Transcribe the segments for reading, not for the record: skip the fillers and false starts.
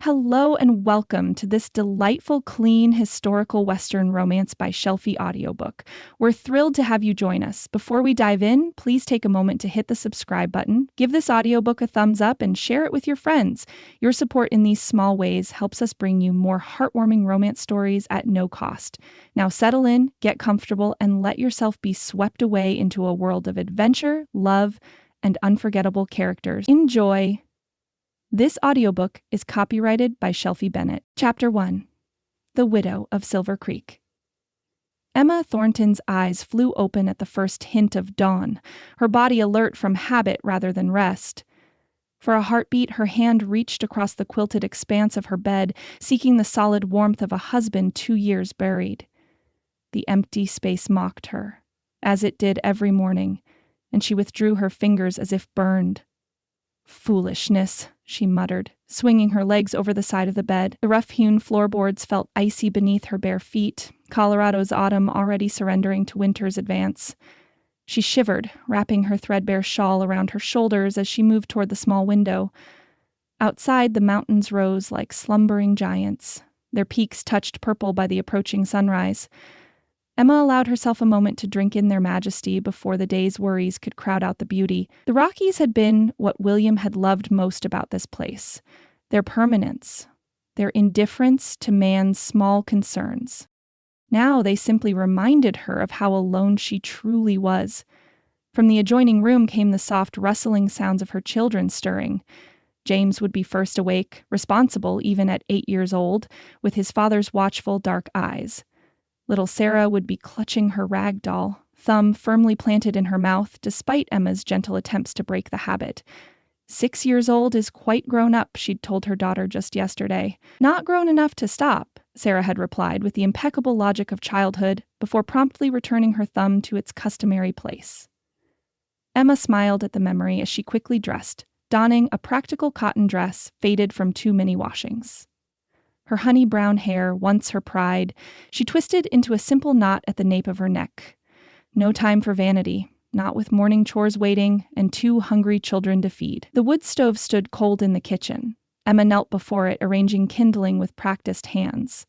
Hello and welcome to this delightful, clean, historical Western romance by Shelfie audiobook. We're thrilled to have you join us. Before we dive in, please take a moment to hit the subscribe button, give this audiobook a thumbs up, and share it with your friends. Your support in these small ways helps us bring you more heartwarming romance stories at no cost. Now settle in, get comfortable, and let yourself be swept away into a world of adventure, love, and unforgettable characters. Enjoy! This audiobook is copyrighted by Shelfie Bennett. Chapter 1. The Widow of Silver Creek. Emma Thornton's eyes flew open at the first hint of dawn, her body alert from habit rather than rest. For a heartbeat, her hand reached across the quilted expanse of her bed, seeking the solid warmth of a husband 2 years buried. The empty space mocked her, as it did every morning, and she withdrew her fingers as if burned. "Foolishness," she muttered, swinging her legs over the side of the bed. The rough-hewn floorboards felt icy beneath her bare feet, Colorado's autumn already surrendering to winter's advance. She shivered, wrapping her threadbare shawl around her shoulders as she moved toward the small window. Outside, the mountains rose like slumbering giants, their peaks touched purple by the approaching sunrise. Emma allowed herself a moment to drink in their majesty before the day's worries could crowd out the beauty. The Rockies had been what William had loved most about this place: their permanence, their indifference to man's small concerns. Now they simply reminded her of how alone she truly was. From the adjoining room came the soft rustling sounds of her children stirring. James would be first awake, responsible even at 8 years old, with his father's watchful dark eyes. Little Sarah would be clutching her rag doll, thumb firmly planted in her mouth, despite Emma's gentle attempts to break the habit. 6 years old is quite grown up, she'd told her daughter just yesterday. Not grown enough to stop, Sarah had replied with the impeccable logic of childhood, before promptly returning her thumb to its customary place. Emma smiled at the memory as she quickly dressed, donning a practical cotton dress faded from too many washings. Her honey-brown hair, once her pride, she twisted into a simple knot at the nape of her neck. No time for vanity, not with morning chores waiting and 2 hungry children to feed. The wood stove stood cold in the kitchen. Emma knelt before it, arranging kindling with practiced hands.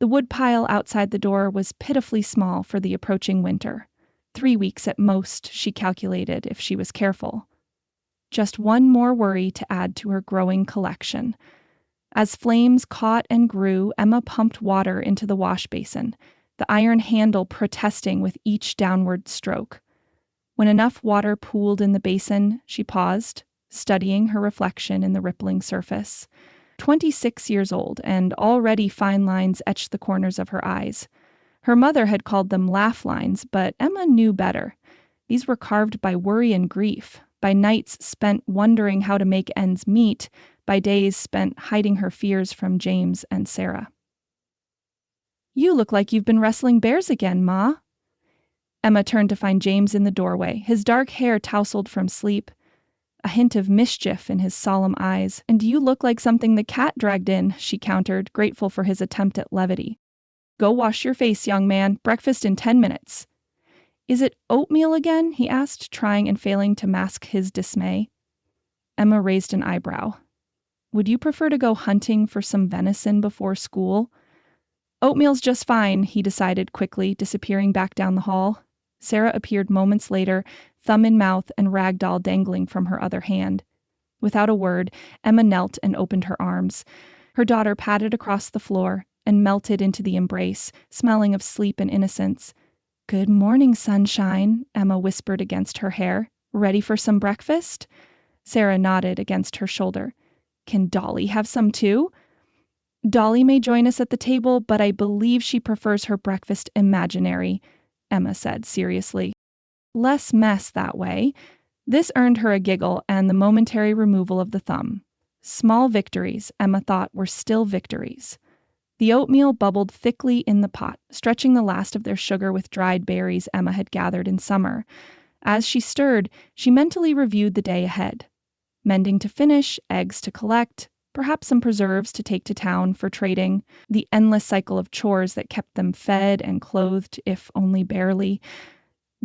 The wood pile outside the door was pitifully small for the approaching winter. 3 weeks at most, she calculated, if she was careful. Just one more worry to add to her growing collection. As flames caught and grew, Emma pumped water into the wash basin, the iron handle protesting with each downward stroke. When enough water pooled in the basin, she paused, studying her reflection in the rippling surface. 26 years old, and already fine lines etched the corners of her eyes. Her mother had called them laugh lines, but Emma knew better. These were carved by worry and grief, by nights spent wondering how to make ends meet, by days spent hiding her fears from James and Sarah. "You look like you've been wrestling bears again, Ma." Emma turned to find James in the doorway, his dark hair tousled from sleep, a hint of mischief in his solemn eyes. "And you look like something the cat dragged in," she countered, grateful for his attempt at levity. "Go wash your face, young man. Breakfast in 10 minutes. "Is it oatmeal again?" he asked, trying and failing to mask his dismay. Emma raised an eyebrow. "Would you prefer to go hunting for some venison before school?" "Oatmeal's just fine," he decided quickly, disappearing back down the hall. Sarah appeared moments later, thumb in mouth and rag doll dangling from her other hand. Without a word, Emma knelt and opened her arms. Her daughter patted across the floor and melted into the embrace, smelling of sleep and innocence. "Good morning, sunshine," Emma whispered against her hair. "Ready for some breakfast?" Sarah nodded against her shoulder. "Can Dolly have some too?" "Dolly may join us at the table, but I believe she prefers her breakfast imaginary," Emma said seriously. "Less mess that way." This earned her a giggle and the momentary removal of the thumb. Small victories, Emma thought, were still victories. The oatmeal bubbled thickly in the pot, stretching the last of their sugar with dried berries Emma had gathered in summer. As she stirred, she mentally reviewed the day ahead. Mending to finish, eggs to collect, perhaps some preserves to take to town for trading, the endless cycle of chores that kept them fed and clothed, if only barely.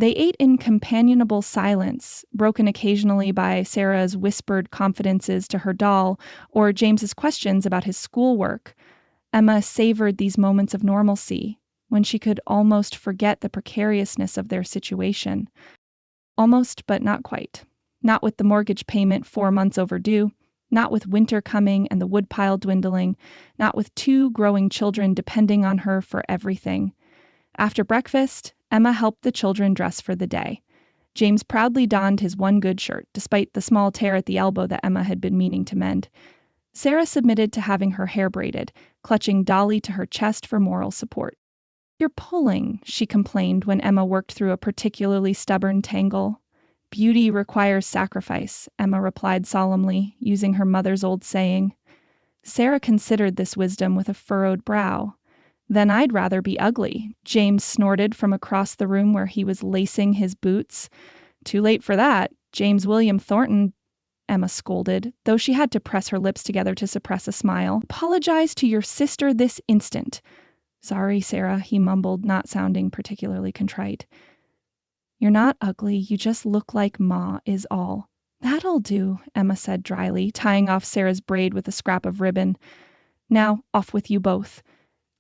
They ate in companionable silence, broken occasionally by Sarah's whispered confidences to her doll or James's questions about his schoolwork. Emma savored these moments of normalcy, when she could almost forget the precariousness of their situation. Almost, but not quite. Not with the mortgage payment 4 months overdue, not with winter coming and the woodpile dwindling, not with 2 growing children depending on her for everything. After breakfast, Emma helped the children dress for the day. James proudly donned his one good shirt, despite the small tear at the elbow that Emma had been meaning to mend. Sarah submitted to having her hair braided, clutching Dolly to her chest for moral support. "You're pulling," she complained when Emma worked through a particularly stubborn tangle. "Beauty requires sacrifice," Emma replied solemnly, using her mother's old saying. Sarah considered this wisdom with a furrowed brow. "Then I'd rather be ugly," James snorted from across the room where he was lacing his boots. "Too late for that. James William Thornton," Emma scolded, though she had to press her lips together to suppress a smile. "Apologize to your sister this instant." "Sorry, Sarah," he mumbled, not sounding particularly contrite. "You're not ugly, you just look like Ma, is all." "That'll do," Emma said dryly, tying off Sarah's braid with a scrap of ribbon. "Now, off with you both.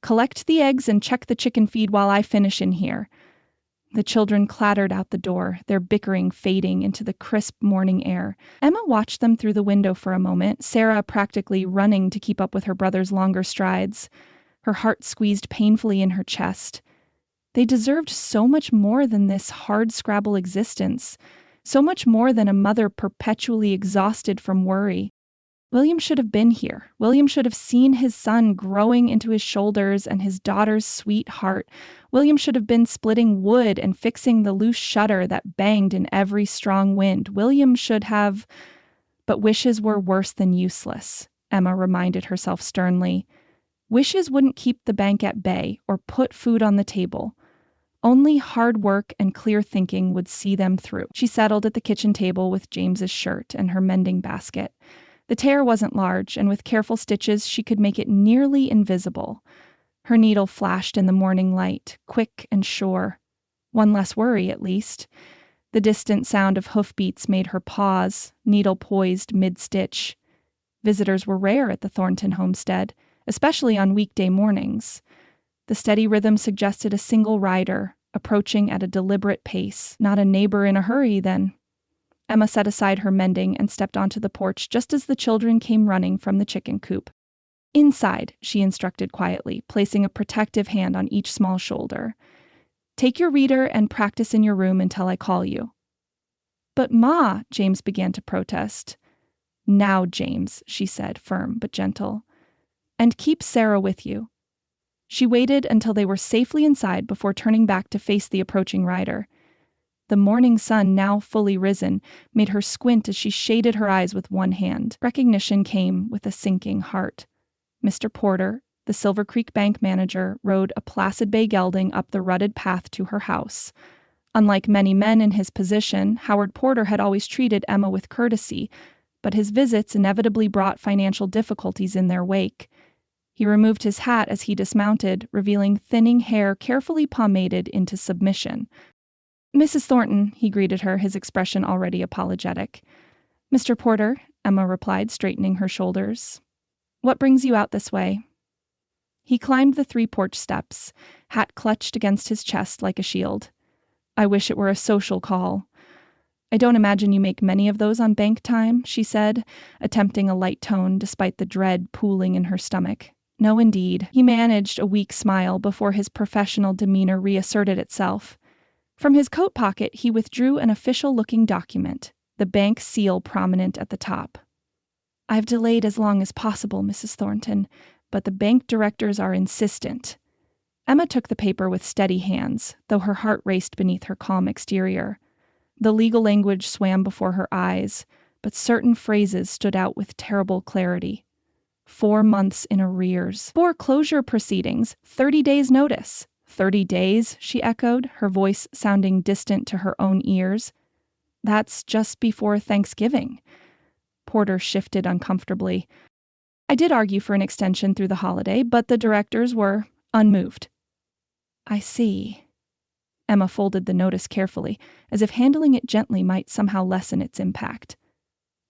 Collect the eggs and check the chicken feed while I finish in here." The children clattered out the door, their bickering fading into the crisp morning air. Emma watched them through the window for a moment, Sarah practically running to keep up with her brother's longer strides. Her heart squeezed painfully in her chest. They deserved so much more than this hard-scrabble existence, so much more than a mother perpetually exhausted from worry. William should have been here. William should have seen his son growing into his shoulders and his daughter's sweet heart. William should have been splitting wood and fixing the loose shutter that banged in every strong wind. William should have... But wishes were worse than useless, Emma reminded herself sternly. Wishes wouldn't keep the bank at bay or put food on the table. Only hard work and clear thinking would see them through. She settled at the kitchen table with James's shirt and her mending basket. The tear wasn't large, and with careful stitches she could make it nearly invisible. Her needle flashed in the morning light, quick and sure. One less worry, at least. The distant sound of hoofbeats made her pause, needle poised mid-stitch. Visitors were rare at the Thornton homestead, especially on weekday mornings. The steady rhythm suggested a single rider, approaching at a deliberate pace. Not a neighbor in a hurry, then. Emma set aside her mending and stepped onto the porch just as the children came running from the chicken coop. "Inside," she instructed quietly, placing a protective hand on each small shoulder. "Take your reader and practice in your room until I call you." "But Ma," James began to protest. "Now, James," she said, firm but gentle. "And keep Sarah with you." She waited until they were safely inside before turning back to face the approaching rider. The morning sun, now fully risen, made her squint as she shaded her eyes with one hand. Recognition came with a sinking heart. Mr. Porter, the Silver Creek bank manager, rode a placid bay gelding up the rutted path to her house. Unlike many men in his position, Howard Porter had always treated Emma with courtesy, but his visits inevitably brought financial difficulties in their wake. He removed his hat as he dismounted, revealing thinning hair carefully pomaded into submission. "Mrs. Thornton," he greeted her, his expression already apologetic. "Mr. Porter," Emma replied, straightening her shoulders. "What brings you out this way?" He climbed the 3 porch steps, hat clutched against his chest like a shield. "I wish it were a social call." "I don't imagine you make many of those on bank time," she said, attempting a light tone despite the dread pooling in her stomach. "No, indeed." He managed a weak smile before his professional demeanor reasserted itself. From his coat pocket, he withdrew an official-looking document, the bank seal prominent at the top. "I've delayed as long as possible, Mrs. Thornton, but the bank directors are insistent." Emma took the paper with steady hands, though her heart raced beneath her calm exterior. The legal language swam before her eyes, but certain phrases stood out with terrible clarity. 4 months in arrears. Foreclosure proceedings, 30 days' notice. 30 days, she echoed, her voice sounding distant to her own ears. "That's just before Thanksgiving." Porter shifted uncomfortably. "I did argue for an extension through the holiday, but the directors were unmoved." "I see." Emma folded the notice carefully, as if handling it gently might somehow lessen its impact.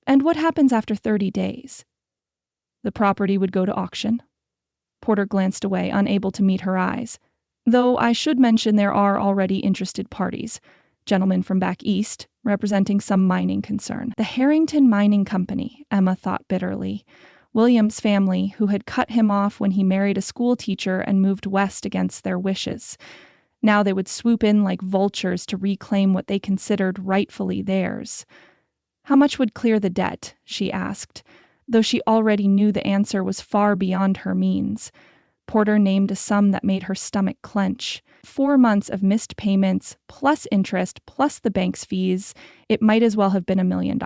And what happens after 30 days? The property would go to auction. Porter glanced away, unable to meet her eyes. Though I should mention there are already interested parties. Gentlemen from back east, representing some mining concern. The Harrington Mining Company, Emma thought bitterly. William's family, who had cut him off when he married a school teacher and moved west against their wishes. Now they would swoop in like vultures to reclaim what they considered rightfully theirs. How much would clear the debt, she asked, though she already knew the answer was far beyond her means. Porter named a sum that made her stomach clench. 4 months of missed payments, plus interest, plus the bank's fees. It might as well have been $1 million.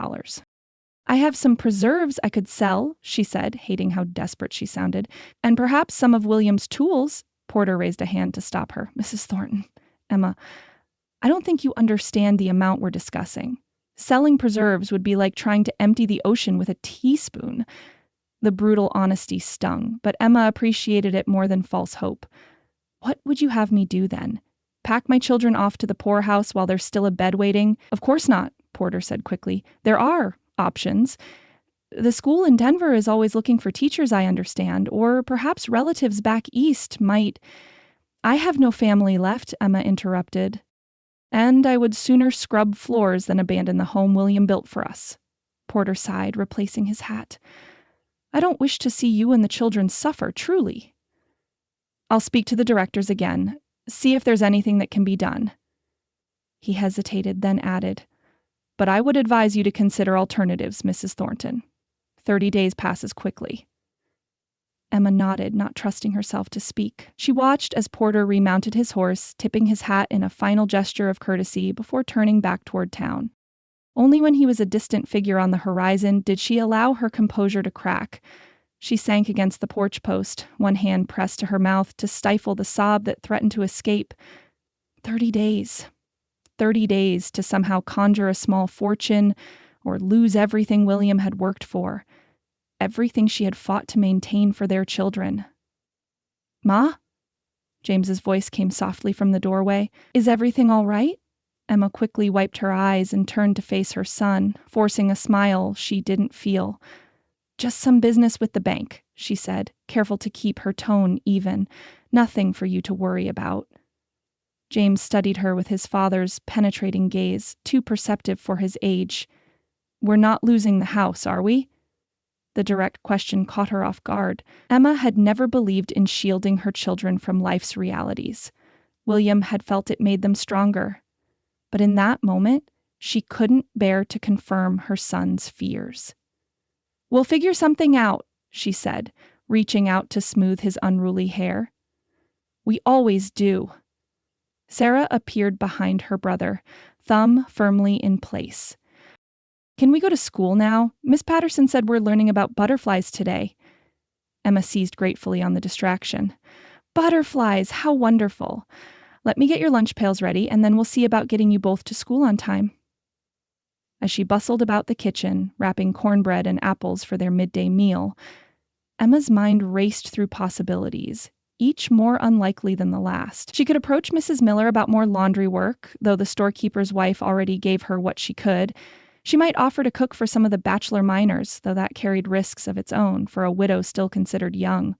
I have some preserves I could sell, she said, hating how desperate she sounded, and perhaps some of William's tools. Porter raised a hand to stop her. Mrs. Thornton, Emma, I don't think you understand the amount we're discussing. Selling preserves would be like trying to empty the ocean with a teaspoon. The brutal honesty stung, but Emma appreciated it more than false hope. What would you have me do then? Pack my children off to the poorhouse while there's still a bed waiting? Of course not, Porter said quickly. There are options. The school in Denver is always looking for teachers, I understand, or perhaps relatives back east might... I have no family left, Emma interrupted. And I would sooner scrub floors than abandon the home William built for us. Porter sighed, replacing his hat. I don't wish to see you and the children suffer, truly. I'll speak to the directors again, see if there's anything that can be done. He hesitated, then added, but I would advise you to consider alternatives, Mrs. Thornton. 30 days passes quickly. Emma nodded, not trusting herself to speak. She watched as Porter remounted his horse, tipping his hat in a final gesture of courtesy before turning back toward town. Only when he was a distant figure on the horizon did she allow her composure to crack. She sank against the porch post, one hand pressed to her mouth to stifle the sob that threatened to escape. 30 days. 30 days to somehow conjure a small fortune or lose everything William had worked for. Everything she had fought to maintain for their children. Ma? James's voice came softly from the doorway. Is everything all right? Emma quickly wiped her eyes and turned to face her son, forcing a smile she didn't feel. Just some business with the bank, she said, careful to keep her tone even. Nothing for you to worry about. James studied her with his father's penetrating gaze, too perceptive for his age. We're not losing the house, are we? The direct question caught her off guard. Emma had never believed in shielding her children from life's realities. William had felt it made them stronger. But in that moment, she couldn't bear to confirm her son's fears. We'll figure something out, she said, reaching out to smooth his unruly hair. We always do. Sarah appeared behind her brother, thumb firmly in place. Can we go to school now? Miss Patterson said we're learning about butterflies today. Emma seized gratefully on the distraction. Butterflies, how wonderful. Let me get your lunch pails ready, and then we'll see about getting you both to school on time. As she bustled about the kitchen, wrapping cornbread and apples for their midday meal, Emma's mind raced through possibilities, each more unlikely than the last. She could approach Mrs. Miller about more laundry work, though the storekeeper's wife already gave her what she could. She might offer to cook for some of the bachelor miners, though that carried risks of its own for a widow still considered young.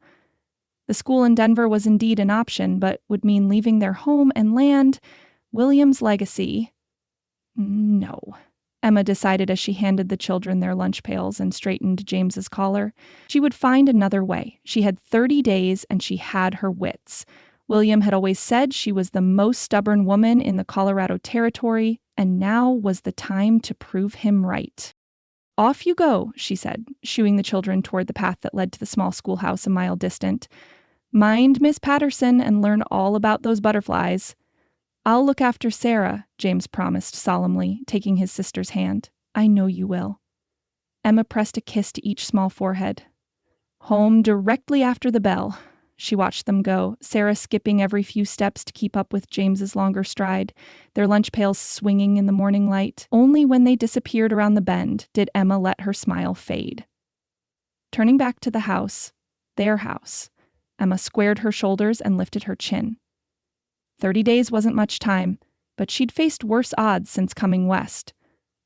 The school in Denver was indeed an option, but would mean leaving their home and land, William's legacy. No, Emma decided as she handed the children their lunch pails and straightened James's collar. She would find another way. She had 30 days and she had her wits. William had always said she was the most stubborn woman in the Colorado Territory, and now was the time to prove him right. Off you go, she said, shooing the children toward the path that led to the small schoolhouse a mile distant. Mind Miss Patterson and learn all about those butterflies. I'll look after Sarah, James promised solemnly, taking his sister's hand. I know you will. Emma pressed a kiss to each small forehead. Home directly after the bell. She watched them go, Sarah skipping every few steps to keep up with James's longer stride, their lunch pails swinging in the morning light. Only when they disappeared around the bend did Emma let her smile fade. Turning back to the house, their house, Emma squared her shoulders and lifted her chin. 30 days wasn't much time, but she'd faced worse odds since coming west.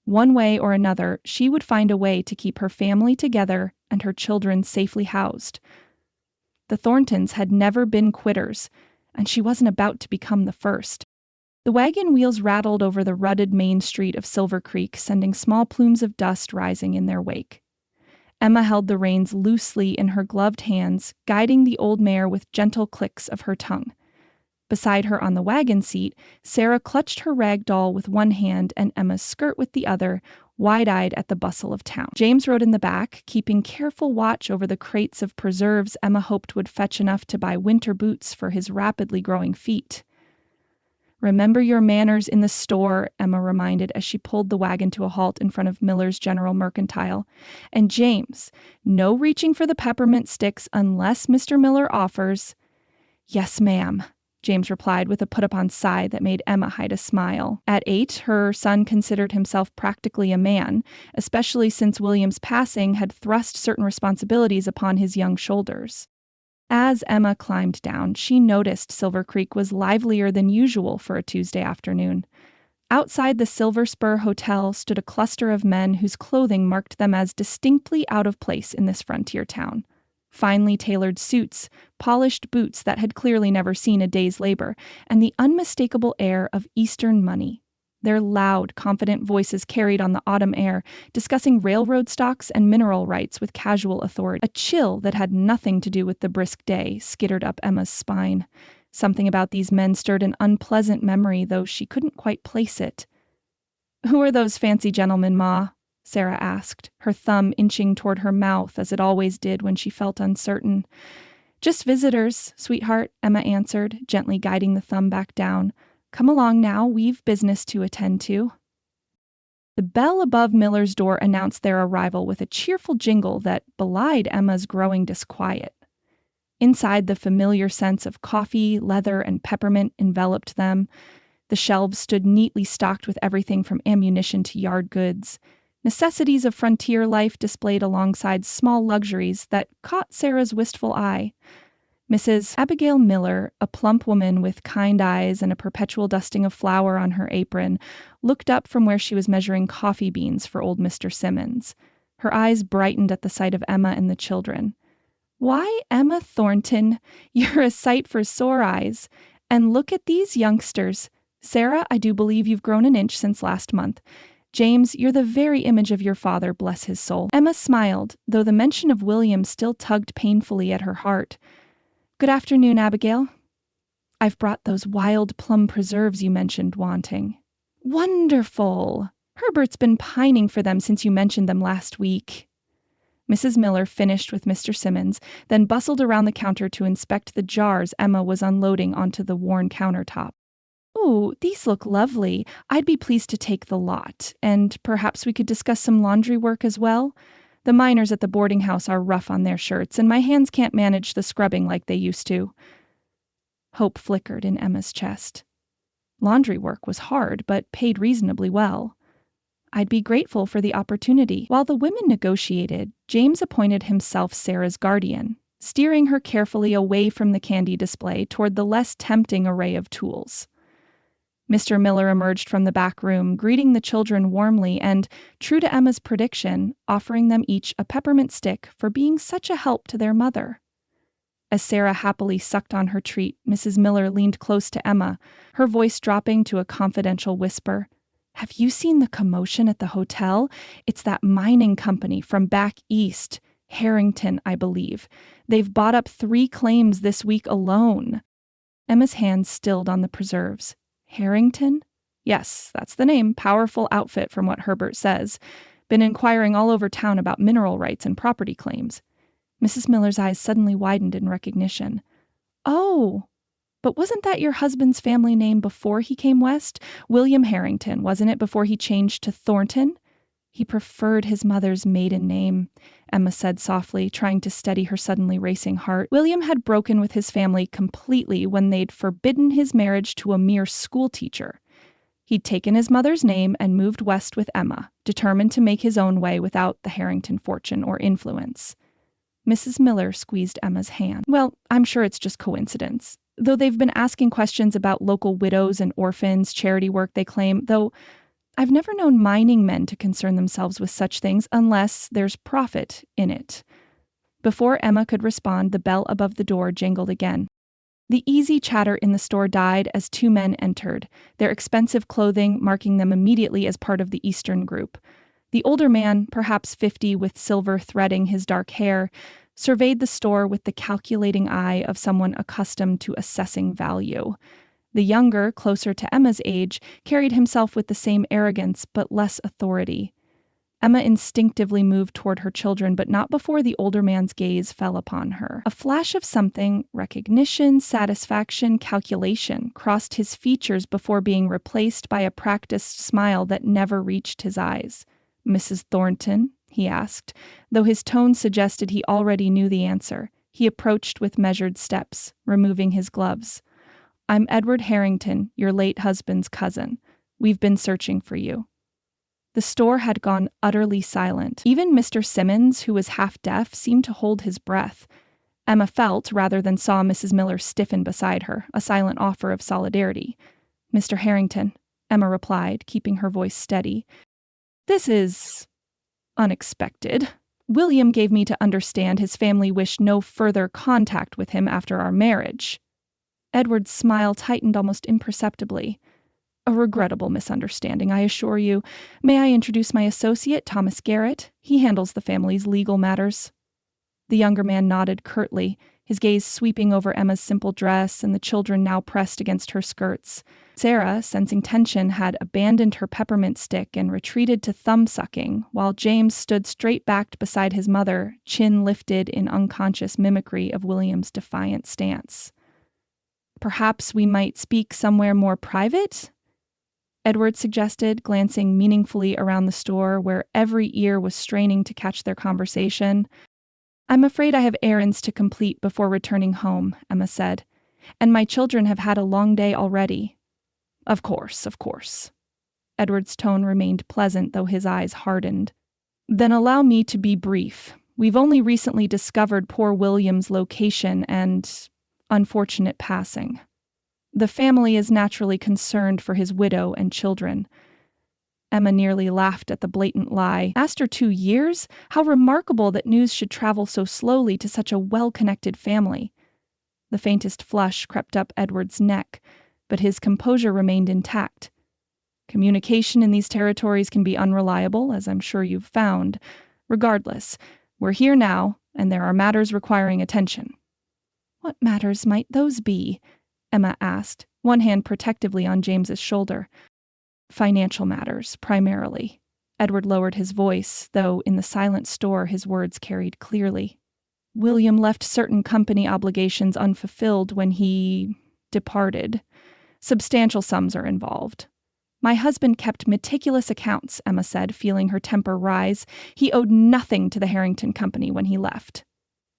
One way or another, she would find a way to keep her family together and her children safely housed. The Thorntons had never been quitters, and she wasn't about to become the first. The wagon wheels rattled over the rutted main street of Silver Creek, sending small plumes of dust rising in their wake. Emma held the reins loosely in her gloved hands, guiding the old mare with gentle clicks of her tongue. Beside her on the wagon seat, Sarah clutched her rag doll with one hand and Emma's skirt with the other, wide-eyed at the bustle of town. James rode in the back, keeping careful watch over the crates of preserves Emma hoped would fetch enough to buy winter boots for his rapidly growing feet. "Remember your manners in the store," Emma reminded as she pulled the wagon to a halt in front of Miller's General Mercantile. "And James, no reaching for the peppermint sticks unless Mr. Miller offers." "Yes, ma'am," James replied with a put-upon sigh that made Emma hide a smile. At 8, her son considered himself practically a man, especially since William's passing had thrust certain responsibilities upon his young shoulders. As Emma climbed down, she noticed Silver Creek was livelier than usual for a Tuesday afternoon. Outside the Silver Spur Hotel stood a cluster of men whose clothing marked them as distinctly out of place in this frontier town. Finely tailored suits, polished boots that had clearly never seen a day's labor, and the unmistakable air of Eastern money. Their loud, confident voices carried on the autumn air, discussing railroad stocks and mineral rights with casual authority. A chill that had nothing to do with the brisk day skittered up Emma's spine. Something about these men stirred an unpleasant memory, though she couldn't quite place it. "Who are those fancy gentlemen, Ma?" Sarah asked, her thumb inching toward her mouth as it always did when she felt uncertain. "Just visitors, sweetheart," Emma answered, gently guiding the thumb back down. "Come along now, we've business to attend to." The bell above Miller's door announced their arrival with a cheerful jingle that belied Emma's growing disquiet. Inside, the familiar sense of coffee, leather, and peppermint enveloped them. The shelves stood neatly stocked with everything from ammunition to yard goods. Necessities of frontier life displayed alongside small luxuries that caught Sarah's wistful eye. Mrs. Abigail Miller, a plump woman with kind eyes and a perpetual dusting of flour on her apron, looked up from where she was measuring coffee beans for old Mr. Simmons. Her eyes brightened at the sight of Emma and the children. "Why, Emma Thornton, you're a sight for sore eyes. And look at these youngsters. Sarah, I do believe you've grown an inch since last month. James, you're the very image of your father, bless his soul." Emma smiled, though the mention of William still tugged painfully at her heart. "Good afternoon, Abigail. I've brought those wild plum preserves you mentioned wanting." "Wonderful! Herbert's been pining for them since you mentioned them last week." Mrs. Miller finished with Mr. Simmons, then bustled around the counter to inspect the jars Emma was unloading onto the worn countertop. "Ooh, these look lovely. I'd be pleased to take the lot. And perhaps we could discuss some laundry work as well. The miners at the boarding house are rough on their shirts, and my hands can't manage the scrubbing like they used to." Hope flickered in Emma's chest. Laundry work was hard, but paid reasonably well. "I'd be grateful for the opportunity." While the women negotiated, James appointed himself Sarah's guardian, steering her carefully away from the candy display toward the less tempting array of tools. Mr. Miller emerged from the back room, greeting the children warmly and, true to Emma's prediction, offering them each a peppermint stick for being such a help to their mother. As Sarah happily sucked on her treat, Mrs. Miller leaned close to Emma, her voice dropping to a confidential whisper. "Have you seen the commotion at the hotel? It's that mining company from back east, Harrington, I believe. They've bought up 3 claims this week alone." Emma's hands stilled on the preserves. "Harrington?" "Yes, that's the name. Powerful outfit from what Herbert says. Been inquiring all over town about mineral rights and property claims." Mrs. Miller's eyes suddenly widened in recognition. "Oh, but wasn't that your husband's family name before he came west? William Harrington, wasn't it, before he changed to Thornton?" "He preferred his mother's maiden name," Emma said softly, trying to steady her suddenly racing heart. "William had broken with his family completely when they'd forbidden his marriage to a mere schoolteacher. He'd taken his mother's name and moved west with Emma, determined to make his own way without the Harrington fortune or influence." Mrs. Miller squeezed Emma's hand. "Well, I'm sure it's just coincidence. Though they've been asking questions about local widows and orphans, charity work they claim, though I've never known mining men to concern themselves with such things unless there's profit in it. Before Emma could respond, the bell above the door jangled again. The easy chatter in the store died as two men entered, their expensive clothing marking them immediately as part of the Eastern group. The older man, perhaps 50 with silver threading his dark hair, surveyed the store with the calculating eye of someone accustomed to assessing value. The younger, closer to Emma's age, carried himself with the same arrogance but less authority. Emma instinctively moved toward her children, but not before the older man's gaze fell upon her. A flash of something, recognition, satisfaction, calculation, crossed his features before being replaced by a practiced smile that never reached his eyes. "Mrs. Thornton?" he asked, though his tone suggested he already knew the answer. He approached with measured steps, removing his gloves. "I'm Edward Harrington, your late husband's cousin. We've been searching for you." The store had gone utterly silent. Even Mr. Simmons, who was half deaf, seemed to hold his breath. Emma felt, rather than saw, Mrs. Miller stiffen beside her, a silent offer of solidarity. "Mr. Harrington," Emma replied, keeping her voice steady. "This is unexpected. William gave me to understand his family wished no further contact with him after our marriage." Edward's smile tightened almost imperceptibly. "A regrettable misunderstanding, I assure you. May I introduce my associate, Thomas Garrett? He handles the family's legal matters." The younger man nodded curtly, his gaze sweeping over Emma's simple dress and the children now pressed against her skirts. Sarah, sensing tension, had abandoned her peppermint stick and retreated to thumb-sucking, while James stood straight-backed beside his mother, chin lifted in unconscious mimicry of William's defiant stance. "Perhaps we might speak somewhere more private?" Edward suggested, glancing meaningfully around the store where every ear was straining to catch their conversation. "I'm afraid I have errands to complete before returning home," Emma said, "and my children have had a long day already." Of course. Edward's tone remained pleasant, though his eyes hardened. "Then allow me to be brief. We've only recently discovered poor William's location and unfortunate passing. The family is naturally concerned for his widow and children." Emma nearly laughed at the blatant lie. After 2 years? How remarkable that news should travel so slowly to such a well-connected family. The faintest flush crept up Edward's neck, but his composure remained intact. "Communication in these territories can be unreliable, as I'm sure you've found. Regardless, we're here now, and there are matters requiring attention." "What matters might those be?" Emma asked, one hand protectively on James's shoulder. "Financial matters, primarily." Edward lowered his voice, though in the silent store his words carried clearly. "William left certain company obligations unfulfilled when he departed. Substantial sums are involved." "My husband kept meticulous accounts," Emma said, feeling her temper rise. "He owed nothing to the Harrington Company when he left."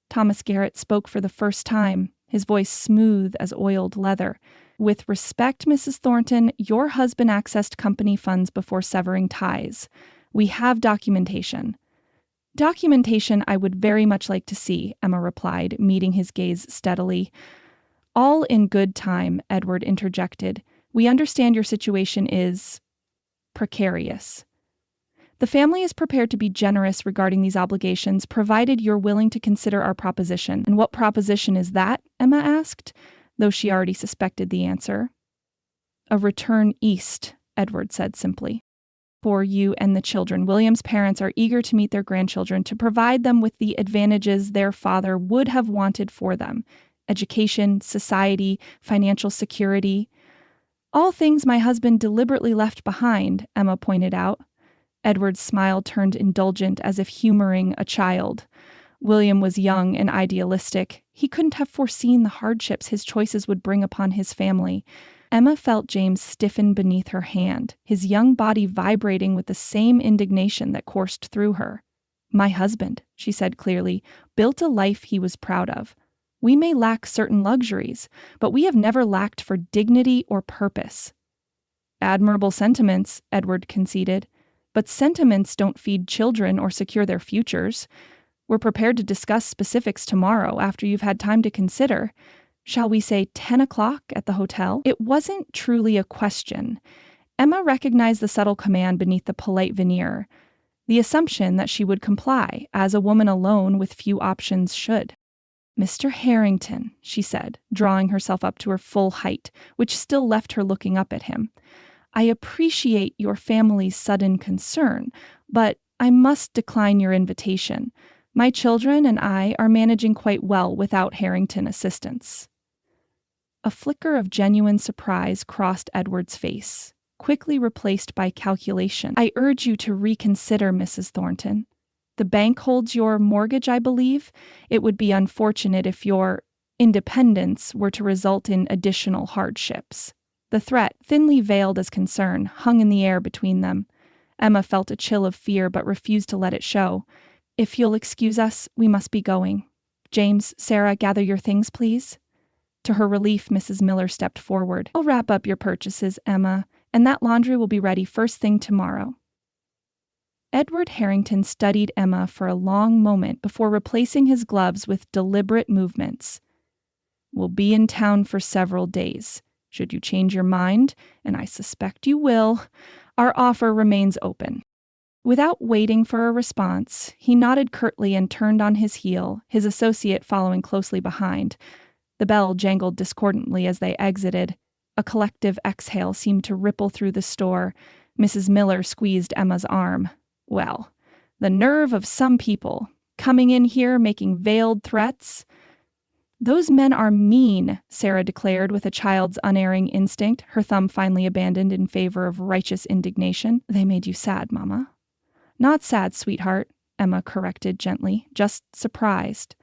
Thomas Garrett spoke for the first time, his voice smooth as oiled leather. "With respect, Mrs. Thornton, your husband accessed company funds before severing ties. We have documentation." "Documentation I would very much like to see," Emma replied, meeting his gaze steadily. "All in good time," Edward interjected. "We understand your situation is precarious. The family is prepared to be generous regarding these obligations, provided you're willing to consider our proposition." "And what proposition is that?" Emma asked, though she already suspected the answer. "A return east," Edward said simply. "For you and the children. William's parents are eager to meet their grandchildren, to provide them with the advantages their father would have wanted for them. Education, society, financial security. All things my husband deliberately left behind," Emma pointed out. Edward's smile turned indulgent, as if humoring a child. William was young and idealistic. He couldn't have foreseen the hardships his choices would bring upon his family. Emma felt James stiffen beneath her hand, his young body vibrating with the same indignation that coursed through her. "My husband," she said clearly, "built a life he was proud of. We may lack certain luxuries, but we have never lacked for dignity or purpose." "Admirable sentiments," Edward conceded. "But sentiments don't feed children or secure their futures. We're prepared to discuss specifics tomorrow after you've had time to consider." Shall we say 10 o'clock at the hotel? It wasn't truly a question. Emma recognized the subtle command beneath the polite veneer, the assumption that she would comply, as a woman alone with few options should. "Mr. Harrington," she said, drawing herself up to her full height, which still left her looking up at him. "I appreciate your family's sudden concern, but I must decline your invitation. My children and I are managing quite well without Harrington assistance." A flicker of genuine surprise crossed Edward's face, quickly replaced by calculation. "I urge you to reconsider, Mrs. Thornton. The bank holds your mortgage, I believe. It would be unfortunate if your independence were to result in additional hardships." The threat, thinly veiled as concern, hung in the air between them. Emma felt a chill of fear but refused to let it show. "If you'll excuse us, we must be going. James, Sarah, gather your things, please." To her relief, Mrs. Miller stepped forward. "I'll wrap up your purchases, Emma, and that laundry will be ready first thing tomorrow." Edward Harrington studied Emma for a long moment before replacing his gloves with deliberate movements. "We'll be in town for several days. Should you change your mind, and I suspect you will, our offer remains open." Without waiting for a response, he nodded curtly and turned on his heel, his associate following closely behind. The bell jangled discordantly as they exited. A collective exhale seemed to ripple through the store. Mrs. Miller squeezed Emma's arm. "Well, the nerve of some people, coming in here making veiled threats." "Those men are mean," Sarah declared with a child's unerring instinct, her thumb finally abandoned in favor of righteous indignation. "They made you sad, Mama." "Not sad, sweetheart," Emma corrected gently, "just surprised."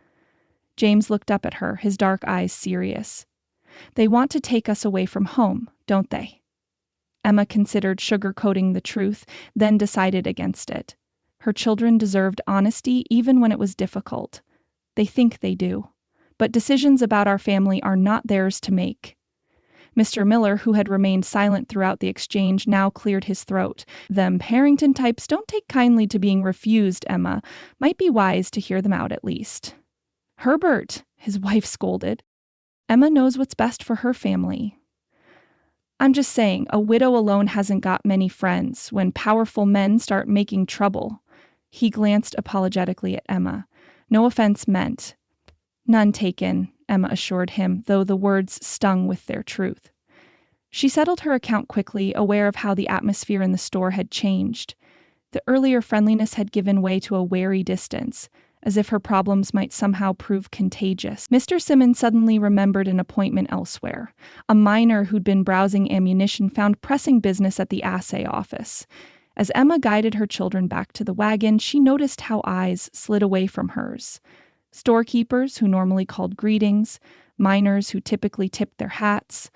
James looked up at her, his dark eyes serious. "They want to take us away from home, don't they?" Emma considered sugarcoating the truth, then decided against it. Her children deserved honesty even when it was difficult. They think they do. But decisions about our family are not theirs to make. Mr. Miller, who had remained silent throughout the exchange, now cleared his throat. "Them Harrington types don't take kindly to being refused, Emma. Might be wise to hear them out at least." "Herbert," his wife scolded. "Emma knows what's best for her family." "I'm just saying, a widow alone hasn't got many friends when powerful men start making trouble." He glanced apologetically at Emma. "No offense meant." "None taken," Emma assured him, though the words stung with their truth. She settled her account quickly, aware of how the atmosphere in the store had changed. The earlier friendliness had given way to a wary distance, as if her problems might somehow prove contagious. Mr. Simmons suddenly remembered an appointment elsewhere. A miner who'd been browsing ammunition found pressing business at the assay office. As Emma guided her children back to the wagon, she noticed how eyes slid away from hers. Storekeepers who normally called greetings, miners who typically tipped their hats,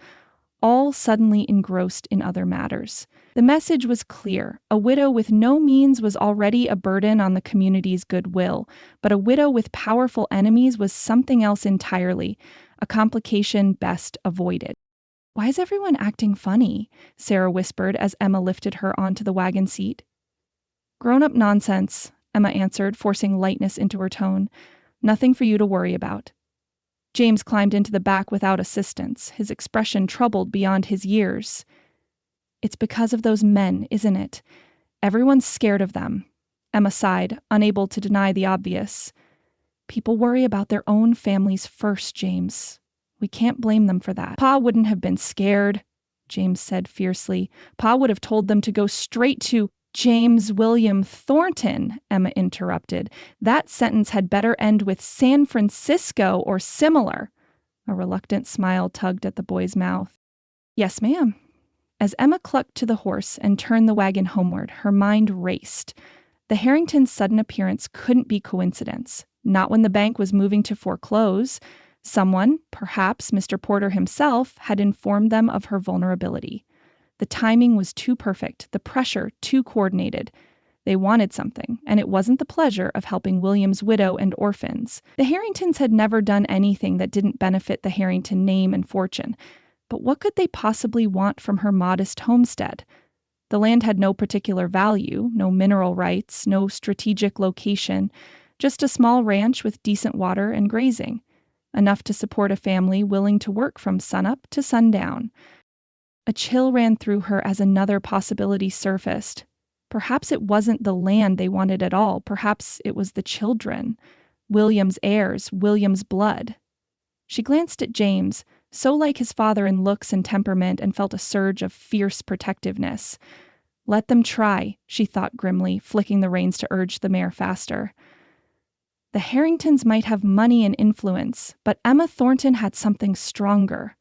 all suddenly engrossed in other matters. The message was clear. A widow with no means was already a burden on the community's goodwill, but a widow with powerful enemies was something else entirely, a complication best avoided. "Why is everyone acting funny?" Sarah whispered as Emma lifted her onto the wagon seat. "Grown-up nonsense," Emma answered, forcing lightness into her tone. "Nothing for you to worry about." James climbed into the back without assistance, his expression troubled beyond his years. "It's because of those men, isn't it? Everyone's scared of them." Emma sighed, unable to deny the obvious. "People worry about their own families first, James. We can't blame them for that." "Pa wouldn't have been scared," James said fiercely. "Pa would have told them to go straight to—" "James William Thornton," Emma interrupted. "That sentence had better end with San Francisco or similar." A reluctant smile tugged at the boy's mouth. "Yes, ma'am." As Emma clucked to the horse and turned the wagon homeward, her mind raced. The Harringtons' sudden appearance couldn't be coincidence, not when the bank was moving to foreclose. Someone, perhaps Mr. Porter himself, had informed them of her vulnerability. The timing was too perfect, the pressure too coordinated. They wanted something, and it wasn't the pleasure of helping William's widow and orphans. The Harringtons had never done anything that didn't benefit the Harrington name and fortune. But what could they possibly want from her modest homestead? The land had no particular value, no mineral rights, no strategic location, just a small ranch with decent water and grazing. enough to support a family willing to work from sunup to sundown. A chill ran through her as another possibility surfaced. Perhaps it wasn't the land they wanted at all. Perhaps it was the children. William's heirs, William's blood. She glanced at James, so like his father in looks and temperament, and felt a surge of fierce protectiveness. Let them try, she thought grimly, flicking the reins to urge the mare faster. The Harringtons might have money and influence, but Emma Thornton had something stronger.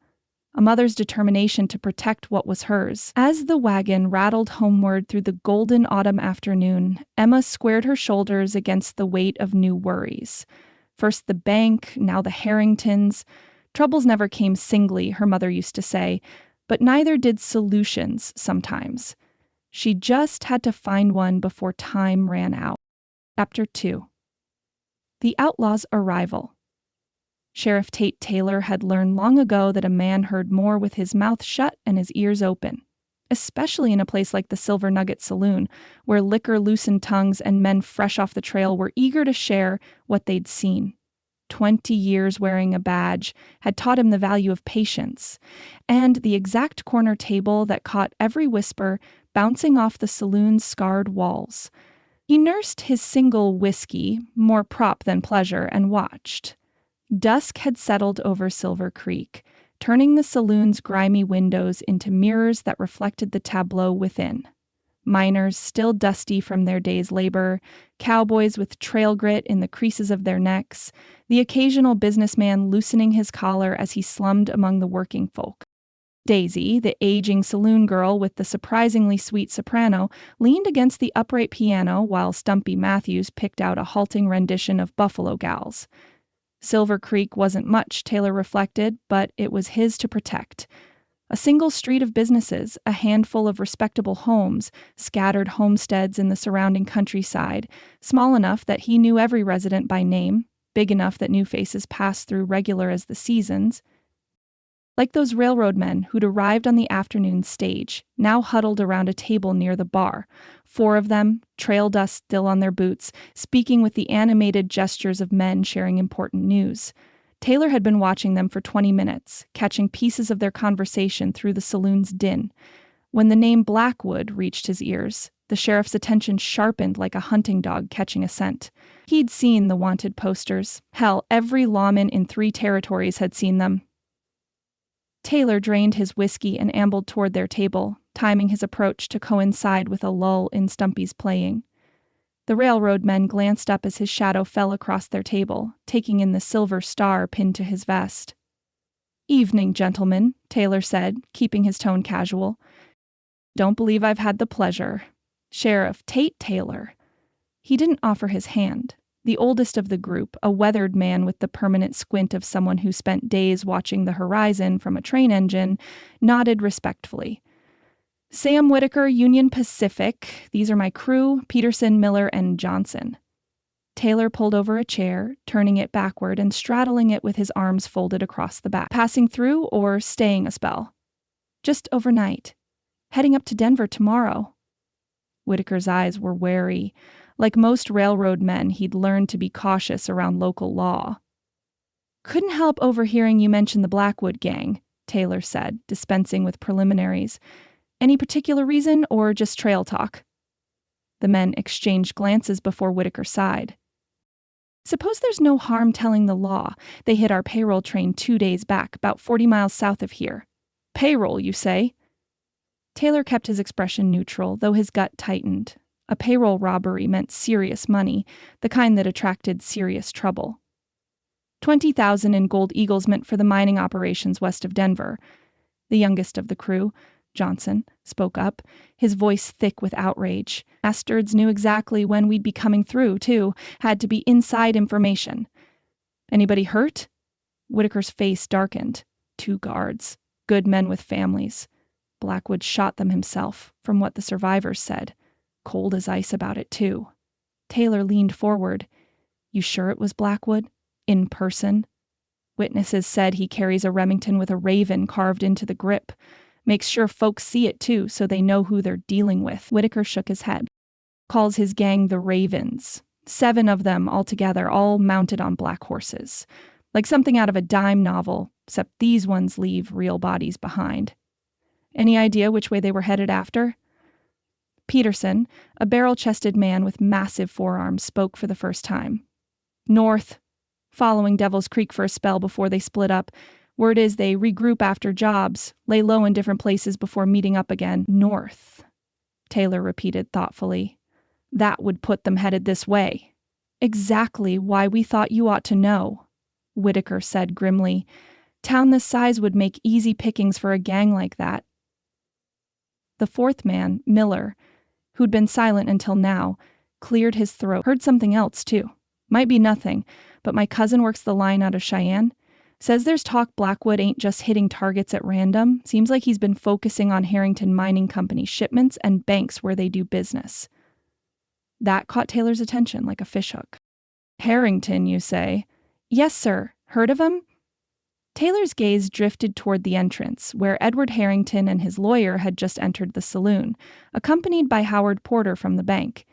A mother's determination to protect what was hers. As the wagon rattled homeward through the golden autumn afternoon, Emma squared her shoulders against the weight of new worries. First the bank, now the Harringtons. Troubles never came singly, her mother used to say, but neither did solutions sometimes. She just had to find one before time ran out. Chapter 2. The Outlaw's Arrival. Sheriff Tate Taylor had learned long ago that a man heard more with his mouth shut and his ears open, especially in a place like the Silver Nugget Saloon, where liquor-loosened tongues and men fresh off the trail were eager to share what they'd seen. 20 years wearing a badge had taught him the value of patience, and the exact corner table that caught every whisper bouncing off the saloon's scarred walls. He nursed his single whiskey, more prop than pleasure, and watched. Dusk had settled over Silver Creek, turning the saloon's grimy windows into mirrors that reflected the tableau within. Miners still dusty from their day's labor, cowboys with trail grit in the creases of their necks, the occasional businessman loosening his collar as he slummed among the working folk. Daisy, the aging saloon girl with the surprisingly sweet soprano, leaned against the upright piano while Stumpy Matthews picked out a halting rendition of Buffalo Gals. Silver Creek wasn't much, Taylor reflected, but it was his to protect. A single street of businesses, a handful of respectable homes, scattered homesteads in the surrounding countryside, small enough that he knew every resident by name, big enough that new faces passed through regular as the seasons. Like those railroad men who'd arrived on the afternoon stage, now huddled around a table near the bar, 4 of them, trail dust still on their boots, speaking with the animated gestures of men sharing important news. Taylor had been watching them for 20 minutes, catching pieces of their conversation through the saloon's din. When the name Blackwood reached his ears, the sheriff's attention sharpened like a hunting dog catching a scent. He'd seen the wanted posters. Hell, every lawman in 3 territories had seen them. Taylor drained his whiskey and ambled toward their table, timing his approach to coincide with a lull in Stumpy's playing. The railroad men glanced up as his shadow fell across their table, taking in the silver star pinned to his vest. "Evening, gentlemen," Taylor said, keeping his tone casual. "Don't believe I've had the pleasure. Sheriff Tate Taylor." He didn't offer his hand. The oldest of the group, a weathered man with the permanent squint of someone who spent days watching the horizon from a train engine, nodded respectfully. "Sam Whitaker, Union Pacific. These are my crew, Peterson, Miller, and Johnson." Taylor pulled over a chair, turning it backward and straddling it with his arms folded across the back. "Passing through or staying a spell?" "Just overnight. Heading up to Denver tomorrow." Whitaker's eyes were wary. Like most railroad men, he'd learned to be cautious around local law. "Couldn't help overhearing you mention the Blackwood gang," Taylor said, dispensing with preliminaries. "Any particular reason, or just trail talk?" The men exchanged glances before Whitaker sighed. "Suppose there's no harm telling the law. They hit our payroll train 2 days back, about 40 miles south of here." "Payroll, you say?" Taylor kept his expression neutral, though his gut tightened. A payroll robbery meant serious money, the kind that attracted serious trouble. 20,000 in gold eagles meant for the mining operations west of Denver. The youngest of the crew, Johnson, spoke up, his voice thick with outrage. "Bastards knew exactly when we'd be coming through, too. Had to be inside information." "Anybody hurt?" Whitaker's face darkened. 2 guards. Good men with families. Blackwood shot them himself, from what the survivors said. Cold as ice about it, too. Taylor leaned forward. "You sure it was Blackwood? In person?" "Witnesses said he carries a Remington with a raven carved into the grip. Makes sure folks see it, too, so they know who they're dealing with." Whitaker shook his head. "Calls his gang the Ravens. 7 of them altogether, all mounted on black horses. Like something out of a dime novel, except these ones leave real bodies behind. Any idea which way they were headed after? Peterson, a barrel-chested man with massive forearms, spoke for the first time. North, following Devil's Creek for a spell before they split up. Word is they regroup after jobs, lay low in different places before meeting up again. North, Taylor repeated thoughtfully. That would put them headed this way. Exactly why we thought you ought to know, Whitaker said grimly. Town this size would make easy pickings for a gang like that. The fourth man, Miller, who'd been silent until now, cleared his throat. Heard something else, too. Might be nothing, but my cousin works the line out of Cheyenne. Says there's talk Blackwood ain't just hitting targets at random. Seems like he's been focusing on Harrington Mining Company shipments and banks where they do business. That caught Taylor's attention like a fishhook. Harrington, you say? Yes, sir. Heard of him? Taylor's gaze drifted toward the entrance, where Edward Harrington and his lawyer had just entered the saloon, accompanied by Howard Porter from the bank.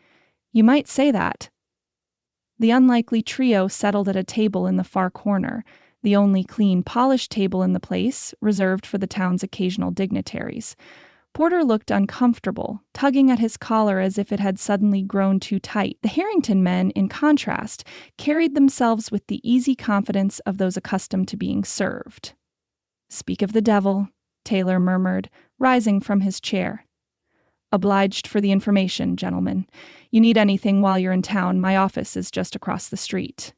You might say that. The unlikely trio settled at a table in the far corner, the only clean, polished table in the place, reserved for the town's occasional dignitaries. Porter looked uncomfortable, tugging at his collar as if it had suddenly grown too tight. The Harrington men, in contrast, carried themselves with the easy confidence of those accustomed to being served. Speak of the devil, Taylor murmured, rising from his chair. Obliged for the information, gentlemen. You need anything while you're in town, my office is just across the street.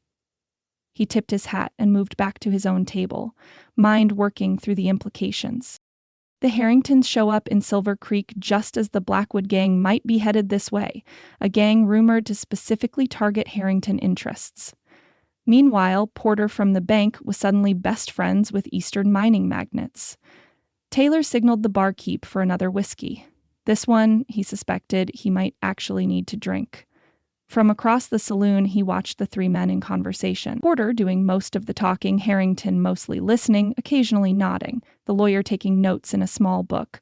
He tipped his hat and moved back to his own table, mind working through the implications. The Harringtons show up in Silver Creek just as the Blackwood gang might be headed this way, a gang rumored to specifically target Harrington interests. Meanwhile, Porter from the bank was suddenly best friends with Eastern mining magnates. Taylor signaled the barkeep for another whiskey. This one, he suspected, he might actually need to drink. From across the saloon, he watched the three men in conversation. Porter doing most of the talking, Harrington mostly listening, occasionally nodding, the lawyer taking notes in a small book.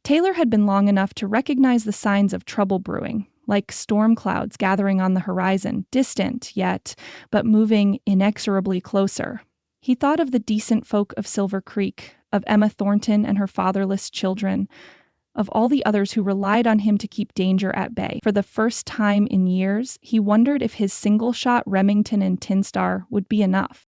Taylor had been long enough to recognize the signs of trouble brewing, like storm clouds gathering on the horizon, distant yet, but moving inexorably closer. He thought of the decent folk of Silver Creek, of Emma Thornton and her fatherless children, of all the others who relied on him to keep danger at bay. For the first time in years, he wondered if his single-shot Remington and Tinstar would be enough.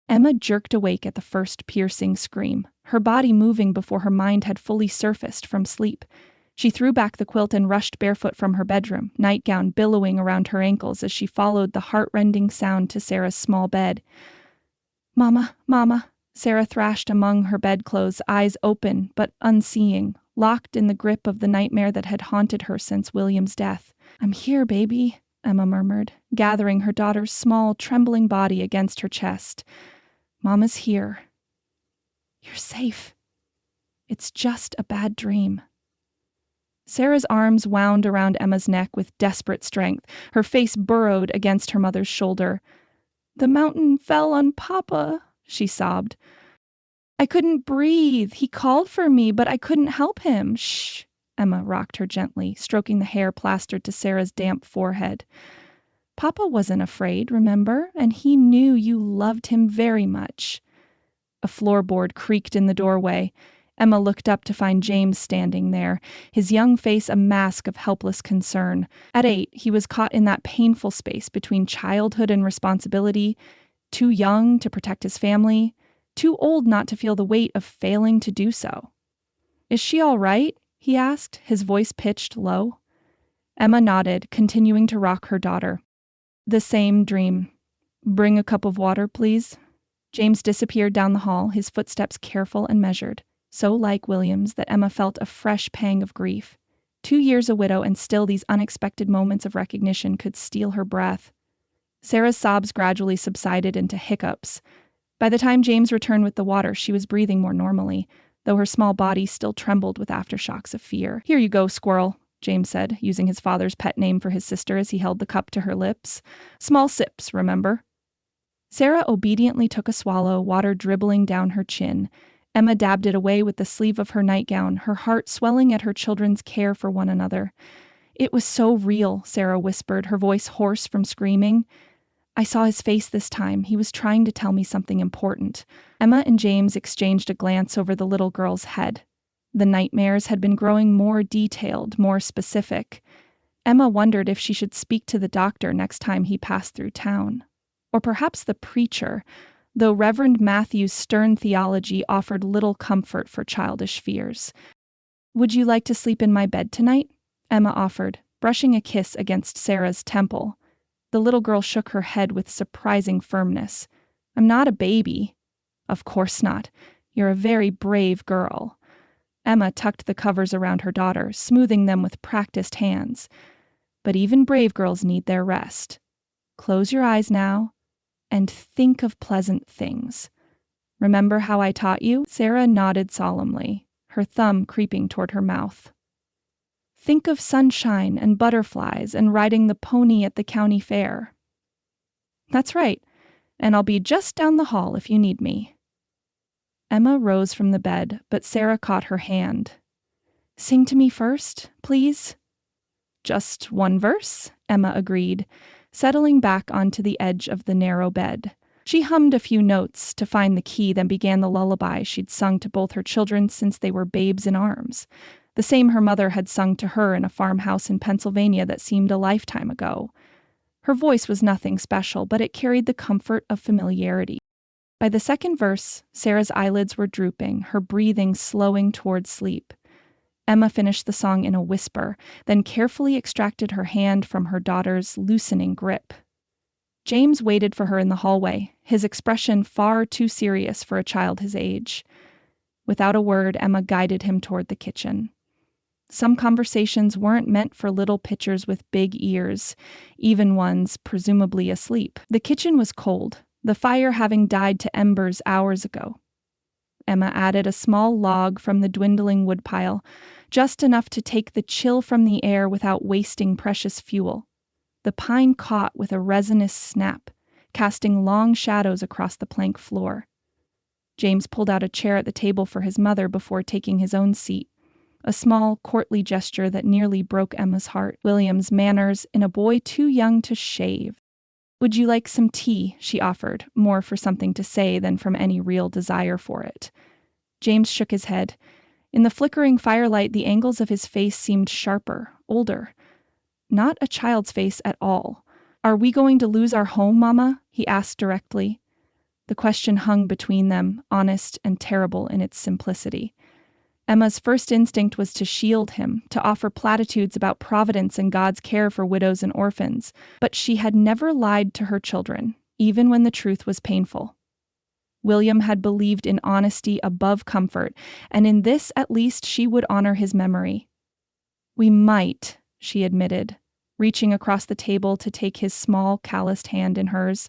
Emma jerked awake at the first piercing scream, her body moving before her mind had fully surfaced from sleep. She threw back the quilt and rushed barefoot from her bedroom, nightgown billowing around her ankles as she followed the heart-rending sound to Sarah's small bed. "Mama, Mama," Sarah thrashed among her bedclothes, eyes open but unseeing, locked in the grip of the nightmare that had haunted her since William's death. "I'm here, baby," Emma murmured, gathering her daughter's small, trembling body against her chest. "Mama's here. You're safe. It's just a bad dream." Sarah's arms wound around Emma's neck with desperate strength. Her face burrowed against her mother's shoulder. "The mountain fell on Papa," she sobbed. "I couldn't breathe. He called for me, but I couldn't help him." "Shh." Emma rocked her gently, stroking the hair plastered to Sarah's damp forehead. "Papa wasn't afraid, remember? And he knew you loved him very much." A floorboard creaked in the doorway. Emma looked up to find James standing there, his young face a mask of helpless concern. At 8, he was caught in that painful space between childhood and responsibility, too young to protect his family, too old not to feel the weight of failing to do so. "Is she all right?" he asked, his voice pitched low. Emma nodded, continuing to rock her daughter. "The same dream. Bring a cup of water, please." James disappeared down the hall, his footsteps careful and measured, so like William's that Emma felt a fresh pang of grief. 2 years a widow, and still these unexpected moments of recognition could steal her breath. Sarah's sobs gradually subsided into hiccups. By the time James returned with the water, she was breathing more normally, though her small body still trembled with aftershocks of fear. "Here you go, squirrel," James said, using his father's pet name for his sister as he held the cup to her lips. "Small sips, remember?" Sarah obediently took a swallow, water dribbling down her chin. Emma dabbed it away with the sleeve of her nightgown, her heart swelling at her children's care for one another. "It was so real," Sarah whispered, her voice hoarse from screaming. I saw his face this time. He was trying to tell me something important. Emma and James exchanged a glance over the little girl's head. The nightmares had been growing more detailed, more specific. Emma wondered if she should speak to the doctor next time he passed through town. Or perhaps the preacher, though Reverend Matthew's stern theology offered little comfort for childish fears. "Would you like to sleep in my bed tonight?" Emma offered, brushing a kiss against Sarah's temple. The little girl shook her head with surprising firmness. "I'm not a baby." "Of course not. You're a very brave girl." Emma tucked the covers around her daughter, smoothing them with practiced hands. "But even brave girls need their rest. Close your eyes now and think of pleasant things. Remember how I taught you?" Sarah nodded solemnly, her thumb creeping toward her mouth. "Think of sunshine and butterflies and riding the pony at the county fair." "That's right, and I'll be just down the hall if you need me." Emma rose from the bed, but Sarah caught her hand. "Sing to me first, please." "Just one verse," Emma agreed, settling back onto the edge of the narrow bed. She hummed a few notes to find the key, then began the lullaby she'd sung to both her children since they were babes in arms, the same her mother had sung to her in a farmhouse in Pennsylvania that seemed a lifetime ago. Her voice was nothing special, but it carried the comfort of familiarity. By the second verse, Sarah's eyelids were drooping, her breathing slowing toward sleep. Emma finished the song in a whisper, then carefully extracted her hand from her daughter's loosening grip. James waited for her in the hallway, his expression far too serious for a child his age. Without a word, Emma guided him toward the kitchen. Some conversations weren't meant for little pitchers with big ears, even ones presumably asleep. The kitchen was cold, the fire having died to embers hours ago. Emma added a small log from the dwindling woodpile, just enough to take the chill from the air without wasting precious fuel. The pine caught with a resinous snap, casting long shadows across the plank floor. James pulled out a chair at the table for his mother before taking his own seat, a small, courtly gesture that nearly broke Emma's heart. William's manners in a boy too young to shave. "Would you like some tea?" she offered, more for something to say than from any real desire for it. James shook his head. In the flickering firelight, the angles of his face seemed sharper, older. Not a child's face at all. "Are we going to lose our home, Mama?" he asked directly. The question hung between them, honest and terrible in its simplicity. Emma's first instinct was to shield him, to offer platitudes about providence and God's care for widows and orphans, but she had never lied to her children, even when the truth was painful. William had believed in honesty above comfort, and in this at least she would honor his memory. "We might," she admitted, reaching across the table to take his small, calloused hand in hers.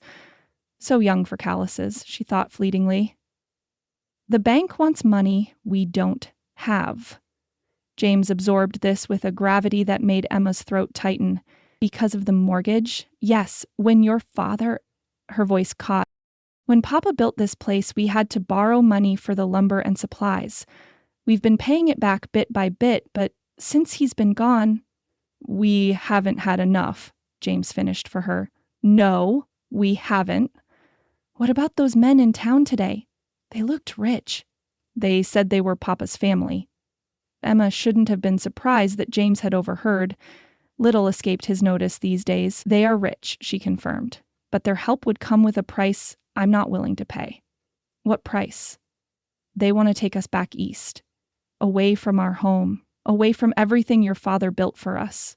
So young for calluses, she thought fleetingly. "The bank wants money we don't have." James absorbed this with a gravity that made Emma's throat tighten. "Because of the mortgage? Yes, when your father—" Her voice caught. "When Papa built this place, we had to borrow money for the lumber and supplies. We've been paying it back bit by bit, but since he's been gone—" "We haven't had enough," James finished for her. "No, we haven't." "What about those men in town today? They looked rich." "They said they were Papa's family." Emma shouldn't have been surprised that James had overheard. Little escaped his notice these days. "They are rich," she confirmed, "but their help would come with a price I'm not willing to pay." "What price?" "They want to take us back east, away from our home, away from everything your father built for us."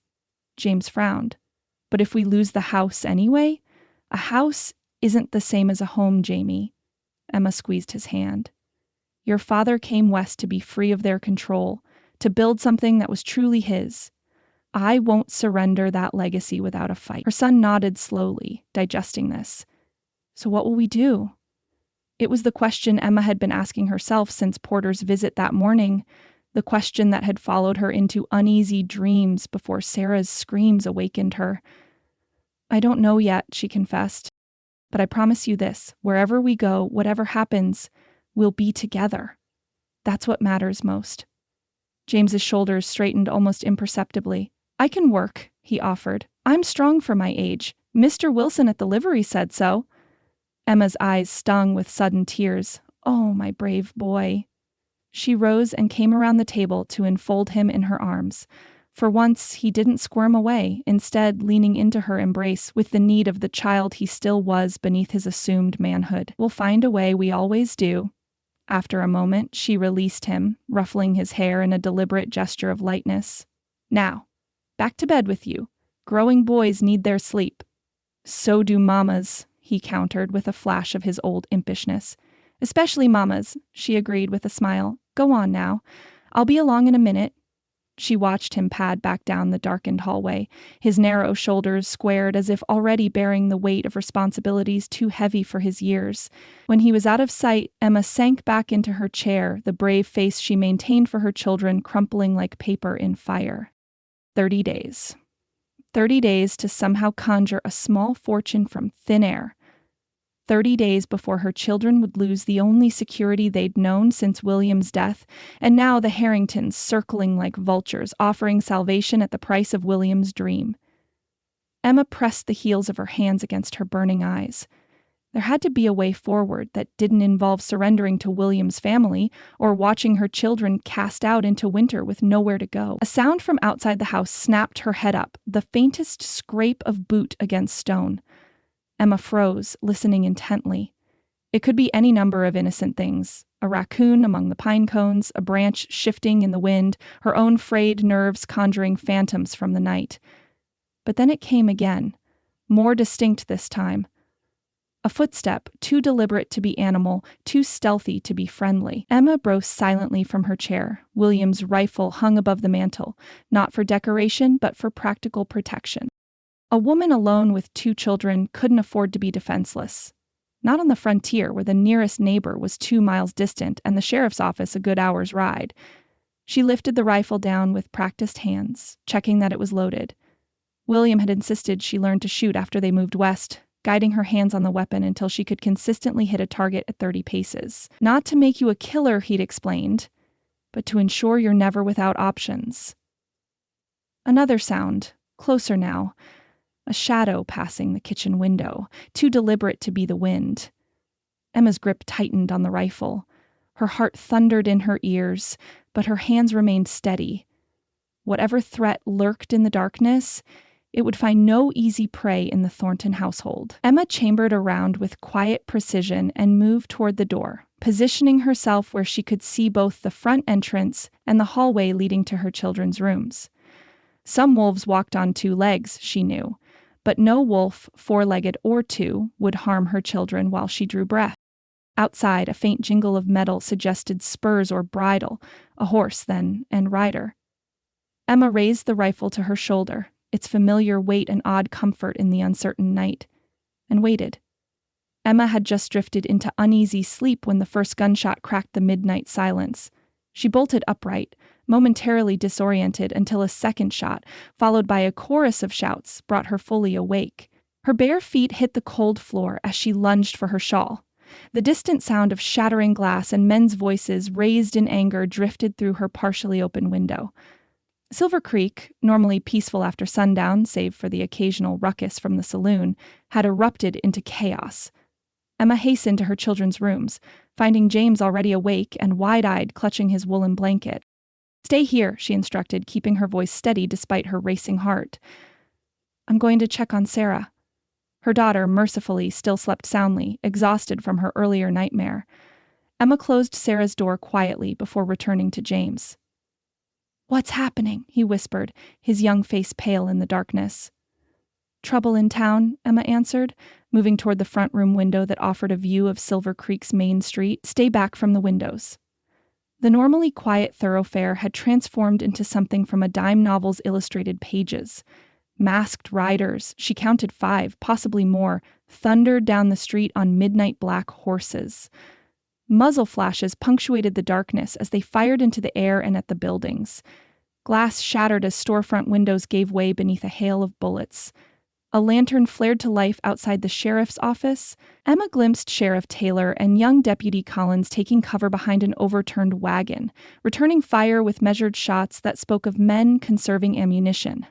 James frowned. "But if we lose the house anyway?" "A house isn't the same as a home, Jamie." Emma squeezed his hand. "Your father came west to be free of their control, to build something that was truly his. I won't surrender that legacy without a fight." Her son nodded slowly, digesting this. "So what will we do?" It was the question Emma had been asking herself since Porter's visit that morning, the question that had followed her into uneasy dreams before Sarah's screams awakened her. "I don't know yet," she confessed. "But I promise you this, wherever we go, whatever happens, we'll be together. That's what matters most." James's shoulders straightened almost imperceptibly. "I can work," he offered. "I'm strong for my age. Mr. Wilson at the livery said so. Emma's eyes stung with sudden tears. Oh, my brave boy. She rose and came around the table to enfold him in her arms. For once, he didn't squirm away, instead leaning into her embrace with the need of the child he still was beneath his assumed manhood. We'll find a way, we always do. After a moment, she released him, ruffling his hair in a deliberate gesture of lightness. Now, back to bed with you. Growing boys need their sleep. So do mamas, he countered with a flash of his old impishness. Especially mamas, she agreed with a smile. Go on now. I'll be along in a minute. She watched him pad back down the darkened hallway, his narrow shoulders squared as if already bearing the weight of responsibilities too heavy for his years. When he was out of sight, Emma sank back into her chair, the brave face she maintained for her children crumpling like paper in fire. 30 days. 30 days to somehow conjure a small fortune from thin air. 30 days before her children would lose the only security they'd known since William's death, and now the Harringtons circling like vultures, offering salvation at the price of William's dream. Emma pressed the heels of her hands against her burning eyes. There had to be a way forward that didn't involve surrendering to William's family or watching her children cast out into winter with nowhere to go. A sound from outside the house snapped her head up, the faintest scrape of boot against stone. Emma froze, listening intently. It could be any number of innocent things. A raccoon among the pine cones, a branch shifting in the wind, her own frayed nerves conjuring phantoms from the night. But then it came again, more distinct this time. A footstep, too deliberate to be animal, too stealthy to be friendly. Emma rose silently from her chair. William's rifle hung above the mantel, not for decoration, but for practical protection. A woman alone with 2 children couldn't afford to be defenseless. Not on the frontier, where the nearest neighbor was 2 miles distant and the sheriff's office a good hour's ride. She lifted the rifle down with practiced hands, checking that it was loaded. William had insisted she learn to shoot after they moved west, guiding her hands on the weapon until she could consistently hit a target at 30 paces. Not to make you a killer, he'd explained, but to ensure you're never without options. Another sound, closer now. A shadow passing the kitchen window, too deliberate to be the wind. Emma's grip tightened on the rifle. Her heart thundered in her ears, but her hands remained steady. Whatever threat lurked in the darkness, it would find no easy prey in the Thornton household. Emma chambered around with quiet precision and moved toward the door, positioning herself where she could see both the front entrance and the hallway leading to her children's rooms. Some wolves walked on 2 legs, she knew, but no wolf, 4-legged or 2, would harm her children while she drew breath. Outside, a faint jingle of metal suggested spurs or bridle, a horse, then, and rider. Emma raised the rifle to her shoulder, its familiar weight and odd comfort in the uncertain night, and waited. Emma had just drifted into uneasy sleep when the first gunshot cracked the midnight silence. She bolted upright, momentarily disoriented until a second shot, followed by a chorus of shouts, brought her fully awake. Her bare feet hit the cold floor as she lunged for her shawl. The distant sound of shattering glass and men's voices raised in anger drifted through her partially open window. Silver Creek, normally peaceful after sundown, save for the occasional ruckus from the saloon, had erupted into chaos. Emma hastened to her children's rooms, finding James already awake and wide-eyed clutching his woolen blanket. "Stay here," she instructed, keeping her voice steady despite her racing heart. "I'm going to check on Sarah." Her daughter, mercifully, still slept soundly, exhausted from her earlier nightmare. Emma closed Sarah's door quietly before returning to James. "What's happening?" he whispered, his young face pale in the darkness. "Trouble in town," Emma answered, moving toward the front room window that offered a view of Silver Creek's main street. "Stay back from the windows." The normally quiet thoroughfare had transformed into something from a dime novel's illustrated pages. Masked riders, she counted 5, possibly more, thundered down the street on midnight black horses. Muzzle flashes punctuated the darkness as they fired into the air and at the buildings. Glass shattered as storefront windows gave way beneath a hail of bullets. A lantern flared to life outside the sheriff's office. Emma glimpsed Sheriff Taylor and young Deputy Collins taking cover behind an overturned wagon, returning fire with measured shots that spoke of men conserving ammunition.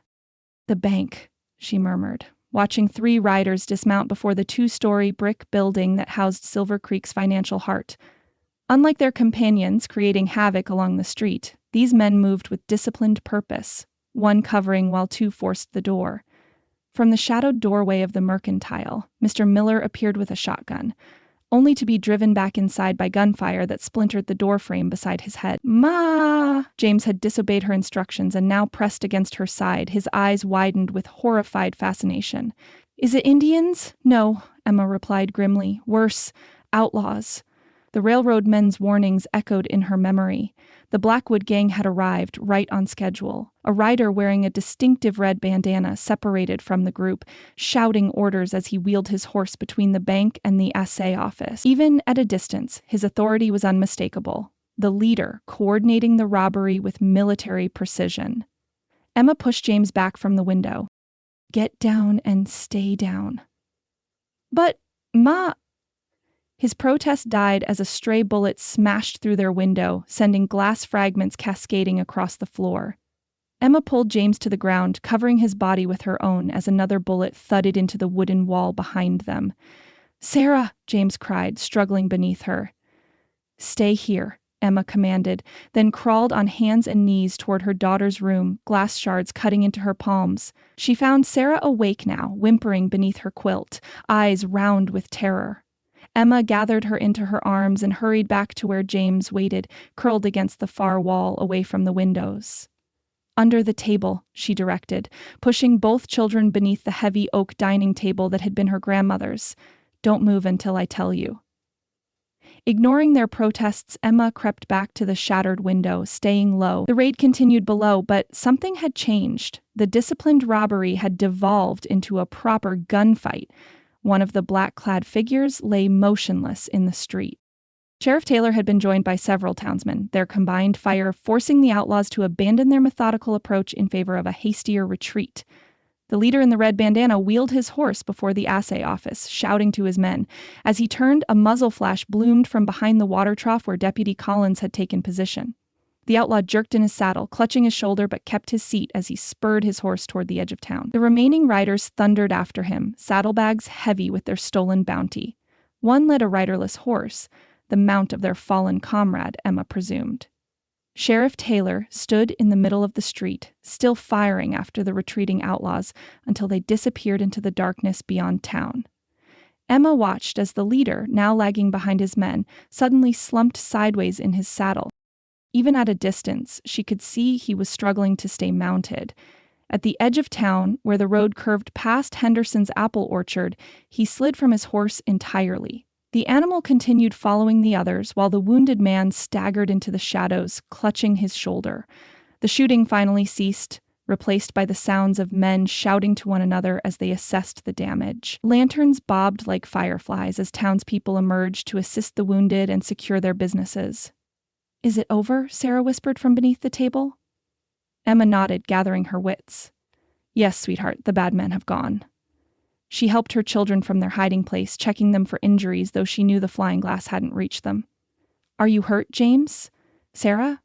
"The bank," she murmured. watching 3 riders dismount before the 2-story brick building that housed Silver Creek's financial heart. Unlike their companions creating havoc along the street, these men moved with disciplined purpose, one covering while 2 forced the door. From the shadowed doorway of the mercantile, Mr. Miller appeared with a shotgun, only to be driven back inside by gunfire that splintered the doorframe beside his head. "Ma!" James had disobeyed her instructions and now pressed against her side, his eyes widened with horrified fascination. "Is it Indians?" "No," Emma replied grimly. "Worse, outlaws." The railroad men's warnings echoed in her memory. The Blackwood gang had arrived, right on schedule. A rider wearing a distinctive red bandana separated from the group, shouting orders as he wheeled his horse between the bank and the assay office. Even at a distance, his authority was unmistakable. The leader, coordinating the robbery with military precision. Emma pushed James back from the window. "Get down and stay down." "But, Ma..." His protest died as a stray bullet smashed through their window, sending glass fragments cascading across the floor. Emma pulled James to the ground, covering his body with her own as another bullet thudded into the wooden wall behind them. "Sarah!" James cried, struggling beneath her. "Stay here," Emma commanded, then crawled on hands and knees toward her daughter's room, glass shards cutting into her palms. She found Sarah awake now, whimpering beneath her quilt, eyes round with terror. Emma gathered her into her arms and hurried back to where James waited, curled against the far wall away from the windows. "Under the table," she directed, pushing both children beneath the heavy oak dining table that had been her grandmother's. "Don't move until I tell you." Ignoring their protests, Emma crept back to the shattered window, staying low. The raid continued below, but something had changed. The disciplined robbery had devolved into a proper gunfight. One of the black-clad figures lay motionless in the street. Sheriff Taylor had been joined by several townsmen, their combined fire forcing the outlaws to abandon their methodical approach in favor of a hastier retreat. The leader in the red bandana wheeled his horse before the assay office, shouting to his men. As he turned, a muzzle flash bloomed from behind the water trough where Deputy Collins had taken position. The outlaw jerked in his saddle, clutching his shoulder, but kept his seat as he spurred his horse toward the edge of town. The remaining riders thundered after him, saddlebags heavy with their stolen bounty. One led a riderless horse, the mount of their fallen comrade, Emma presumed. Sheriff Taylor stood in the middle of the street, still firing after the retreating outlaws until they disappeared into the darkness beyond town. Emma watched as the leader, now lagging behind his men, suddenly slumped sideways in his saddle. Even at a distance, she could see he was struggling to stay mounted. At the edge of town, where the road curved past Henderson's apple orchard, he slid from his horse entirely. The animal continued following the others while the wounded man staggered into the shadows, clutching his shoulder. The shooting finally ceased, replaced by the sounds of men shouting to one another as they assessed the damage. Lanterns bobbed like fireflies as townspeople emerged to assist the wounded and secure their businesses. "Is it over?" Sarah whispered from beneath the table. Emma nodded, gathering her wits. "Yes, sweetheart, the bad men have gone." She helped her children from their hiding place, checking them for injuries, though she knew the flying glass hadn't reached them. "Are you hurt, James? Sarah?"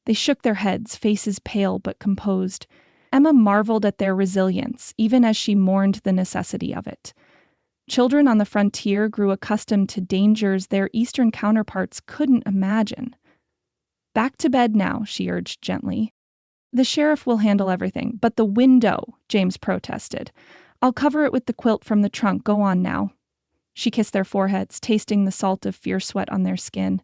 They shook their heads, faces pale but composed. Emma marveled at their resilience, even as she mourned the necessity of it. Children on the frontier grew accustomed to dangers their eastern counterparts couldn't imagine. "Back to bed now," she urged gently. "The sheriff will handle everything, but the window," James protested. "I'll cover it with the quilt from the trunk. Go on now." She kissed their foreheads, tasting the salt of fear sweat on their skin.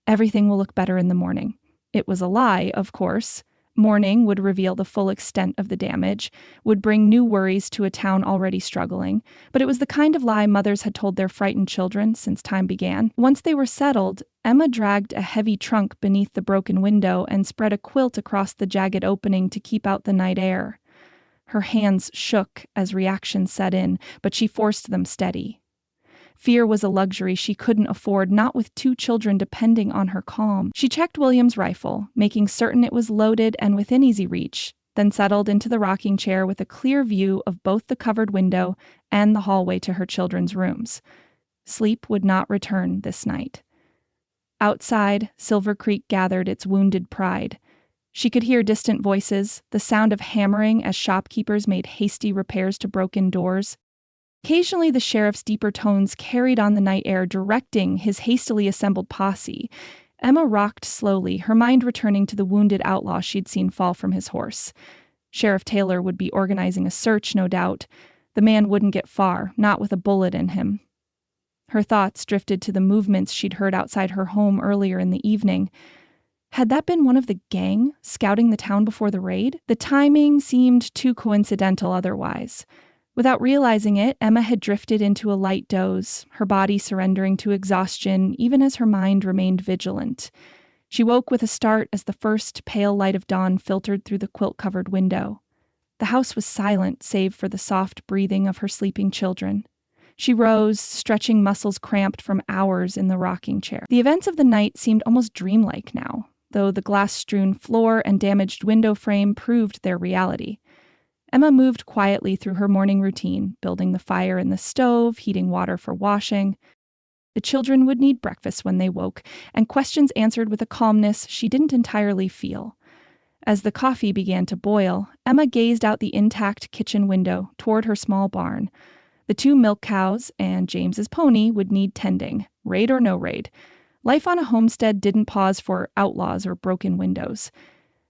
"Everything will look better in the morning." It was a lie, of course. Morning would reveal the full extent of the damage, would bring new worries to a town already struggling, but it was the kind of lie mothers had told their frightened children since time began. Once they were settled, Emma dragged a heavy trunk beneath the broken window and spread a quilt across the jagged opening to keep out the night air. Her hands shook as reaction set in, but she forced them steady. Fear was a luxury she couldn't afford, not with 2 children depending on her calm. She checked William's rifle, making certain it was loaded and within easy reach, then settled into the rocking chair with a clear view of both the covered window and the hallway to her children's rooms. Sleep would not return this night. Outside, Silver Creek gathered its wounded pride. She could hear distant voices, the sound of hammering as shopkeepers made hasty repairs to broken doors. Occasionally, the sheriff's deeper tones carried on the night air, directing his hastily assembled posse. Emma rocked slowly, her mind returning to the wounded outlaw she'd seen fall from his horse. Sheriff Taylor would be organizing a search, no doubt. The man wouldn't get far, not with a bullet in him. Her thoughts drifted to the movements she'd heard outside her home earlier in the evening. Had that been one of the gang scouting the town before the raid? The timing seemed too coincidental otherwise. Without realizing it, Emma had drifted into a light doze, her body surrendering to exhaustion even as her mind remained vigilant. She woke with a start as the first pale light of dawn filtered through the quilt-covered window. The house was silent save for the soft breathing of her sleeping children. She rose, stretching muscles cramped from hours in the rocking chair. The events of the night seemed almost dreamlike now, though the glass-strewn floor and damaged window frame proved their reality. Emma moved quietly through her morning routine, building the fire in the stove, heating water for washing. The children would need breakfast when they woke, and questions answered with a calmness she didn't entirely feel. As the coffee began to boil, Emma gazed out the intact kitchen window toward her small barn. The 2 milk cows and James's pony would need tending, raid or no raid. Life on a homestead didn't pause for outlaws or broken windows.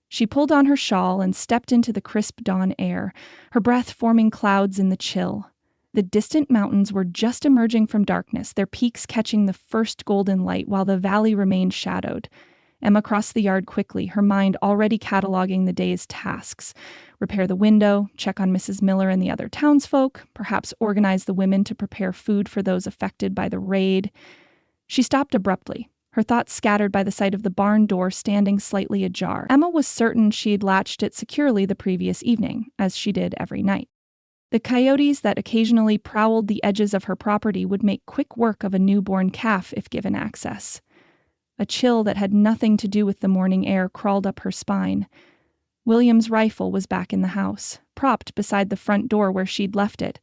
She pulled on her shawl and stepped into the crisp dawn air, her breath forming clouds in the chill. The distant mountains were just emerging from darkness, their peaks catching the first golden light while the valley remained shadowed. Emma crossed the yard quickly, her mind already cataloging the day's tasks. Repair the window, check on Mrs. Miller and the other townsfolk, perhaps organize the women to prepare food for those affected by the raid. She stopped abruptly, her thoughts scattered by the sight of the barn door standing slightly ajar. Emma was certain she'd latched it securely the previous evening, as she did every night. The coyotes that occasionally prowled the edges of her property would make quick work of a newborn calf if given access. A chill that had nothing to do with the morning air crawled up her spine. William's rifle was back in the house, propped beside the front door where she'd left it.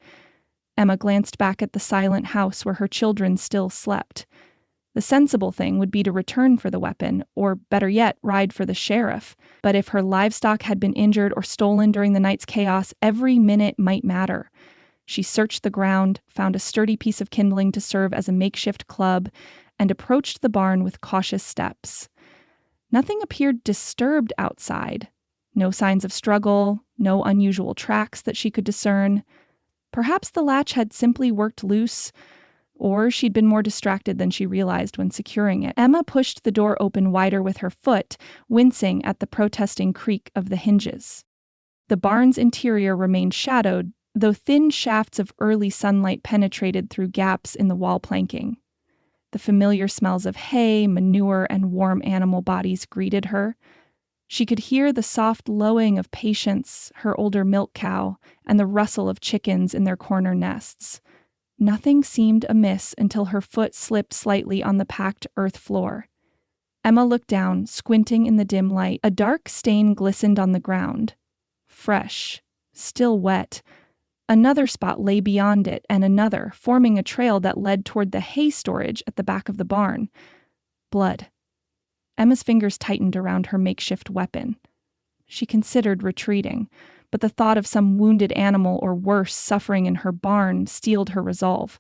Emma glanced back at the silent house where her children still slept. The sensible thing would be to return for the weapon, or better yet, ride for the sheriff. But if her livestock had been injured or stolen during the night's chaos, every minute might matter. She searched the ground, found a sturdy piece of kindling to serve as a makeshift club, and approached the barn with cautious steps. Nothing appeared disturbed outside. No signs of struggle, no unusual tracks that she could discern. Perhaps the latch had simply worked loose, or she'd been more distracted than she realized when securing it. Emma pushed the door open wider with her foot, wincing at the protesting creak of the hinges. The barn's interior remained shadowed, though thin shafts of early sunlight penetrated through gaps in the wall planking. The familiar smells of hay, manure, and warm animal bodies greeted her. She could hear the soft lowing of Patience, her older milk cow, and the rustle of chickens in their corner nests. Nothing seemed amiss until her foot slipped slightly on the packed earth floor. Emma looked down, squinting in the dim light. A dark stain glistened on the ground. Fresh, still wet. Another spot lay beyond it, and another, forming a trail that led toward the hay storage at the back of the barn. Blood. Emma's fingers tightened around her makeshift weapon. She considered retreating, but the thought of some wounded animal or worse suffering in her barn steeled her resolve.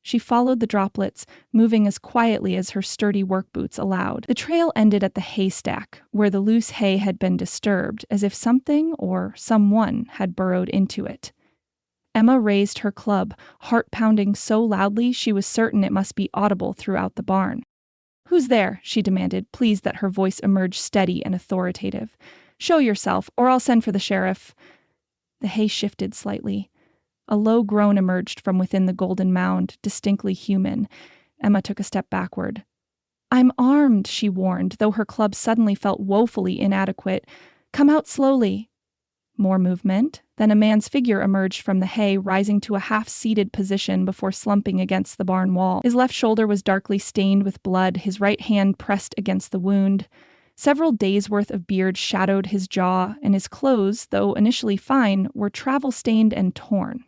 She followed the droplets, moving as quietly as her sturdy work boots allowed. The trail ended at the haystack, where the loose hay had been disturbed, as if something or someone had burrowed into it. Emma raised her club, heart pounding so loudly she was certain it must be audible throughout the barn. "Who's there?" she demanded, pleased that her voice emerged steady and authoritative. "Show yourself, or I'll send for the sheriff." The hay shifted slightly. A low groan emerged from within the golden mound, distinctly human. Emma took a step backward. "I'm armed," she warned, though her club suddenly felt woefully inadequate. "Come out slowly." More movement. Then a man's figure emerged from the hay, rising to a half-seated position before slumping against the barn wall. His left shoulder was darkly stained with blood, his right hand pressed against the wound. Several days' worth of beard shadowed his jaw, and his clothes, though initially fine, were travel-stained and torn.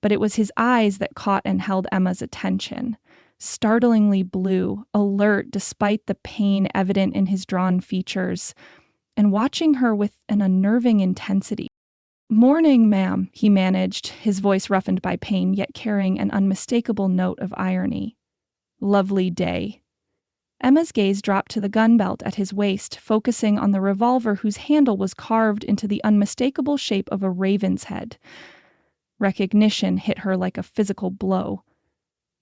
But it was his eyes that caught and held Emma's attention. Startlingly blue, alert despite the pain evident in his drawn features. and watching her with an unnerving intensity. "Morning, ma'am," he managed, his voice roughened by pain, yet carrying an unmistakable note of irony. "Lovely day." Emma's gaze dropped to the gun belt at his waist, focusing on the revolver whose handle was carved into the unmistakable shape of a raven's head. Recognition hit her like a physical blow.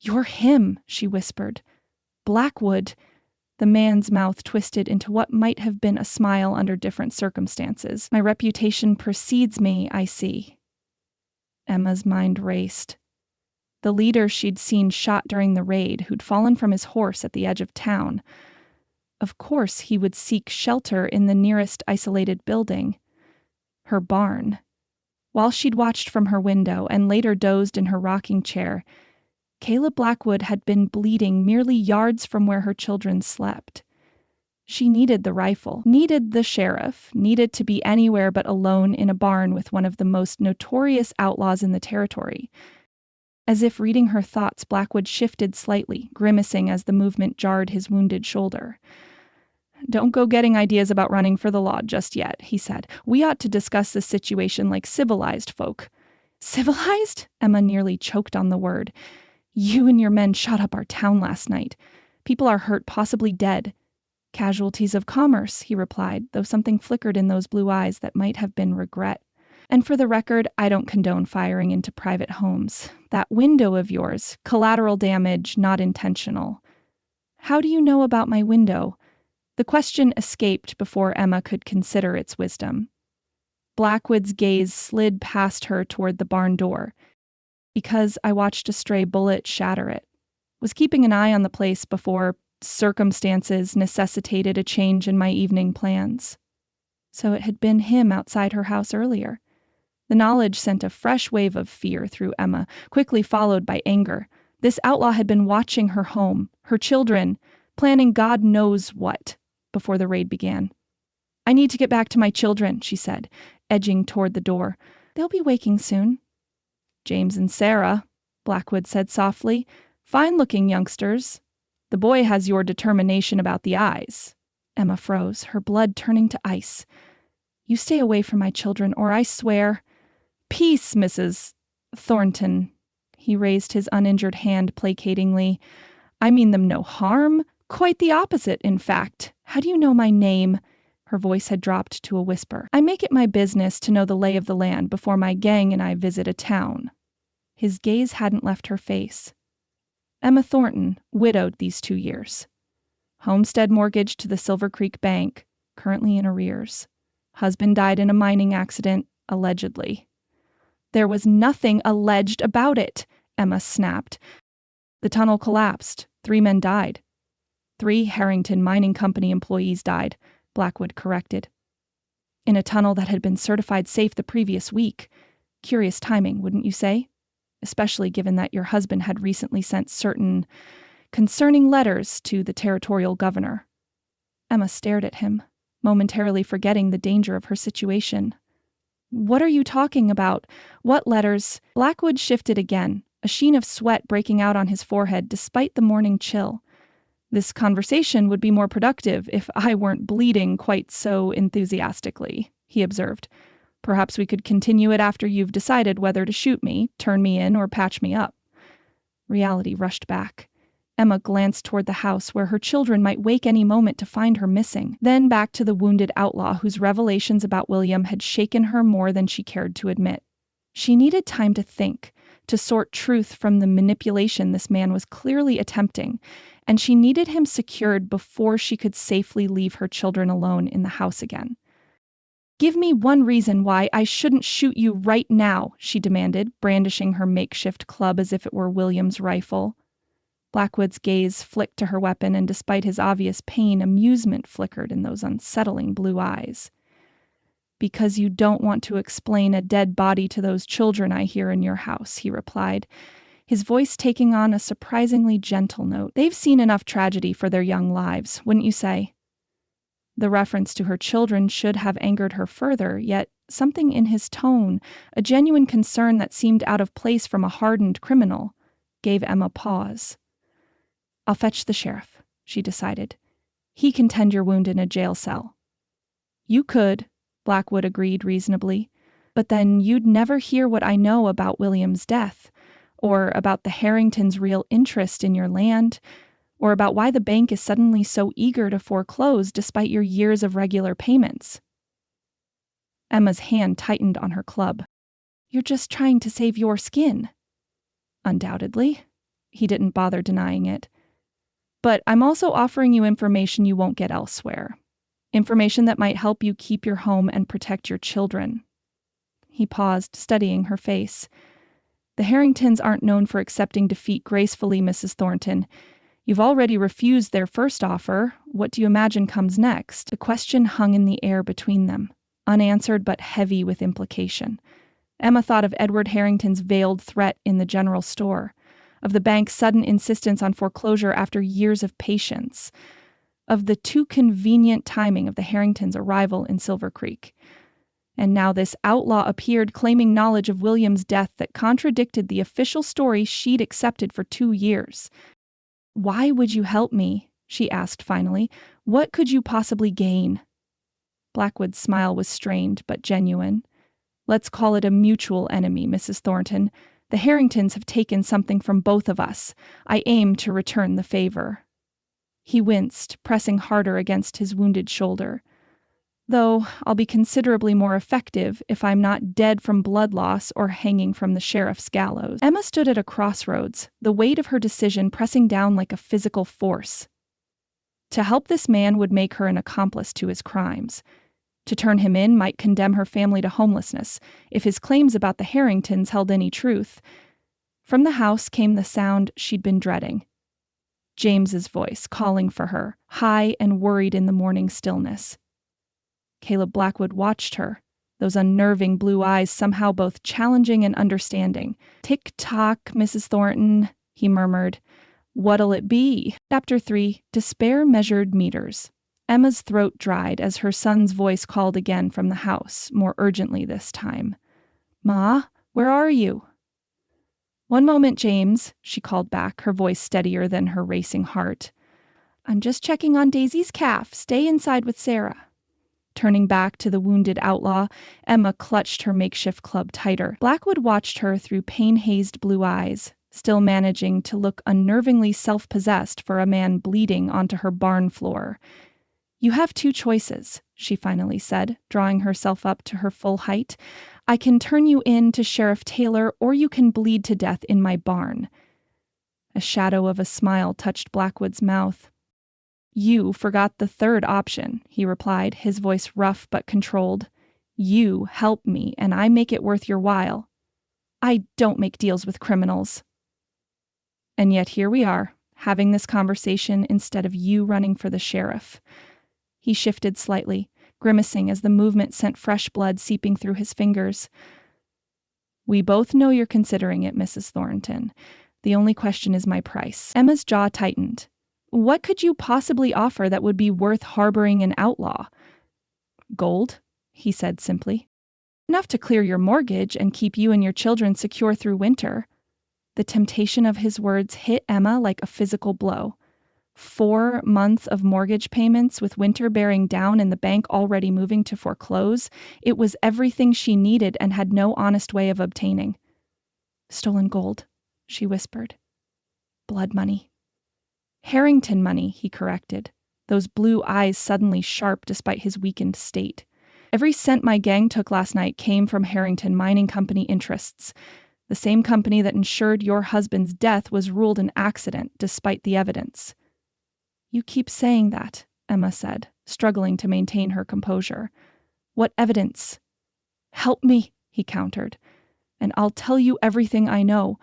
"You're him," she whispered. "Blackwood." The man's mouth twisted into what might have been a smile under different circumstances. "My reputation precedes me, I see." Emma's mind raced. The leader she'd seen shot during the raid, who'd fallen from his horse at the edge of town. Of course, he would seek shelter in the nearest isolated building. Her barn. While she'd watched from her window and later dozed in her rocking chair, Kayla Blackwood had been bleeding merely yards from where her children slept. She needed the rifle, needed the sheriff, needed to be anywhere but alone in a barn with one of the most notorious outlaws in the territory. As if reading her thoughts, Blackwood shifted slightly, grimacing as the movement jarred his wounded shoulder. "Don't go getting ideas about running for the law just yet," he said. "We ought to discuss this situation like civilized folk." "Civilized?" Emma nearly choked on the word. "You and your men shot up our town last night. People are hurt, possibly dead." "Casualties of commerce," he replied, though something flickered in those blue eyes that might have been regret. "And for the record, I don't condone firing into private homes. That window of yours, collateral damage, not intentional." "How do you know about my window?" The question escaped before Emma could consider its wisdom. Blackwood's gaze slid past her toward the barn door. "Because I watched a stray bullet shatter it. Was keeping an eye on the place before circumstances necessitated a change in my evening plans." So it had been him outside her house earlier. The knowledge sent a fresh wave of fear through Emma, quickly followed by anger. This outlaw had been watching her home, her children, planning God knows what, before the raid began. "I need to get back to my children," she said, edging toward the door. "They'll be waking soon." "James and Sarah," Blackwood said softly. "Fine-looking youngsters. The boy has your determination about the eyes." Emma froze, her blood turning to ice. "You stay away from my children, or I swear—" "Peace, Mrs. Thornton." He raised his uninjured hand placatingly. "I mean them no harm. Quite the opposite, in fact. How do you know my name?" Her voice had dropped to a whisper. "I make it my business to know the lay of the land before my gang and I visit a town." His gaze hadn't left her face. Emma Thornton, widowed these 2 years. Homestead mortgage to the Silver Creek Bank, currently in arrears. Husband died in a mining accident, allegedly. "There was nothing alleged about it," Emma snapped. "The tunnel collapsed. 3 men died." 3 Harrington Mining Company employees died, Blackwood corrected. "In a tunnel that had been certified safe the previous week. Curious timing, wouldn't you say? Especially given that your husband had recently sent certain concerning letters to the territorial governor." Emma stared at him, momentarily forgetting the danger of her situation. "What are you talking about? What letters?" Blackwood shifted again, a sheen of sweat breaking out on his forehead despite the morning chill. "This conversation would be more productive if I weren't bleeding quite so enthusiastically," he observed. "Perhaps we could continue it after you've decided whether to shoot me, turn me in, or patch me up." Reality rushed back. Emma glanced toward the house where her children might wake any moment to find her missing, then back to the wounded outlaw whose revelations about William had shaken her more than she cared to admit. She needed time to think, to sort truth from the manipulation this man was clearly attempting, and she needed him secured before she could safely leave her children alone in the house again. "Give me one reason why I shouldn't shoot you right now," she demanded, brandishing her makeshift club as if it were William's rifle. Blackwood's gaze flicked to her weapon, and despite his obvious pain, amusement flickered in those unsettling blue eyes. "Because you don't want to explain a dead body to those children I hear in your house," he replied, his voice taking on a surprisingly gentle note. "They've seen enough tragedy for their young lives, wouldn't you say?" The reference to her children should have angered her further, yet something in his tone, a genuine concern that seemed out of place from a hardened criminal, gave Emma pause. "I'll fetch the sheriff," she decided. "He can tend your wound in a jail cell." You could, Blackwood agreed reasonably, but then you'd never hear what I know about William's death, or about the Harringtons' real interest in your land, or about why the bank is suddenly so eager to foreclose despite your years of regular payments. Emma's hand tightened on her club. You're just trying to save your skin. Undoubtedly. He didn't bother denying it. But I'm also offering you information you won't get elsewhere. Information that might help you keep your home and protect your children. He paused, studying her face. The Harringtons aren't known for accepting defeat gracefully, Mrs. Thornton. You've already refused their first offer. What do you imagine comes next? The question hung in the air between them, unanswered but heavy with implication. Emma thought of Edward Harrington's veiled threat in the general store, of the bank's sudden insistence on foreclosure after years of patience, of the too convenient timing of the Harringtons' arrival in Silver Creek. And now this outlaw appeared claiming knowledge of William's death that contradicted the official story she'd accepted for 2 years. Why would you help me? She asked finally. What could you possibly gain? Blackwood's smile was strained but genuine. Let's call it a mutual enemy, Mrs. Thornton. The Harringtons have taken something from both of us. I aim to return the favor. He winced, pressing harder against his wounded shoulder. Though I'll be considerably more effective if I'm not dead from blood loss or hanging from the sheriff's gallows. Emma stood at a crossroads, the weight of her decision pressing down like a physical force. To help this man would make her an accomplice to his crimes. To turn him in might condemn her family to homelessness, if his claims about the Harringtons held any truth. From the house came the sound she'd been dreading. James's voice, calling for her, high and worried in the morning stillness. Caleb Blackwood watched her, those unnerving blue eyes somehow both challenging and understanding. Tick-tock, Mrs. Thornton, he murmured. What'll it be? Chapter 3, Despair Measured Meters. Emma's throat dried as her son's voice called again from the house, more urgently this time. Ma, where are you? One moment, James, she called back, her voice steadier than her racing heart. I'm just checking on Daisy's calf. Stay inside with Sarah. Turning back to the wounded outlaw, Emma clutched her makeshift club tighter. Blackwood watched her through pain-hazed blue eyes, still managing to look unnervingly self-possessed for a man bleeding onto her barn floor. You have 2 choices, she finally said, drawing herself up to her full height. I can turn you in to Sheriff Taylor, or you can bleed to death in my barn. A shadow of a smile touched Blackwood's mouth. You forgot the third option, he replied, his voice rough but controlled. You help me, and I make it worth your while. I don't make deals with criminals. And yet here we are, having this conversation instead of you running for the sheriff. He shifted slightly, grimacing as the movement sent fresh blood seeping through his fingers. We both know you're considering it, Mrs. Thornton. The only question is my price. Emma's jaw tightened. What could you possibly offer that would be worth harboring an outlaw? Gold, he said simply. Enough to clear your mortgage and keep you and your children secure through winter. The temptation of his words hit Emma like a physical blow. 4 months of mortgage payments with winter bearing down and the bank already moving to foreclose. It was everything she needed and had no honest way of obtaining. Stolen gold, she whispered. Blood money. Harrington money, he corrected, those blue eyes suddenly sharp despite his weakened state. Every cent my gang took last night came from Harrington Mining Company interests. The same company that ensured your husband's death was ruled an accident despite the evidence. You keep saying that, Emma said, struggling to maintain her composure. What evidence? Help me, he countered, and I'll tell you everything I know.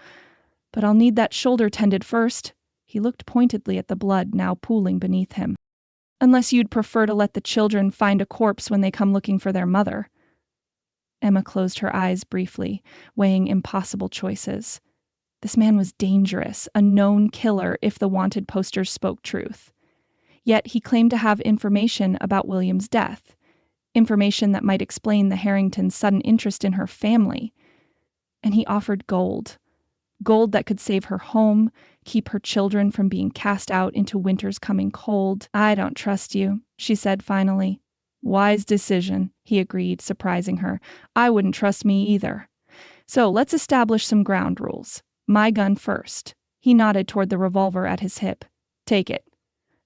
But I'll need that shoulder tended first. He looked pointedly at the blood now pooling beneath him. Unless you'd prefer to let the children find a corpse when they come looking for their mother. Emma closed her eyes briefly, weighing impossible choices. This man was dangerous, a known killer if the wanted posters spoke truth. Yet he claimed to have information about William's death, information that might explain the Harringtons' sudden interest in her family. And he offered gold. Gold that could save her home, keep her children from being cast out into winter's coming cold. I don't trust you, she said finally. Wise decision, he agreed, surprising her. I wouldn't trust me either. So let's establish some ground rules. My gun first. He nodded toward the revolver at his hip. Take it.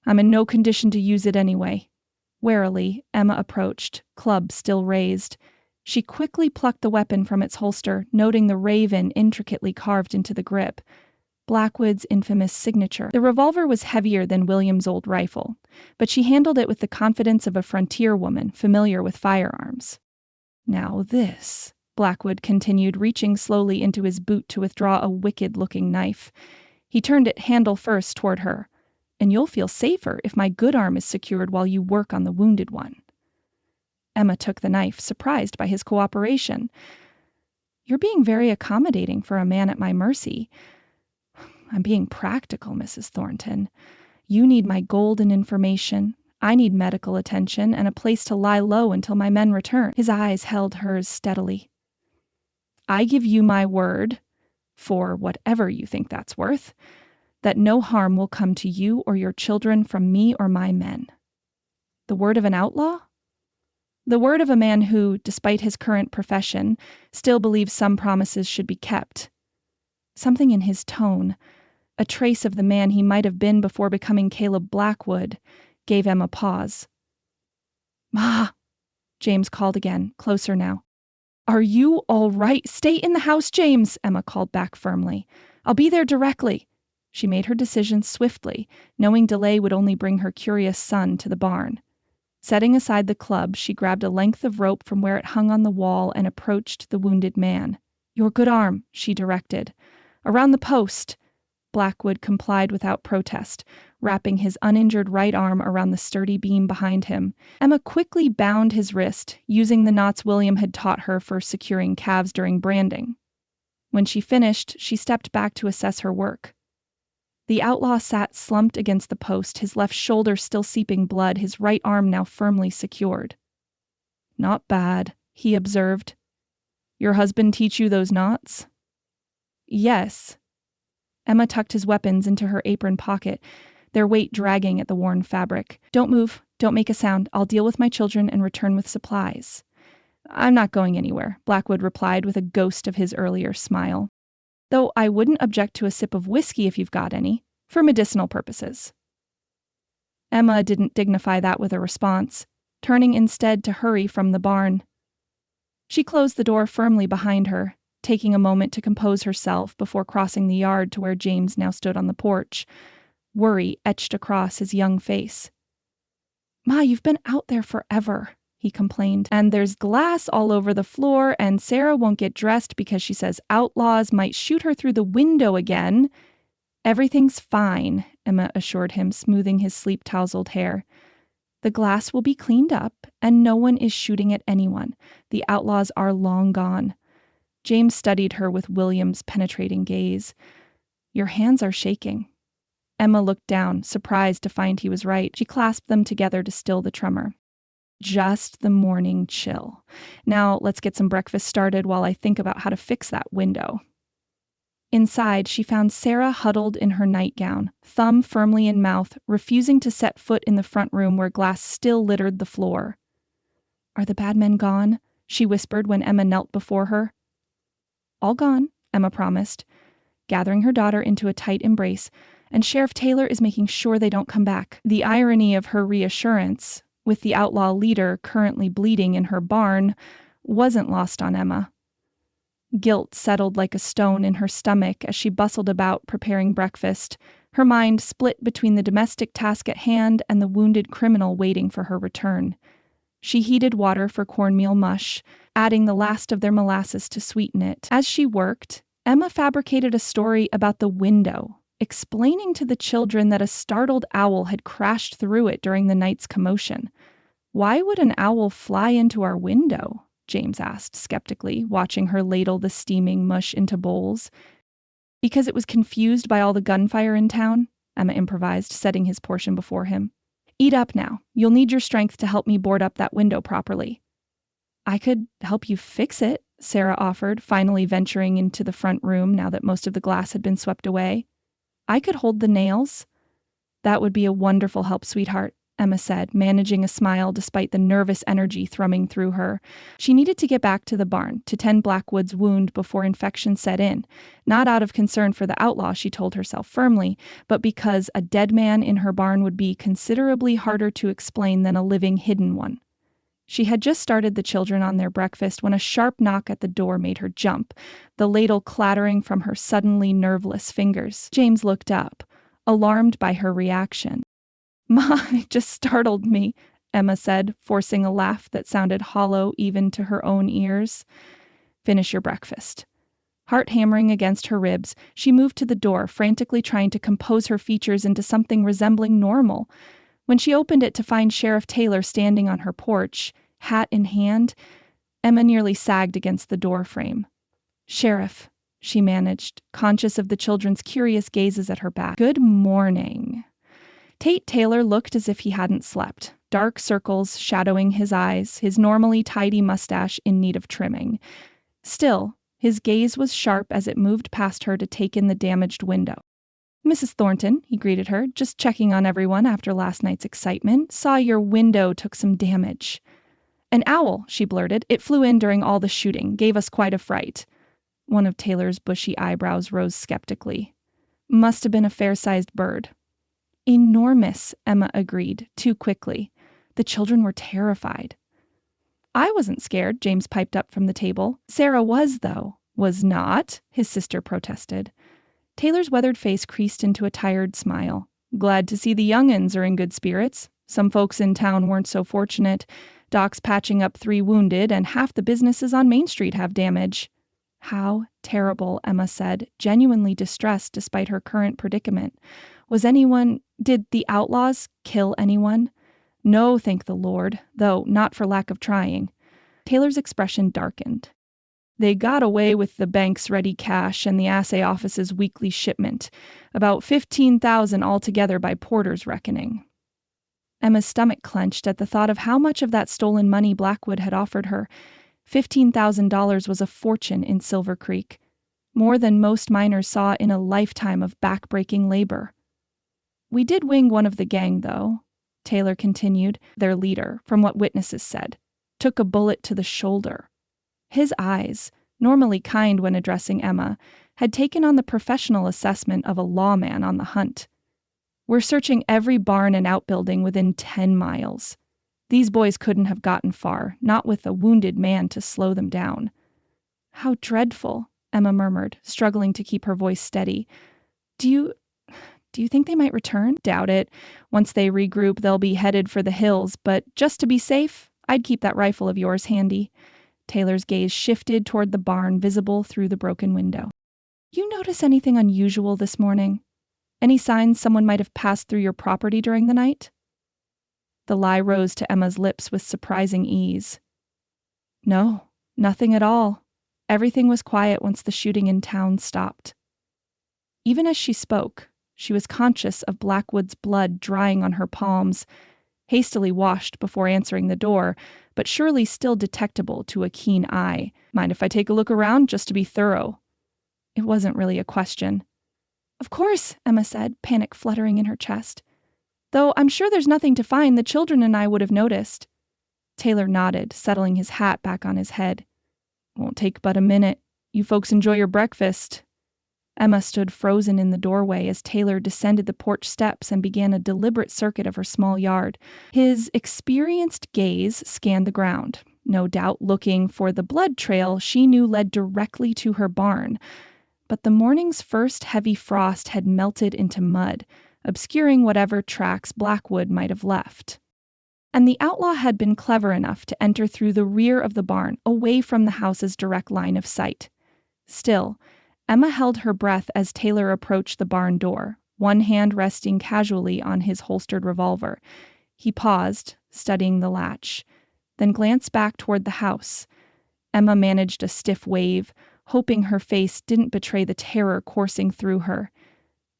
I'm in no condition to use it anyway. Warily, Emma approached, club still raised. She quickly plucked the weapon from its holster, noting the raven intricately carved into the grip. Blackwood's infamous signature. The revolver was heavier than William's old rifle, but she handled it with the confidence of a frontier woman familiar with firearms. Now this, Blackwood continued, reaching slowly into his boot to withdraw a wicked-looking knife. He turned it handle first toward her. And you'll feel safer if my good arm is secured while you work on the wounded one. Emma took the knife, surprised by his cooperation. You're being very accommodating for a man at my mercy. I'm being practical, Mrs. Thornton. You need my golden information. I need medical attention and a place to lie low until my men return. His eyes held hers steadily. I give you my word, for whatever you think that's worth, that no harm will come to you or your children from me or my men. The word of an outlaw? The word of a man who, despite his current profession, still believes some promises should be kept. Something in his tone, a trace of the man he might have been before becoming Caleb Blackwood, gave Emma pause. Ma! James called again, closer now. Are you all right? Stay in the house, James, Emma called back firmly. I'll be there directly. She made her decision swiftly, knowing delay would only bring her curious son to the barn. Setting aside the club, she grabbed a length of rope from where it hung on the wall and approached the wounded man. Your good arm, she directed. Around the post. Blackwood complied without protest, wrapping his uninjured right arm around the sturdy beam behind him. Emma quickly bound his wrist, using the knots William had taught her for securing calves during branding. When she finished, she stepped back to assess her work. The outlaw sat slumped against the post, his left shoulder still seeping blood, his right arm now firmly secured. Not bad, he observed. Your husband teach you those knots? Yes. Emma tucked his weapons into her apron pocket, their weight dragging at the worn fabric. Don't move, don't make a sound. I'll deal with my children and return with supplies. I'm not going anywhere, Blackwood replied with a ghost of his earlier smile. Though I wouldn't object to a sip of whiskey if you've got any, for medicinal purposes. Emma didn't dignify that with a response, turning instead to hurry from the barn. She closed the door firmly behind her, taking a moment to compose herself before crossing the yard to where James now stood on the porch, worry etched across his young face. Ma, you've been out there forever, he complained, and there's glass all over the floor, and Sarah won't get dressed because she says outlaws might shoot her through the window again. Everything's fine, Emma assured him, smoothing his sleep-tousled hair. The glass will be cleaned up, and no one is shooting at anyone. The outlaws are long gone. James studied her with William's penetrating gaze. Your hands are shaking. Emma looked down, surprised to find he was right. She clasped them together to still the tremor. Just the morning chill. Now let's get some breakfast started while I think about how to fix that window. Inside, she found Sarah huddled in her nightgown, thumb firmly in mouth, refusing to set foot in the front room where glass still littered the floor. Are the bad men gone? She whispered when Emma knelt before her. All gone, Emma promised, gathering her daughter into a tight embrace, and Sheriff Taylor is making sure they don't come back. The irony of her reassurance, with the outlaw leader currently bleeding in her barn, wasn't lost on Emma. Guilt settled like a stone in her stomach as she bustled about preparing breakfast, her mind split between the domestic task at hand and the wounded criminal waiting for her return. She heated water for cornmeal mush, adding the last of their molasses to sweeten it. As she worked, Emma fabricated a story about the window, explaining to the children that a startled owl had crashed through it during the night's commotion. Why would an owl fly into our window? James asked skeptically, watching her ladle the steaming mush into bowls. Because it was confused by all the gunfire in town, Emma improvised, setting his portion before him. Eat up now. You'll need your strength to help me board up that window properly. I could help you fix it, Sarah offered, finally venturing into the front room now that most of the glass had been swept away. I could hold the nails. That would be a wonderful help, sweetheart. Emma said, managing a smile despite the nervous energy thrumming through her. She needed to get back to the barn to tend Blackwood's wound before infection set in, not out of concern for the outlaw, she told herself firmly, but because a dead man in her barn would be considerably harder to explain than a living hidden one. She had just started the children on their breakfast when a sharp knock at the door made her jump, the ladle clattering from her suddenly nerveless fingers. James looked up, alarmed by her reaction. "Ma, it just startled me," Emma said, forcing a laugh that sounded hollow even to her own ears. "Finish your breakfast." Heart hammering against her ribs, she moved to the door, frantically trying to compose her features into something resembling normal. When she opened it to find Sheriff Taylor standing on her porch, hat in hand, Emma nearly sagged against the door frame. "Sheriff," she managed, conscious of the children's curious gazes at her back. "Good morning." Tate Taylor looked as if he hadn't slept, dark circles shadowing his eyes, his normally tidy mustache in need of trimming. Still, his gaze was sharp as it moved past her to take in the damaged window. "Mrs. Thornton," he greeted her, "just checking on everyone after last night's excitement. Saw your window took some damage." "An owl," she blurted. "It flew in during all the shooting, gave us quite a fright." One of Taylor's bushy eyebrows rose skeptically. "Must have been a fair-sized bird." "Enormous," Emma agreed, too quickly. The children were terrified. "I wasn't scared," James piped up from the table. "Sarah was, though." "Was not," his sister protested. Taylor's weathered face creased into a tired smile. "Glad to see the young'uns are in good spirits. Some folks in town weren't so fortunate. Doc's patching up 3 wounded, and half the businesses on Main Street have damage." "How terrible," Emma said, genuinely distressed despite her current predicament. Did the outlaws kill anyone?" "No, thank the Lord, though not for lack of trying." Taylor's expression darkened. "They got away with the bank's ready cash and the assay office's weekly shipment. About 15,000 altogether by Porter's reckoning." Emma's stomach clenched at the thought of how much of that stolen money Blackwood had offered her. $15,000 was a fortune in Silver Creek, more than most miners saw in a lifetime of back-breaking labor. "We did wing one of the gang, though," Taylor continued. "Their leader, from what witnesses said, took a bullet to the shoulder." His eyes, normally kind when addressing Emma, had taken on the professional assessment of a lawman on the hunt. "We're searching every barn and outbuilding within 10 miles. These boys couldn't have gotten far, not with a wounded man to slow them down." "How dreadful," Emma murmured, struggling to keep her voice steady. Do you think they might return?" "Doubt it. Once they regroup, they'll be headed for the hills, but just to be safe, I'd keep that rifle of yours handy." Taylor's gaze shifted toward the barn visible through the broken window. "You notice anything unusual this morning? Any signs someone might have passed through your property during the night?" The lie rose to Emma's lips with surprising ease. "No, nothing at all. Everything was quiet once the shooting in town stopped." Even as she spoke, she was conscious of Blackwood's blood drying on her palms, hastily washed before answering the door, but surely still detectable to a keen eye. "Mind if I take a look around, just to be thorough?" It wasn't really a question. "Of course," Emma said, panic fluttering in her chest. "Though I'm sure there's nothing to find the children and I would have noticed." Taylor nodded, settling his hat back on his head. "Won't take but a minute. You folks enjoy your breakfast." Emma stood frozen in the doorway as Taylor descended the porch steps and began a deliberate circuit of her small yard. His experienced gaze scanned the ground, no doubt looking for the blood trail she knew led directly to her barn. But the morning's first heavy frost had melted into mud, obscuring whatever tracks Blackwood might have left. And the outlaw had been clever enough to enter through the rear of the barn, away from the house's direct line of sight. Still, Emma held her breath as Taylor approached the barn door, one hand resting casually on his holstered revolver. He paused, studying the latch, then glanced back toward the house. Emma managed a stiff wave, hoping her face didn't betray the terror coursing through her.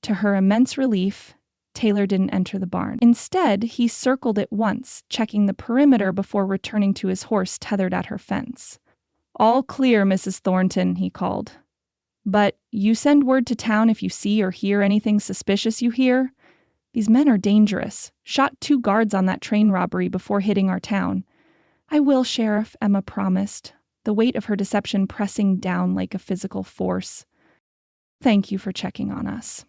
To her immense relief, Taylor didn't enter the barn. Instead, he circled it once, checking the perimeter before returning to his horse tethered at her fence. "All clear, Mrs. Thornton," he called. "But you send word to town if you see or hear anything suspicious you hear?" These men are dangerous. Shot 2 guards on that train robbery before hitting our town." "I will, Sheriff," Emma promised, the weight of her deception pressing down like a physical force. "Thank you for checking on us."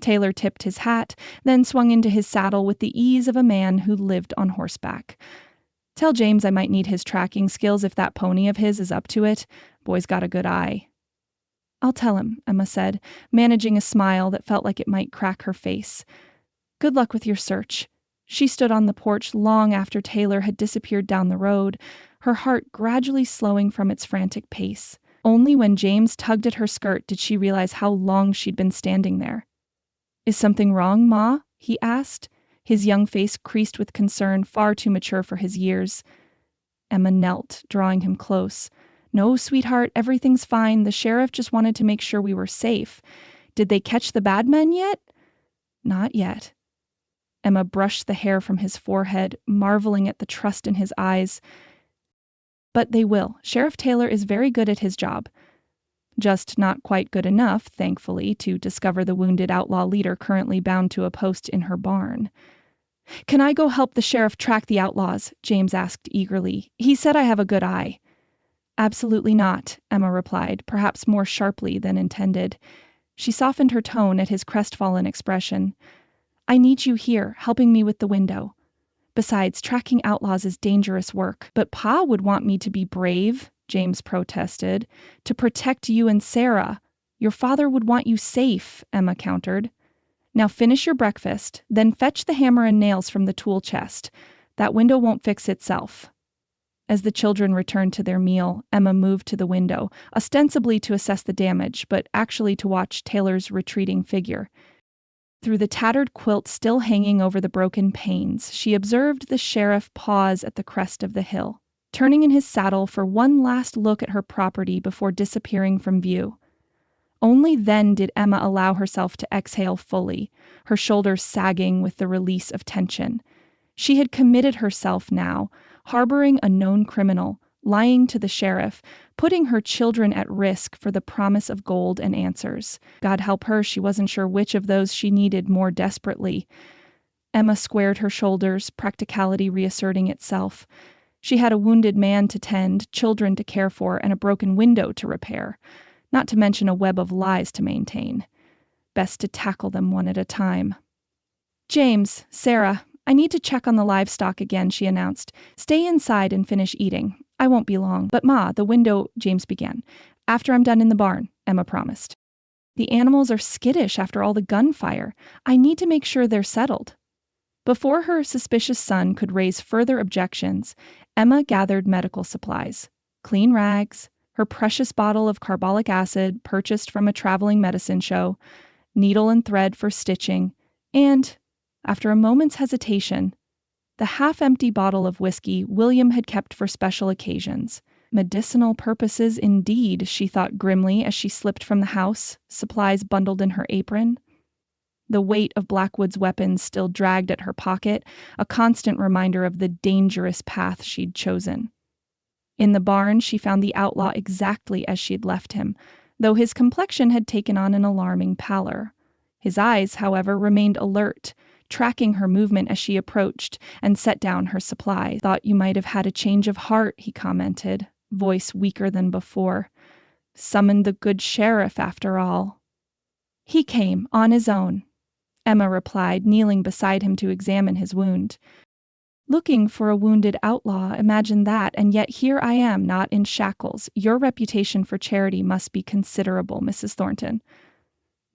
Taylor tipped his hat, then swung into his saddle with the ease of a man who lived on horseback. "Tell James I might need his tracking skills if that pony of his is up to it. Boy's got a good eye." "I'll tell him," Emma said, managing a smile that felt like it might crack her face. "Good luck with your search." She stood on the porch long after Taylor had disappeared down the road, her heart gradually slowing from its frantic pace. Only when James tugged at her skirt did she realize how long she'd been standing there. "Is something wrong, Ma?" he asked, his young face creased with concern far too mature for his years. Emma knelt, drawing him close. "No, sweetheart, everything's fine. The sheriff just wanted to make sure we were safe. Did they catch the bad men yet?" "Not yet." Emma brushed the hair from his forehead, marveling at the trust in his eyes. "But they will. Sheriff Taylor is very good at his job. Just not quite good enough, thankfully, to discover the wounded outlaw leader currently bound to a post in her barn." "Can I go help the sheriff track the outlaws?" James asked eagerly. "He said I have a good eye." "Absolutely not," Emma replied, perhaps more sharply than intended. She softened her tone at his crestfallen expression. "I need you here, helping me with the window. Besides, tracking outlaws is dangerous work." "But Pa would want me to be brave," James protested, "to protect you and Sarah. Your father would want you safe," Emma countered. "Now finish your breakfast, then fetch the hammer and nails from the tool chest. That window won't fix itself." As the children returned to their meal, Emma moved to the window, ostensibly to assess the damage, but actually to watch Taylor's retreating figure. Through the tattered quilt still hanging over the broken panes, she observed the sheriff pause at the crest of the hill, turning in his saddle for one last look at her property before disappearing from view. Only then did Emma allow herself to exhale fully, her shoulders sagging with the release of tension. She had committed herself now, harboring a known criminal, lying to the sheriff, putting her children at risk for the promise of gold and answers. God help her, she wasn't sure which of those she needed more desperately. Emma squared her shoulders, practicality reasserting itself. She had a wounded man to tend, children to care for, and a broken window to repair, not to mention a web of lies to maintain. Best to tackle them one at a time. "James, Sarah, I need to check on the livestock again," she announced. "Stay inside and finish eating. I won't be long." "But Ma, the window," James began. "After I'm done in the barn," Emma promised. "The animals are skittish after all the gunfire. I need to make sure they're settled." Before her suspicious son could raise further objections, Emma gathered medical supplies. Clean rags, her precious bottle of carbolic acid purchased from a traveling medicine show, needle and thread for stitching, and, after a moment's hesitation, the half-empty bottle of whiskey William had kept for special occasions. Medicinal purposes indeed, she thought grimly as she slipped from the house, supplies bundled in her apron. The weight of Blackwood's weapons still dragged at her pocket, a constant reminder of the dangerous path she'd chosen. In the barn, she found the outlaw exactly as she'd left him, though his complexion had taken on an alarming pallor. His eyes, however, remained alert, tracking her movement as she approached and set down her supply. "Thought you might have had a change of heart," he commented, voice weaker than before. "Summoned the good sheriff, after all." "He came, on his own," Emma replied, kneeling beside him to examine his wound. "Looking for a wounded outlaw, imagine that, and yet here I am, not in shackles. Your reputation for charity must be considerable, Mrs. Thornton."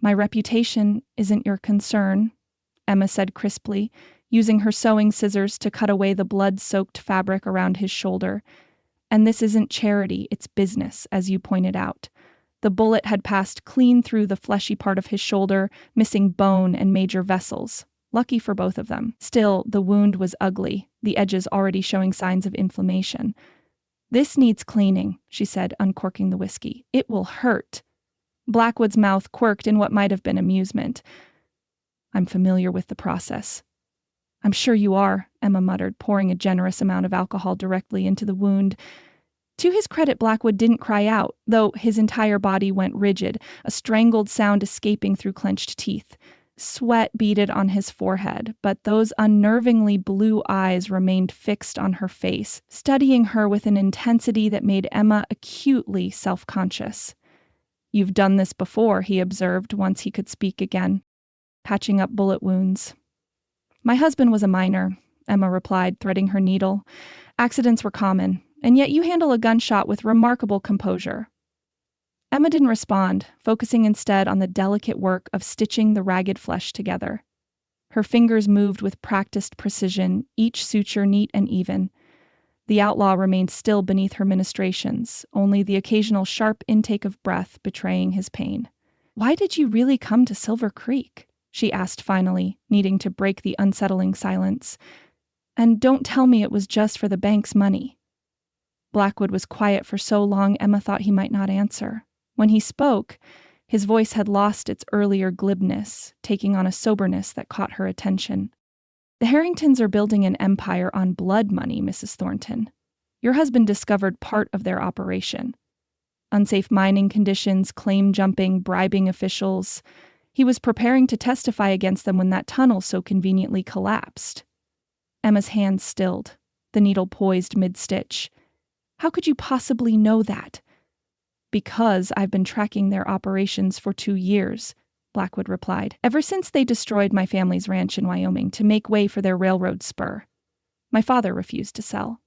"My reputation isn't your concern," Emma said crisply, using her sewing scissors to cut away the blood-soaked fabric around his shoulder. "And this isn't charity, it's business, as you pointed out." The bullet had passed clean through the fleshy part of his shoulder, missing bone and major vessels. Lucky for both of them. Still, the wound was ugly, the edges already showing signs of inflammation. "This needs cleaning," she said, uncorking the whiskey. "It will hurt." Blackwood's mouth quirked in what might have been amusement. "I'm familiar with the process." "I'm sure you are," Emma muttered, pouring a generous amount of alcohol directly into the wound. To his credit, Blackwood didn't cry out, though his entire body went rigid, a strangled sound escaping through clenched teeth. Sweat beaded on his forehead, but those unnervingly blue eyes remained fixed on her face, studying her with an intensity that made Emma acutely self-conscious. "You've done this before," he observed once he could speak again. "Patching up bullet wounds." "My husband was a miner," Emma replied, threading her needle. "Accidents were common, and yet you handle a gunshot with remarkable composure." Emma didn't respond, focusing instead on the delicate work of stitching the ragged flesh together. Her fingers moved with practiced precision, each suture neat and even. The outlaw remained still beneath her ministrations, only the occasional sharp intake of breath betraying his pain. "Why did you really come to Silver Creek?" she asked finally, needing to break the unsettling silence. "And don't tell me it was just for the bank's money." Blackwood was quiet for so long Emma thought he might not answer. When he spoke, his voice had lost its earlier glibness, taking on a soberness that caught her attention. "The Harringtons are building an empire on blood money, Mrs. Thornton. Your husband discovered part of their operation. Unsafe mining conditions, claim jumping, bribing officials. He was preparing to testify against them when that tunnel so conveniently collapsed." Emma's hands stilled, the needle poised mid-stitch. "How could you possibly know that?" "Because I've been tracking their operations for 2 years," Blackwood replied, "ever since they destroyed my family's ranch in Wyoming to make way for their railroad spur. My father refused to sell.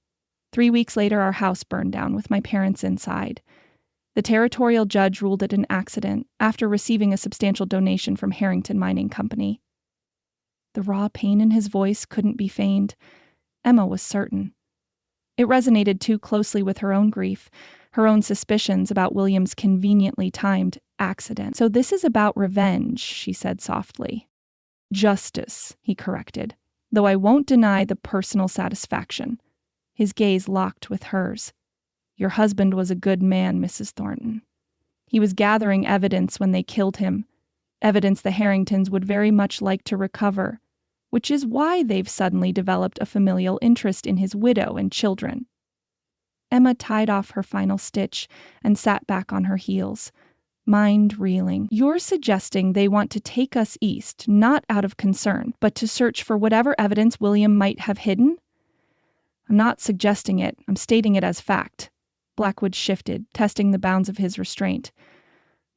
3 weeks later, our house burned down with my parents inside. The territorial judge ruled it an accident after receiving a substantial donation from Harrington Mining Company." The raw pain in his voice couldn't be feigned. Emma was certain. It resonated too closely with her own grief, her own suspicions about William's conveniently timed accident. "So this is about revenge," she said softly. "Justice," he corrected, "though I won't deny the personal satisfaction." His gaze locked with hers. "Your husband was a good man, Mrs. Thornton. He was gathering evidence when they killed him, evidence the Harringtons would very much like to recover, which is why they've suddenly developed a familial interest in his widow and children." Emma tied off her final stitch and sat back on her heels, mind reeling. "You're suggesting they want to take us east, not out of concern, but to search for whatever evidence William might have hidden?" "I'm not suggesting it, I'm stating it as fact." Blackwood shifted, testing the bounds of his restraint.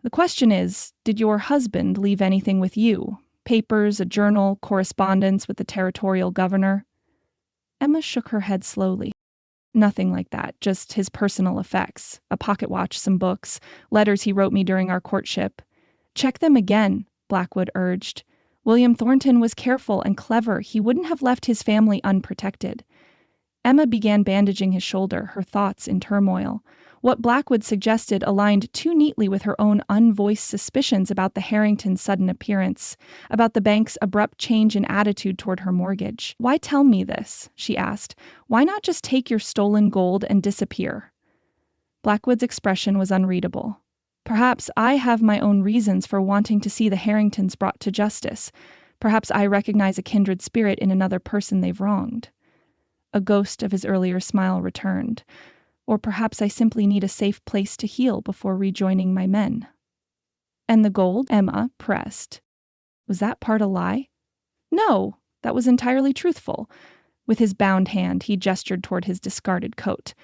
"The question is, did your husband leave anything with you? Papers, a journal, correspondence with the territorial governor?" Emma shook her head slowly. "Nothing like that, just his personal effects. A pocket watch, some books, letters he wrote me during our courtship." "Check them again," Blackwood urged. "William Thornton was careful and clever. He wouldn't have left his family unprotected." Emma began bandaging his shoulder, her thoughts in turmoil. What Blackwood suggested aligned too neatly with her own unvoiced suspicions about the Harringtons' sudden appearance, about the bank's abrupt change in attitude toward her mortgage. "Why tell me this?" she asked. "Why not just take your stolen gold and disappear?" Blackwood's expression was unreadable. "Perhaps I have my own reasons for wanting to see the Harringtons brought to justice. Perhaps I recognize a kindred spirit in another person they've wronged." A ghost of his earlier smile returned. "Or perhaps I simply need a safe place to heal before rejoining my men." "And the gold?" Emma pressed. "Was that part a lie?" "No, that was entirely truthful." With his bound hand, he gestured toward his discarded coat.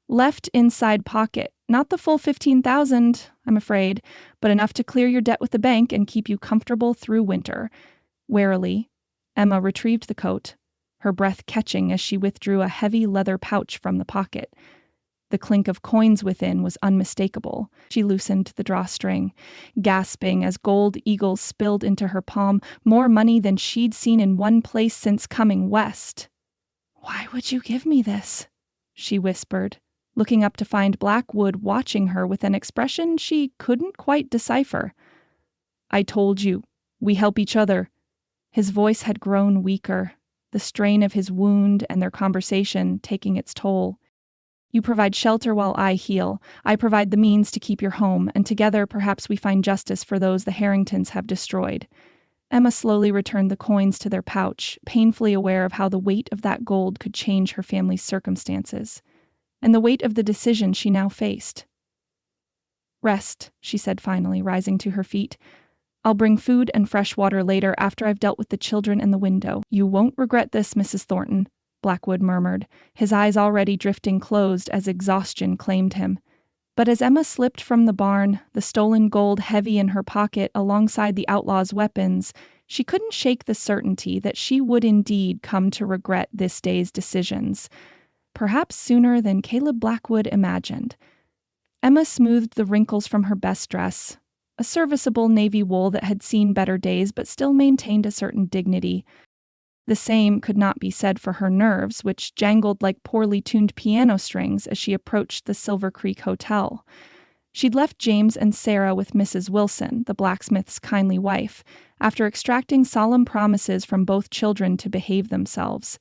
"Left inside pocket. Not the full 15,000, I'm afraid, but enough to clear your debt with the bank and keep you comfortable through winter." Warily, Emma retrieved the coat, her breath catching as she withdrew a heavy leather pouch from the pocket. The clink of coins within was unmistakable. She loosened the drawstring, gasping as gold eagles spilled into her palm, more money than she'd seen in one place since coming west. "Why would you give me this?" she whispered, looking up to find Blackwood watching her with an expression she couldn't quite decipher. "I told you, we help each other." His voice had grown weaker, the strain of his wound and their conversation taking its toll. "You provide shelter while I heal. I provide the means to keep your home, and together perhaps we find justice for those the Harringtons have destroyed." Emma slowly returned the coins to their pouch, painfully aware of how the weight of that gold could change her family's circumstances, and the weight of the decision she now faced. "Rest," she said finally, rising to her feet. I'll bring food and fresh water later after I've dealt with the children and the window. You won't regret this, Mrs. Thornton, Blackwood murmured, his eyes already drifting closed as exhaustion claimed him. But as Emma slipped from the barn, the stolen gold heavy in her pocket alongside the outlaw's weapons, she couldn't shake the certainty that she would indeed come to regret this day's decisions, perhaps sooner than Caleb Blackwood imagined. Emma smoothed the wrinkles from her best dress, a serviceable navy wool that had seen better days but still maintained a certain dignity. The same could not be said for her nerves, which jangled like poorly tuned piano strings as she approached the Silver Creek Hotel. She'd left James and Sarah with Mrs. Wilson, the blacksmith's kindly wife, after extracting solemn promises from both children to behave themselves.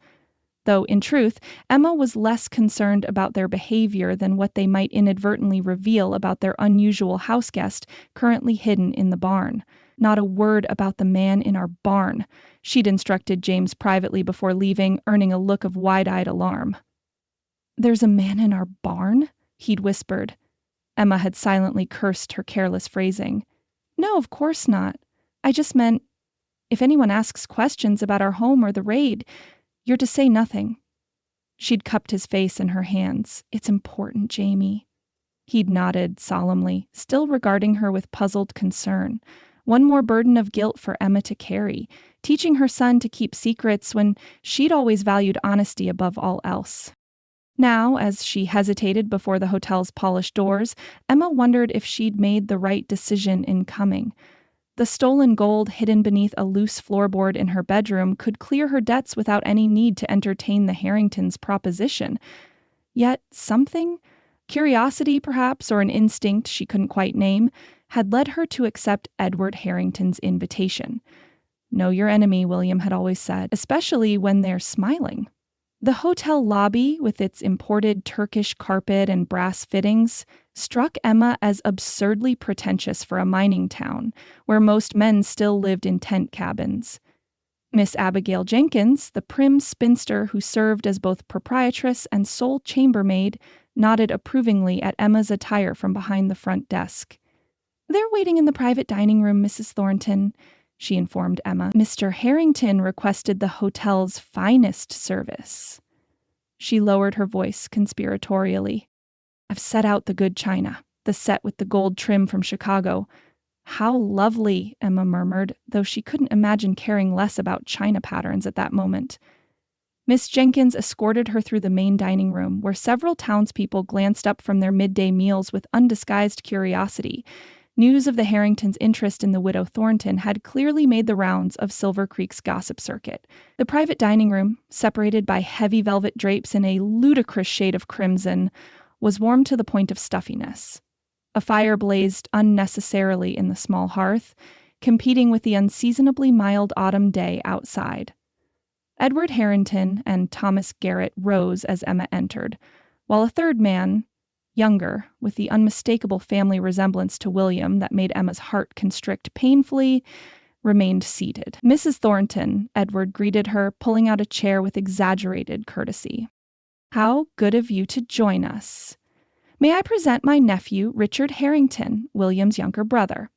Though, in truth, Emma was less concerned about their behavior than what they might inadvertently reveal about their unusual houseguest currently hidden in the barn. Not a word about the man in our barn, she'd instructed James privately before leaving, earning a look of wide-eyed alarm. "There's a man in our barn?" he'd whispered. Emma had silently cursed her careless phrasing. "No, of course not. I just meant, if anyone asks questions about our home or the raid, you're to say nothing." She'd cupped his face in her hands. "It's important, Jamie." He'd nodded solemnly, still regarding her with puzzled concern. One more burden of guilt for Emma to carry, teaching her son to keep secrets when she'd always valued honesty above all else. Now, as she hesitated before the hotel's polished doors, Emma wondered if she'd made the right decision in coming. The stolen gold hidden beneath a loose floorboard in her bedroom could clear her debts without any need to entertain the Harringtons' proposition. Yet something, curiosity perhaps, or an instinct she couldn't quite name, had led her to accept Edward Harrington's invitation. Know your enemy, William had always said, especially when they're smiling. The hotel lobby, with its imported Turkish carpet and brass fittings, struck Emma as absurdly pretentious for a mining town, where most men still lived in tent cabins. Miss Abigail Jenkins, the prim spinster who served as both proprietress and sole chambermaid, nodded approvingly at Emma's attire from behind the front desk. "They're waiting in the private dining room, Mrs. Thornton," she informed Emma. "Mr. Harrington requested the hotel's finest service." She lowered her voice conspiratorially. "I've set out the good china, the set with the gold trim from Chicago." "How lovely," Emma murmured, though she couldn't imagine caring less about china patterns at that moment. Miss Jenkins escorted her through the main dining room, where several townspeople glanced up from their midday meals with undisguised curiosity. News of the Harringtons' interest in the widow Thornton had clearly made the rounds of Silver Creek's gossip circuit. The private dining room, separated by heavy velvet drapes in a ludicrous shade of crimson, was warm to the point of stuffiness. A fire blazed unnecessarily in the small hearth, competing with the unseasonably mild autumn day outside. Edward Harrington and Thomas Garrett rose as Emma entered, while a third man, younger, with the unmistakable family resemblance to William that made Emma's heart constrict painfully, remained seated. "Mrs. Thornton," Edward greeted her, pulling out a chair with exaggerated courtesy. "How good of you to join us. May I present my nephew, Richard Harrington, William's younger brother."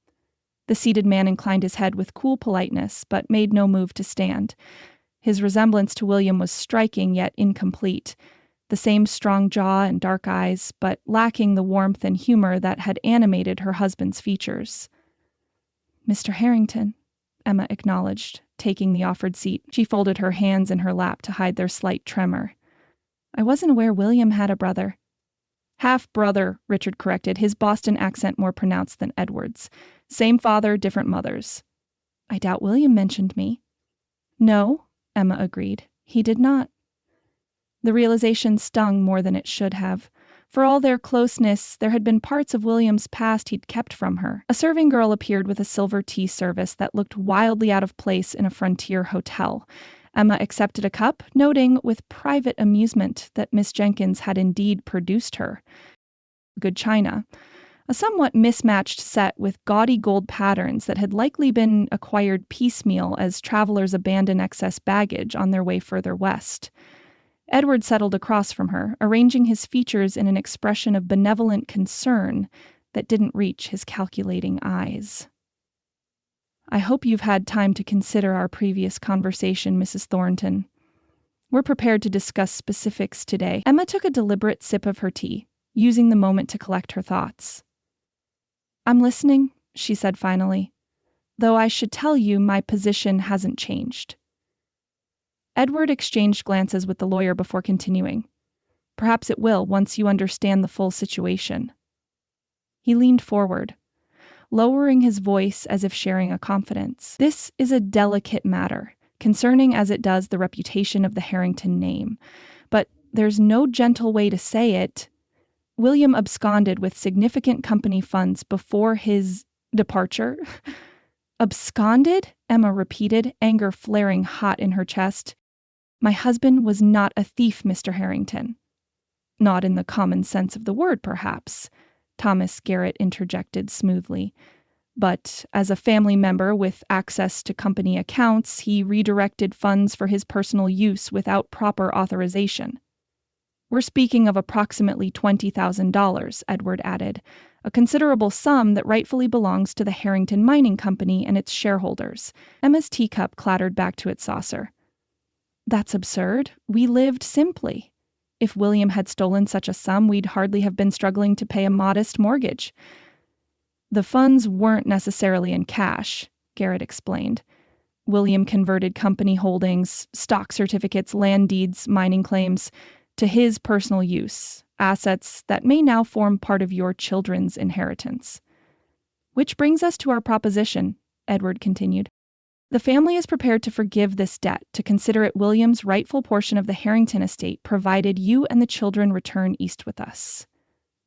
The seated man inclined his head with cool politeness, but made no move to stand. His resemblance to William was striking yet incomplete. The same strong jaw and dark eyes, but lacking the warmth and humor that had animated her husband's features. "Mr. Harrington," Emma acknowledged, taking the offered seat. She folded her hands in her lap to hide their slight tremor. "I wasn't aware William had a brother." "Half-brother," Richard corrected, his Boston accent more pronounced than Edward's. "Same father, different mothers." "I doubt William mentioned me." "No," Emma agreed. "He did not." The realization stung more than it should have. For all their closeness, there had been parts of William's past he'd kept from her. A serving girl appeared with a silver tea service that looked wildly out of place in a frontier hotel. Emma accepted a cup, noting with private amusement that Miss Jenkins had indeed produced her good china, a somewhat mismatched set with gaudy gold patterns that had likely been acquired piecemeal as travelers abandon excess baggage on their way further west. Edward settled across from her, arranging his features in an expression of benevolent concern that didn't reach his calculating eyes. I hope you've had time to consider our previous conversation, Mrs. Thornton. We're prepared to discuss specifics today. Emma took a deliberate sip of her tea, using the moment to collect her thoughts. I'm listening, she said finally, though I should tell you my position hasn't changed. Edward exchanged glances with the lawyer before continuing. Perhaps it will once you understand the full situation. He leaned forward, lowering his voice as if sharing a confidence. This is a delicate matter, concerning as it does the reputation of the Harrington name. But there's no gentle way to say it. William absconded with significant company funds before his departure. Absconded? Emma repeated, anger flaring hot in her chest. My husband was not a thief, Mr. Harrington. Not in the common sense of the word, perhaps, Thomas Garrett interjected smoothly. But as a family member with access to company accounts, he redirected funds for his personal use without proper authorization. We're speaking of approximately $20,000, Edward added, a considerable sum that rightfully belongs to the Harrington Mining Company and its shareholders. Emma's teacup clattered back to its saucer. That's absurd. We lived simply. If William had stolen such a sum, we'd hardly have been struggling to pay a modest mortgage. The funds weren't necessarily in cash, Garrett explained. William converted company holdings, stock certificates, land deeds, mining claims, to his personal use, assets that may now form part of your children's inheritance. Which brings us to our proposition, Edward continued. The family is prepared to forgive this debt, to consider it William's rightful portion of the Harrington estate, provided you and the children return east with us.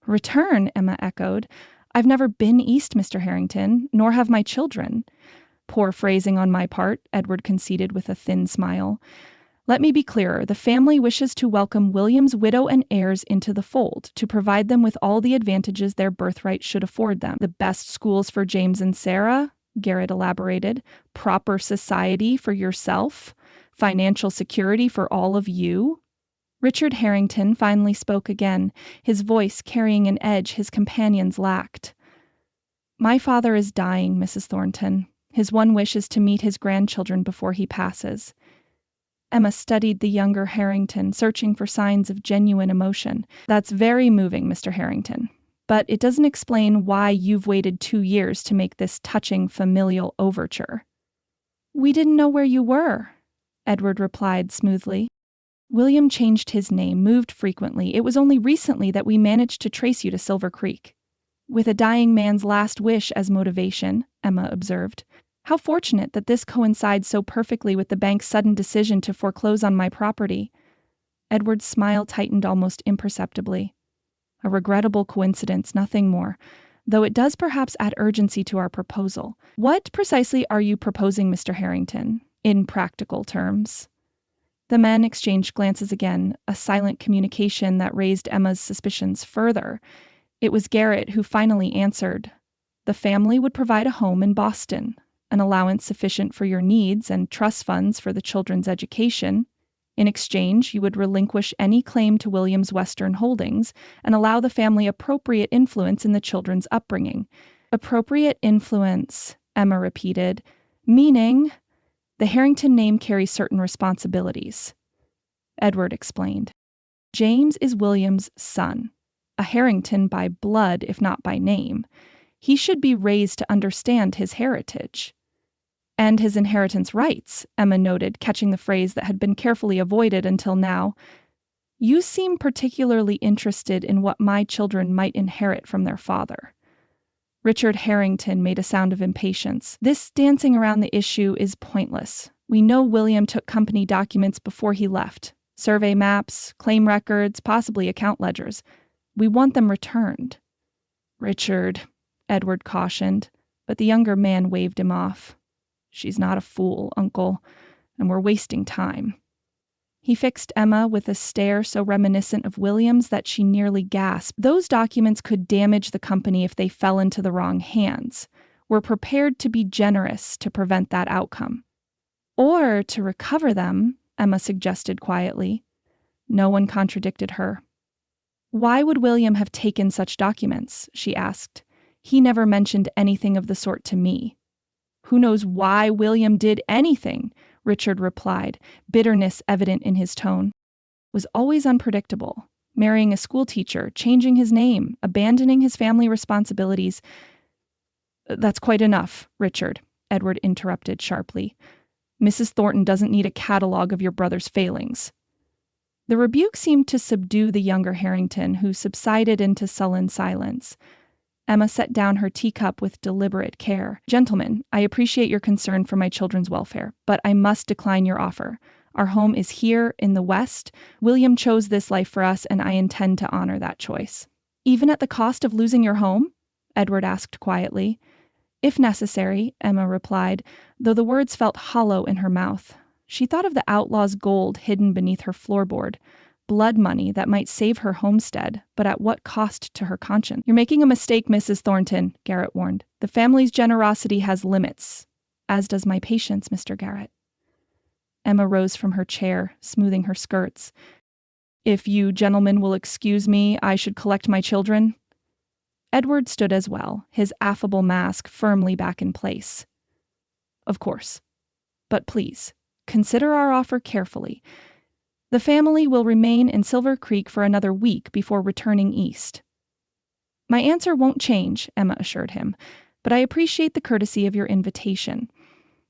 Return, Emma echoed. I've never been east, Mr. Harrington, nor have my children. Poor phrasing on my part, Edward conceded with a thin smile. Let me be clearer. The family wishes to welcome William's widow and heirs into the fold, to provide them with all the advantages their birthright should afford them. The best schools for James and Sarah, Garrett elaborated, proper society for yourself, financial security for all of you. Richard Harrington finally spoke again, his voice carrying an edge his companions lacked. My father is dying, Mrs. Thornton. His one wish is to meet his grandchildren before he passes. Emma studied the younger Harrington, searching for signs of genuine emotion. That's very moving, Mr. Harrington. But it doesn't explain why you've waited 2 years to make this touching familial overture. We didn't know where you were, Edward replied smoothly. William changed his name, moved frequently. It was only recently that we managed to trace you to Silver Creek. With a dying man's last wish as motivation, Emma observed. How fortunate that this coincides so perfectly with the bank's sudden decision to foreclose on my property. Edward's smile tightened almost imperceptibly. A regrettable coincidence, nothing more, though it does perhaps add urgency to our proposal. What precisely are you proposing, Mr. Harrington, in practical terms? The men exchanged glances again, a silent communication that raised Emma's suspicions further. It was Garrett who finally answered. The family would provide a home in Boston, an allowance sufficient for your needs and trust funds for the children's education. In exchange, you would relinquish any claim to William's Western holdings and allow the family appropriate influence in the children's upbringing. Appropriate influence, Emma repeated, meaning the Harrington name carries certain responsibilities. Edward explained. James is William's son, a Harrington by blood if not by name. He should be raised to understand his heritage. And his inheritance rights, Emma noted, catching the phrase that had been carefully avoided until now. You seem particularly interested in what my children might inherit from their father. Richard Harrington made a sound of impatience. This dancing around the issue is pointless. We know William took company documents before he left. Survey maps, claim records, possibly account ledgers. We want them returned. Richard, Edward cautioned, but the younger man waved him off. She's not a fool, Uncle, and we're wasting time. He fixed Emma with a stare so reminiscent of William's that she nearly gasped. Those documents could damage the company if they fell into the wrong hands. We're prepared to be generous to prevent that outcome. Or to recover them, Emma suggested quietly. No one contradicted her. Why would William have taken such documents? She asked. He never mentioned anything of the sort to me. Who knows why William did anything? Richard replied, bitterness evident in his tone. Was always unpredictable. Marrying a schoolteacher, changing his name, abandoning his family responsibilities. That's quite enough, Richard, Edward interrupted sharply. Mrs. Thornton doesn't need a catalog of your brother's failings. The rebuke seemed to subdue the younger Harrington, who subsided into sullen silence. Emma set down her teacup with deliberate care. Gentlemen, I appreciate your concern for my children's welfare, but I must decline your offer. Our home is here in the West. William chose this life for us, and I intend to honor that choice. Even at the cost of losing your home? Edward asked quietly. If necessary, Emma replied, though the words felt hollow in her mouth. She thought of the outlaw's gold hidden beneath her floorboard. Blood money that might save her homestead, but at what cost to her conscience? You're making a mistake, Mrs. Thornton, Garrett warned. The family's generosity has limits, as does my patience, Mr. Garrett. Emma rose from her chair, smoothing her skirts. If you gentlemen will excuse me, I should collect my children. Edward stood as well, his affable mask firmly back in place. Of course. But please, consider our offer carefully. The family will remain in Silver Creek for another week before returning east. My answer won't change, Emma assured him, but I appreciate the courtesy of your invitation.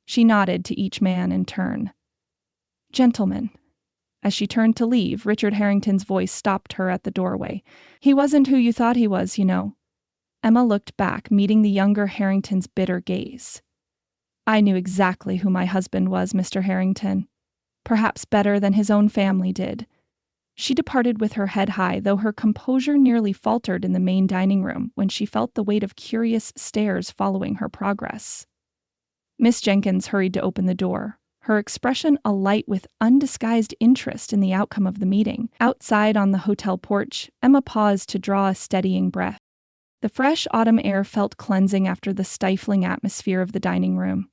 She nodded to each man in turn. Gentlemen. As she turned to leave, Richard Harrington's voice stopped her at the doorway. He wasn't who you thought he was, you know. Emma looked back, meeting the younger Harrington's bitter gaze. I knew exactly who my husband was, Mr. Harrington. Perhaps better than his own family did. She departed with her head high, though her composure nearly faltered in the main dining room when she felt the weight of curious stares following her progress. Miss Jenkins hurried to open the door, her expression alight with undisguised interest in the outcome of the meeting. Outside on the hotel porch, Emma paused to draw a steadying breath. The fresh autumn air felt cleansing after the stifling atmosphere of the dining room.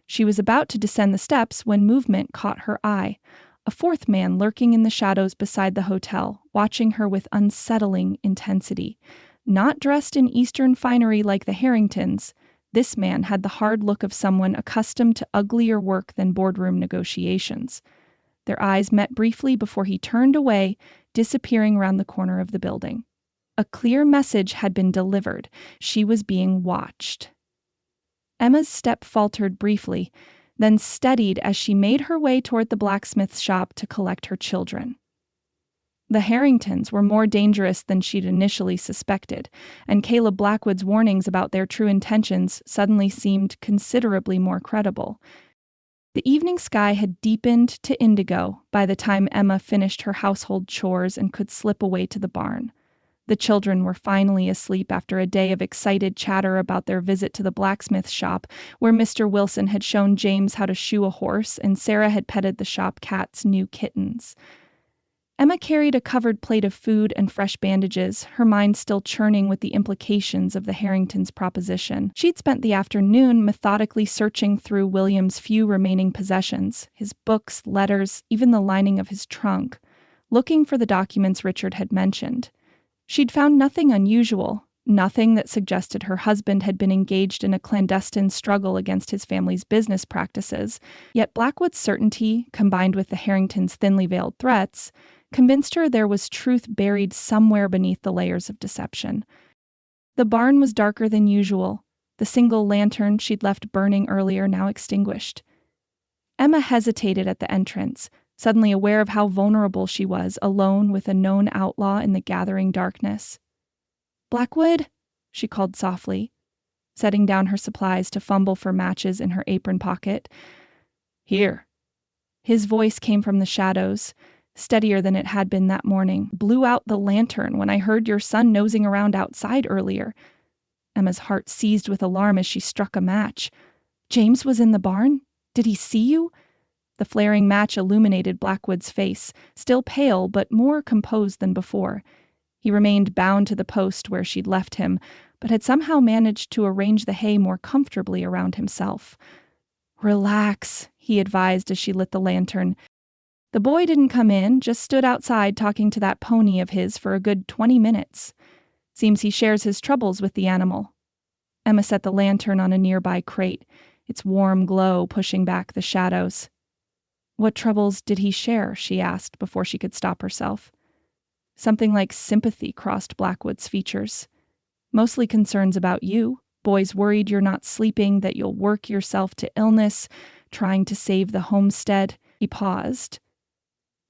She was about to descend the steps when movement caught her eye. A fourth man lurking in the shadows beside the hotel, watching her with unsettling intensity. Not dressed in Eastern finery like the Harringtons, this man had the hard look of someone accustomed to uglier work than boardroom negotiations. Their eyes met briefly before he turned away, disappearing around the corner of the building. A clear message had been delivered. She was being watched. Emma's step faltered briefly, then steadied as she made her way toward the blacksmith's shop to collect her children. The Harringtons were more dangerous than she'd initially suspected, and Caleb Blackwood's warnings about their true intentions suddenly seemed considerably more credible. The evening sky had deepened to indigo by the time Emma finished her household chores and could slip away to the barn. The children were finally asleep after a day of excited chatter about their visit to the blacksmith shop, where Mr. Wilson had shown James how to shoe a horse and Sarah had petted the shop cat's new kittens. Emma carried a covered plate of food and fresh bandages, her mind still churning with the implications of the Harringtons' proposition. She'd spent the afternoon methodically searching through William's few remaining possessions, his books, letters, even the lining of his trunk, looking for the documents Richard had mentioned. She'd found nothing unusual, nothing that suggested her husband had been engaged in a clandestine struggle against his family's business practices, yet Blackwood's certainty, combined with the Harringtons' thinly veiled threats, convinced her there was truth buried somewhere beneath the layers of deception. The barn was darker than usual, the single lantern she'd left burning earlier now extinguished. Emma hesitated at the entrance, suddenly aware of how vulnerable she was, alone with a known outlaw in the gathering darkness. "Blackwood?" she called softly, setting down her supplies to fumble for matches in her apron pocket. "Here." His voice came from the shadows, steadier than it had been that morning. "Blew out the lantern when I heard your son nosing around outside earlier." Emma's heart seized with alarm as she struck a match. "James was in the barn? Did he see you?" The flaring match illuminated Blackwood's face, still pale but more composed than before. He remained bound to the post where she'd left him, but had somehow managed to arrange the hay more comfortably around himself. "Relax," he advised as she lit the lantern. "The boy didn't come in, just stood outside talking to that pony of his for a good 20 minutes. Seems he shares his troubles with the animal." Emma set the lantern on a nearby crate. its warm glow pushing back the shadows. "What troubles did he share?" she asked before she could stop herself. Something like sympathy crossed Blackwood's features. "Mostly concerns about you. Boys worried you're not sleeping, that you'll work yourself to illness, trying to save the homestead." He paused.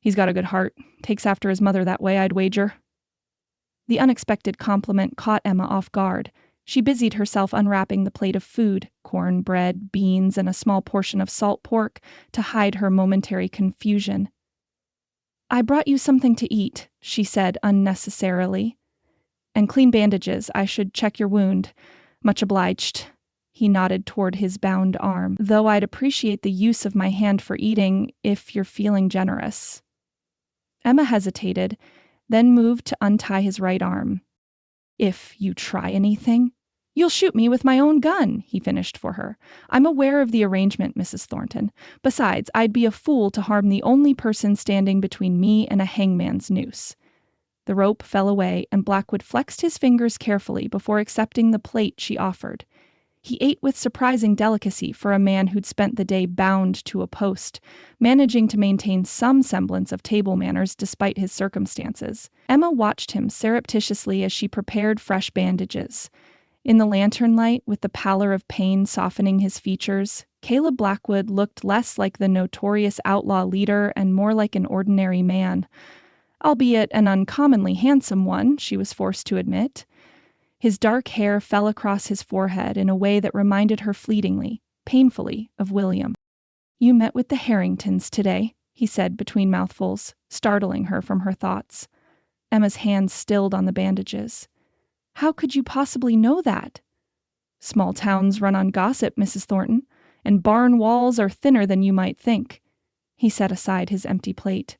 "He's got a good heart. Takes after his mother that way, I'd wager." The unexpected compliment caught Emma off guard. She busied herself unwrapping the plate of food, corn, bread, beans, and a small portion of salt pork, to hide her momentary confusion. "I brought you something to eat," she said unnecessarily. "And clean bandages. I should check your wound. Much obliged." He nodded toward his bound arm. "Though I'd appreciate the use of my hand for eating, if you're feeling generous." Emma hesitated, then moved to untie his right arm. "If you try anything, you'll shoot me with my own gun," he finished for her. "I'm aware of the arrangement, Mrs. Thornton. Besides, I'd be a fool to harm the only person standing between me and a hangman's noose." The rope fell away, and Blackwood flexed his fingers carefully before accepting the plate she offered. He ate with surprising delicacy for a man who'd spent the day bound to a post, managing to maintain some semblance of table manners despite his circumstances. Emma watched him surreptitiously as she prepared fresh bandages. In the lantern light, with the pallor of pain softening his features, Caleb Blackwood looked less like the notorious outlaw leader and more like an ordinary man. Albeit an uncommonly handsome one, she was forced to admit. His dark hair fell across his forehead in a way that reminded her fleetingly, painfully, of William. "You met with the Harringtons today," he said between mouthfuls, startling her from her thoughts. Emma's hands stilled on the bandages. "How could you possibly know that?" "Small towns run on gossip, Mrs. Thornton, and barn walls are thinner than you might think." He set aside his empty plate.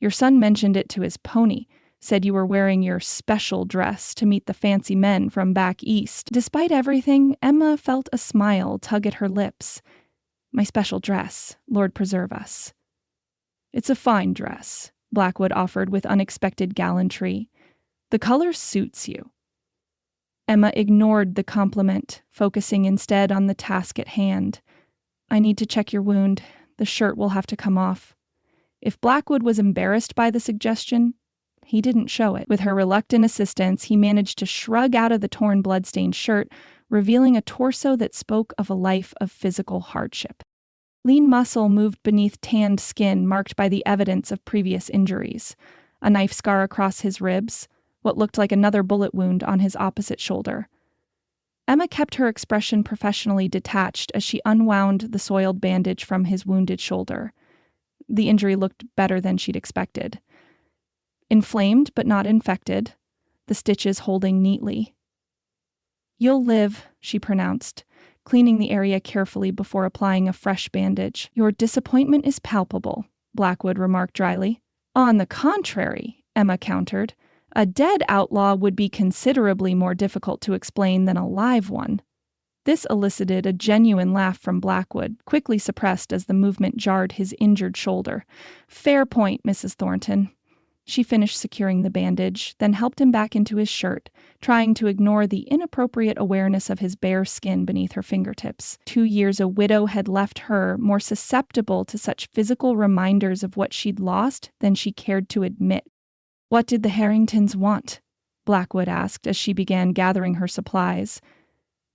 "Your son mentioned it to his pony. Said you were wearing your special dress to meet the fancy men from back east." Despite everything, Emma felt a smile tug at her lips. "My special dress, Lord preserve us." "It's a fine dress," Blackwood offered with unexpected gallantry. "The color suits you." Emma ignored the compliment, focusing instead on the task at hand. "I need to check your wound. The shirt will have to come off." If Blackwood was embarrassed by the suggestion, he didn't show it. With her reluctant assistance, he managed to shrug out of the torn blood-stained shirt, revealing a torso that spoke of a life of physical hardship. Lean muscle moved beneath tanned skin marked by the evidence of previous injuries. A knife scar across his ribs, what looked like another bullet wound on his opposite shoulder. Emma kept her expression professionally detached as she unwound the soiled bandage from his wounded shoulder. The injury looked better than she'd expected. Inflamed but not infected, the stitches holding neatly. "You'll live," she pronounced, cleaning the area carefully before applying a fresh bandage. "Your disappointment is palpable," Blackwood remarked dryly. "On the contrary," Emma countered, "a dead outlaw would be considerably more difficult to explain than a live one." This elicited a genuine laugh from Blackwood, quickly suppressed as the movement jarred his injured shoulder. "Fair point, Mrs. Thornton." She finished securing the bandage, then helped him back into his shirt, trying to ignore the inappropriate awareness of his bare skin beneath her fingertips. 2 years a widow had left her more susceptible to such physical reminders of what she'd lost than she cared to admit. "What did the Harringtons want?" Blackwood asked as she began gathering her supplies.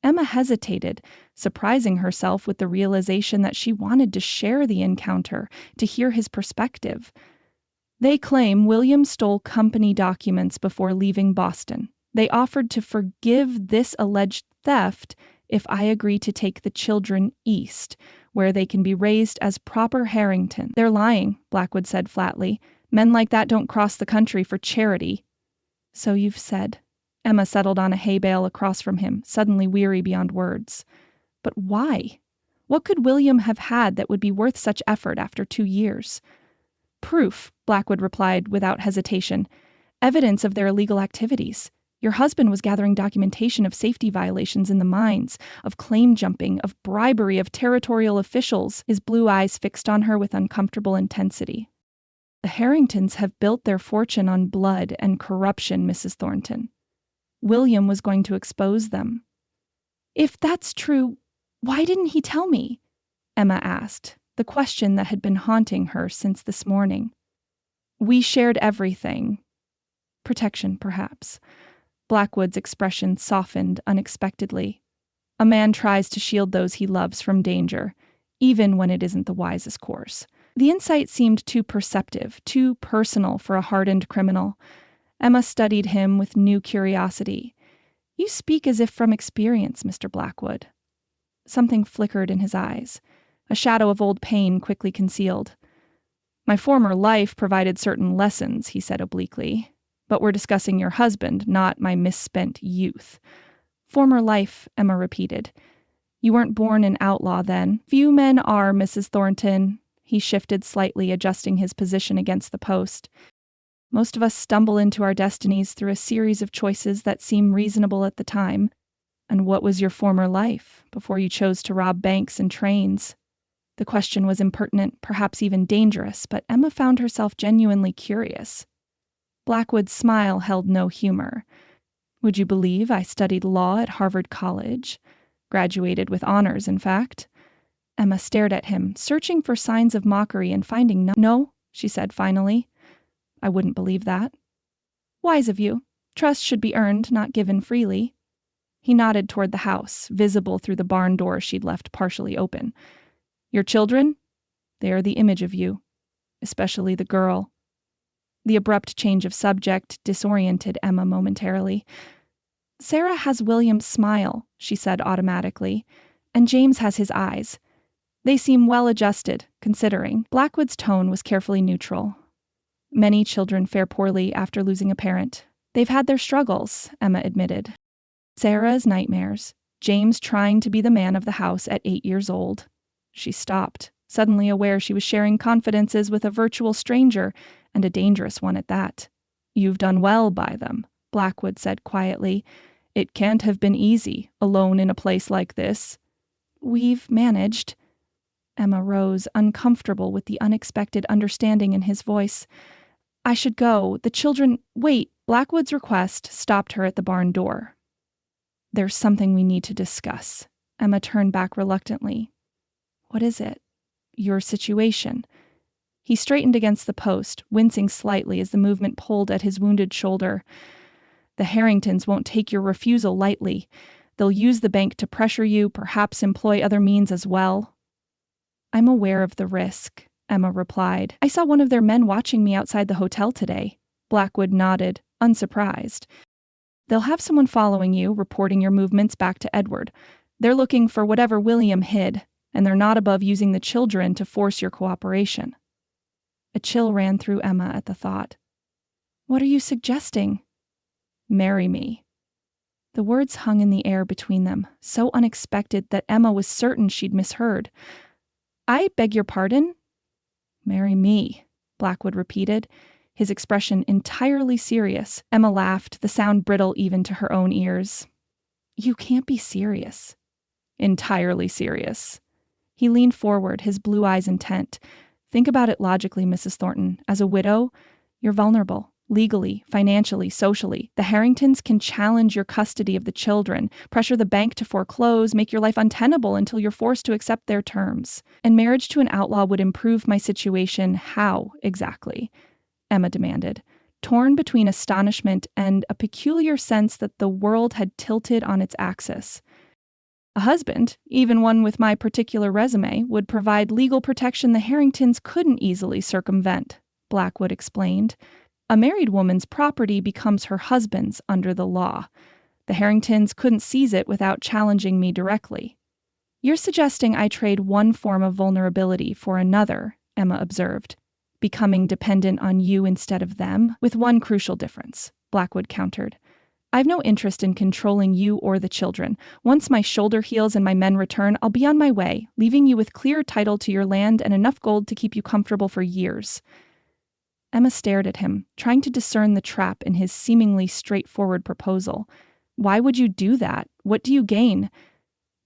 Emma hesitated, surprising herself with the realization that she wanted to share the encounter, to hear his perspective. "They claim William stole company documents before leaving Boston. They offered to forgive this alleged theft if I agree to take the children east, where they can be raised as proper Harrington." "They're lying," Blackwood said flatly. "Men like that don't cross the country for charity." "So you've said." Emma settled on a hay bale across from him, suddenly weary beyond words. But why? What could William have had that would be worth such effort after 2 years? "Proof," Blackwood replied without hesitation. "Evidence of their illegal activities. Your husband was gathering documentation of safety violations in the mines, of claim jumping, of bribery of territorial officials," his blue eyes fixed on her with uncomfortable intensity. "The Harringtons have built their fortune on blood and corruption, Mrs. Thornton. William was going to expose them." "If that's true, Why didn't he tell me? Emma asked, the question that had been haunting her since this morning. We shared everything. Protection, perhaps. Blackwood's expression softened unexpectedly. A man tries to shield those he loves from danger, even when it isn't the wisest course. The insight seemed too perceptive, too personal for a hardened criminal. Emma studied him with new curiosity. You speak as if from experience, Mr. Blackwood. Something flickered in his eyes. A shadow of old pain quickly concealed. My former life provided certain lessons, he said obliquely. But we're discussing your husband, not my misspent youth. Former life, Emma repeated. You weren't born an outlaw then. Few men are, Mrs. Thornton. He shifted slightly, adjusting his position against the post. Most of us stumble into our destinies through a series of choices that seem reasonable at the time. And what was your former life, before you chose to rob banks and trains? The question was impertinent, perhaps even dangerous, but Emma found herself genuinely curious. Blackwood's smile held no humor. Would you believe I studied law at Harvard College? Graduated with honors, in fact. Emma stared at him, searching for signs of mockery and finding none. No, she said finally. I wouldn't believe that. Wise of you. Trust should be earned, not given freely. He nodded toward the house, visible through the barn door she'd left partially open. Your children? They are the image of you, especially the girl. The abrupt change of subject disoriented Emma momentarily. Sarah has William's smile, she said automatically, and James has his eyes. They seem well adjusted, considering. Blackwood's tone was carefully neutral. Many children fare poorly after losing a parent. They've had their struggles, Emma admitted. Sarah's nightmares. James trying to be the man of the house at 8 years old. She stopped, suddenly aware she was sharing confidences with a virtual stranger, and a dangerous one at that. You've done well by them, Blackwood said quietly. It can't have been easy, alone in a place like this. We've managed. Emma rose, uncomfortable with the unexpected understanding in his voice. I should go. The children— Wait, Blackwood's request stopped her at the barn door. There's something we need to discuss. Emma turned back reluctantly. What is it? Your situation. He straightened against the post, wincing slightly as the movement pulled at his wounded shoulder. The Harringtons won't take your refusal lightly. They'll use the bank to pressure you, perhaps employ other means as well. I'm aware of the risk, Emma replied. I saw one of their men watching me outside the hotel today. Blackwood nodded, unsurprised. They'll have someone following you, reporting your movements back to Edward. They're looking for whatever William hid, and they're not above using the children to force your cooperation. A chill ran through Emma at the thought. What are you suggesting? Marry me. The words hung in the air between them, so unexpected that Emma was certain she'd misheard. I beg your pardon? Marry me, Blackwood repeated, his expression entirely serious. Emma laughed, the sound brittle even to her own ears. You can't be serious. Entirely serious. He leaned forward, his blue eyes intent. Think about it logically, Mrs. Thornton. As a widow, you're vulnerable. Legally, financially, socially. The Harringtons can challenge your custody of the children, pressure the bank to foreclose, make your life untenable until you're forced to accept their terms. And marriage to an outlaw would improve my situation. How, exactly? Emma demanded, torn between astonishment and a peculiar sense that the world had tilted on its axis. A husband, even one with my particular resume, would provide legal protection the Harringtons couldn't easily circumvent, Blackwood explained. A married woman's property becomes her husband's under the law. The Harringtons couldn't seize it without challenging me directly. You're suggesting I trade one form of vulnerability for another, Emma observed, becoming dependent on you instead of them, with one crucial difference, Blackwood countered. I've no interest in controlling you or the children. Once my shoulder heals and my men return, I'll be on my way, leaving you with clear title to your land and enough gold to keep you comfortable for years. Emma stared at him, trying to discern the trap in his seemingly straightforward proposal. Why would you do that? What do you gain?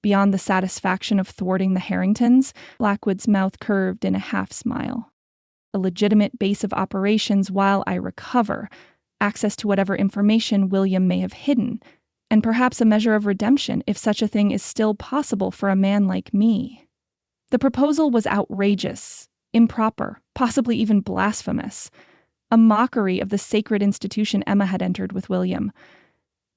Beyond the satisfaction of thwarting the Harringtons, Blackwood's mouth curved in a half-smile. A legitimate base of operations while I recover. Access to whatever information William may have hidden. and perhaps a measure of redemption if such a thing is still possible for a man like me. The proposal was outrageous, improper, possibly even blasphemous, a mockery of the sacred institution Emma had entered with William.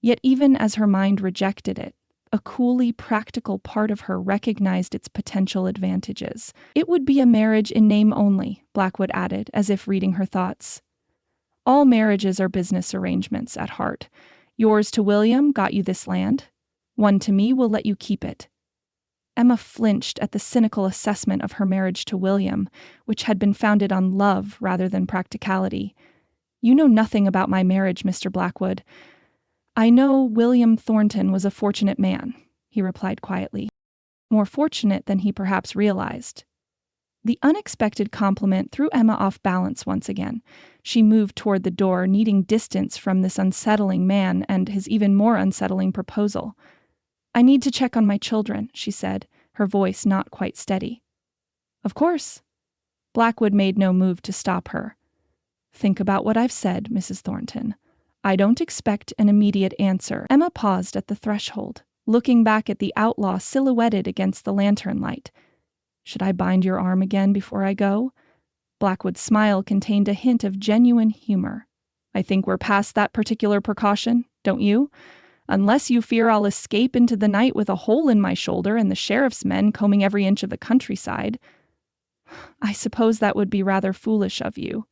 Yet even as her mind rejected it, a coolly practical part of her recognized its potential advantages. It would be a marriage in name only, Blackwood added, as if reading her thoughts. All marriages are business arrangements at heart. Yours to William got you this land. One to me will let you keep it. Emma flinched at the cynical assessment of her marriage to William, which had been founded on love rather than practicality. You know nothing about my marriage, Mr. Blackwood. I know William Thornton was a fortunate man, he replied quietly. More fortunate than he perhaps realized. The unexpected compliment threw Emma off balance once again. She moved toward the door, needing distance from this unsettling man and his even more unsettling proposal. I need to check on my children, she said, her voice not quite steady. Of course. Blackwood made no move to stop her. Think about what I've said, Mrs. Thornton. I don't expect an immediate answer. Emma paused at the threshold, looking back at the outlaw silhouetted against the lantern light. Should I bind your arm again before I go? Blackwood's smile contained a hint of genuine humor. I think we're past that particular precaution, don't you? Unless you fear I'll escape into the night with a hole in my shoulder and the sheriff's men combing every inch of the countryside. I suppose that would be rather foolish of you,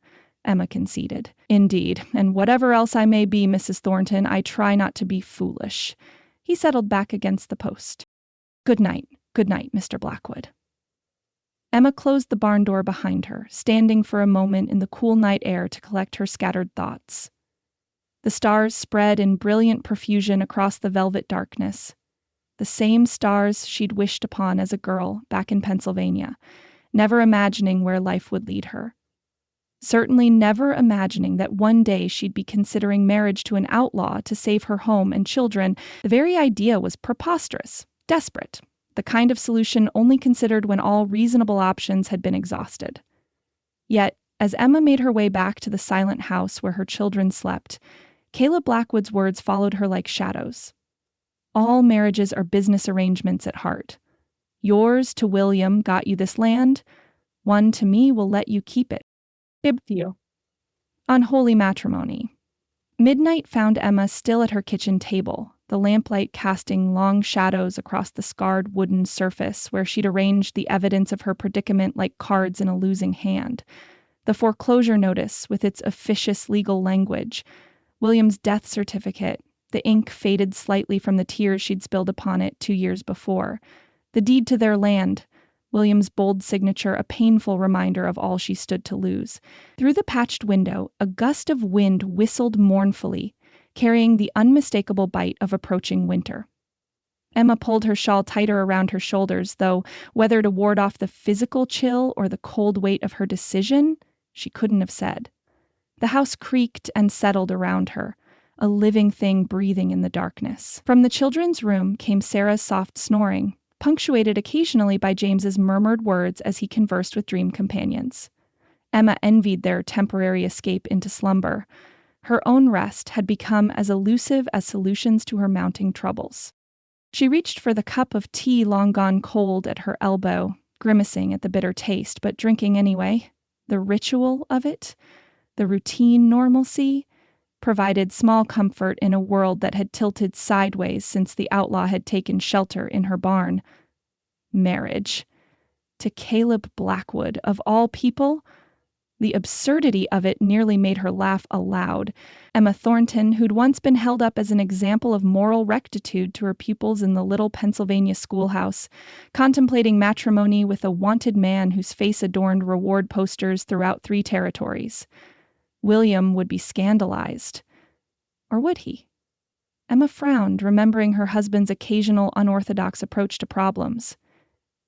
Emma conceded. Indeed, and whatever else I may be, Mrs. Thornton, I try not to be foolish. He settled back against the post. Good night, Mr. Blackwood. Emma closed the barn door behind her, standing for a moment in the cool night air to collect her scattered thoughts. The stars spread in brilliant profusion across the velvet darkness. The same stars she'd wished upon as a girl back in Pennsylvania, never imagining where life would lead her. Certainly never imagining that one day she'd be considering marriage to an outlaw to save her home and children. The very idea was preposterous, desperate, the kind of solution only considered when all reasonable options had been exhausted. Yet, as Emma made her way back to the silent house where her children slept, Caleb Blackwood's words followed her like shadows. All marriages are business arrangements at heart. Yours to William got you this land. One to me will let you keep it. Ibthio. Unholy matrimony. Midnight found Emma still at her kitchen table, the lamplight casting long shadows across the scarred wooden surface where she'd arranged the evidence of her predicament like cards in a losing hand. The foreclosure notice with its officious legal language, William's death certificate, the ink faded slightly from the tears she'd spilled upon it 2 years before, the deed to their land, William's bold signature a painful reminder of all she stood to lose. Through the patched window, a gust of wind whistled mournfully, carrying the unmistakable bite of approaching winter. Emma pulled her shawl tighter around her shoulders, though whether to ward off the physical chill or the cold weight of her decision, she couldn't have said. The house creaked and settled around her, a living thing breathing in the darkness. From the children's room came Sarah's soft snoring, punctuated occasionally by James's murmured words as he conversed with dream companions. Emma envied their temporary escape into slumber. Her own rest had become as elusive as solutions to her mounting troubles. She reached for the cup of tea long gone cold at her elbow, grimacing at the bitter taste, but drinking anyway. The ritual of it, the routine normalcy, provided small comfort in a world that had tilted sideways since the outlaw had taken shelter in her barn. Marriage. To Caleb Blackwood, of all people? The absurdity of it nearly made her laugh aloud. Emma Thornton, who'd once been held up as an example of moral rectitude to her pupils in the little Pennsylvania schoolhouse, contemplating matrimony with a wanted man whose face adorned reward posters throughout 3 territories. William would be scandalized. Or would he? Emma frowned, remembering her husband's occasional unorthodox approach to problems.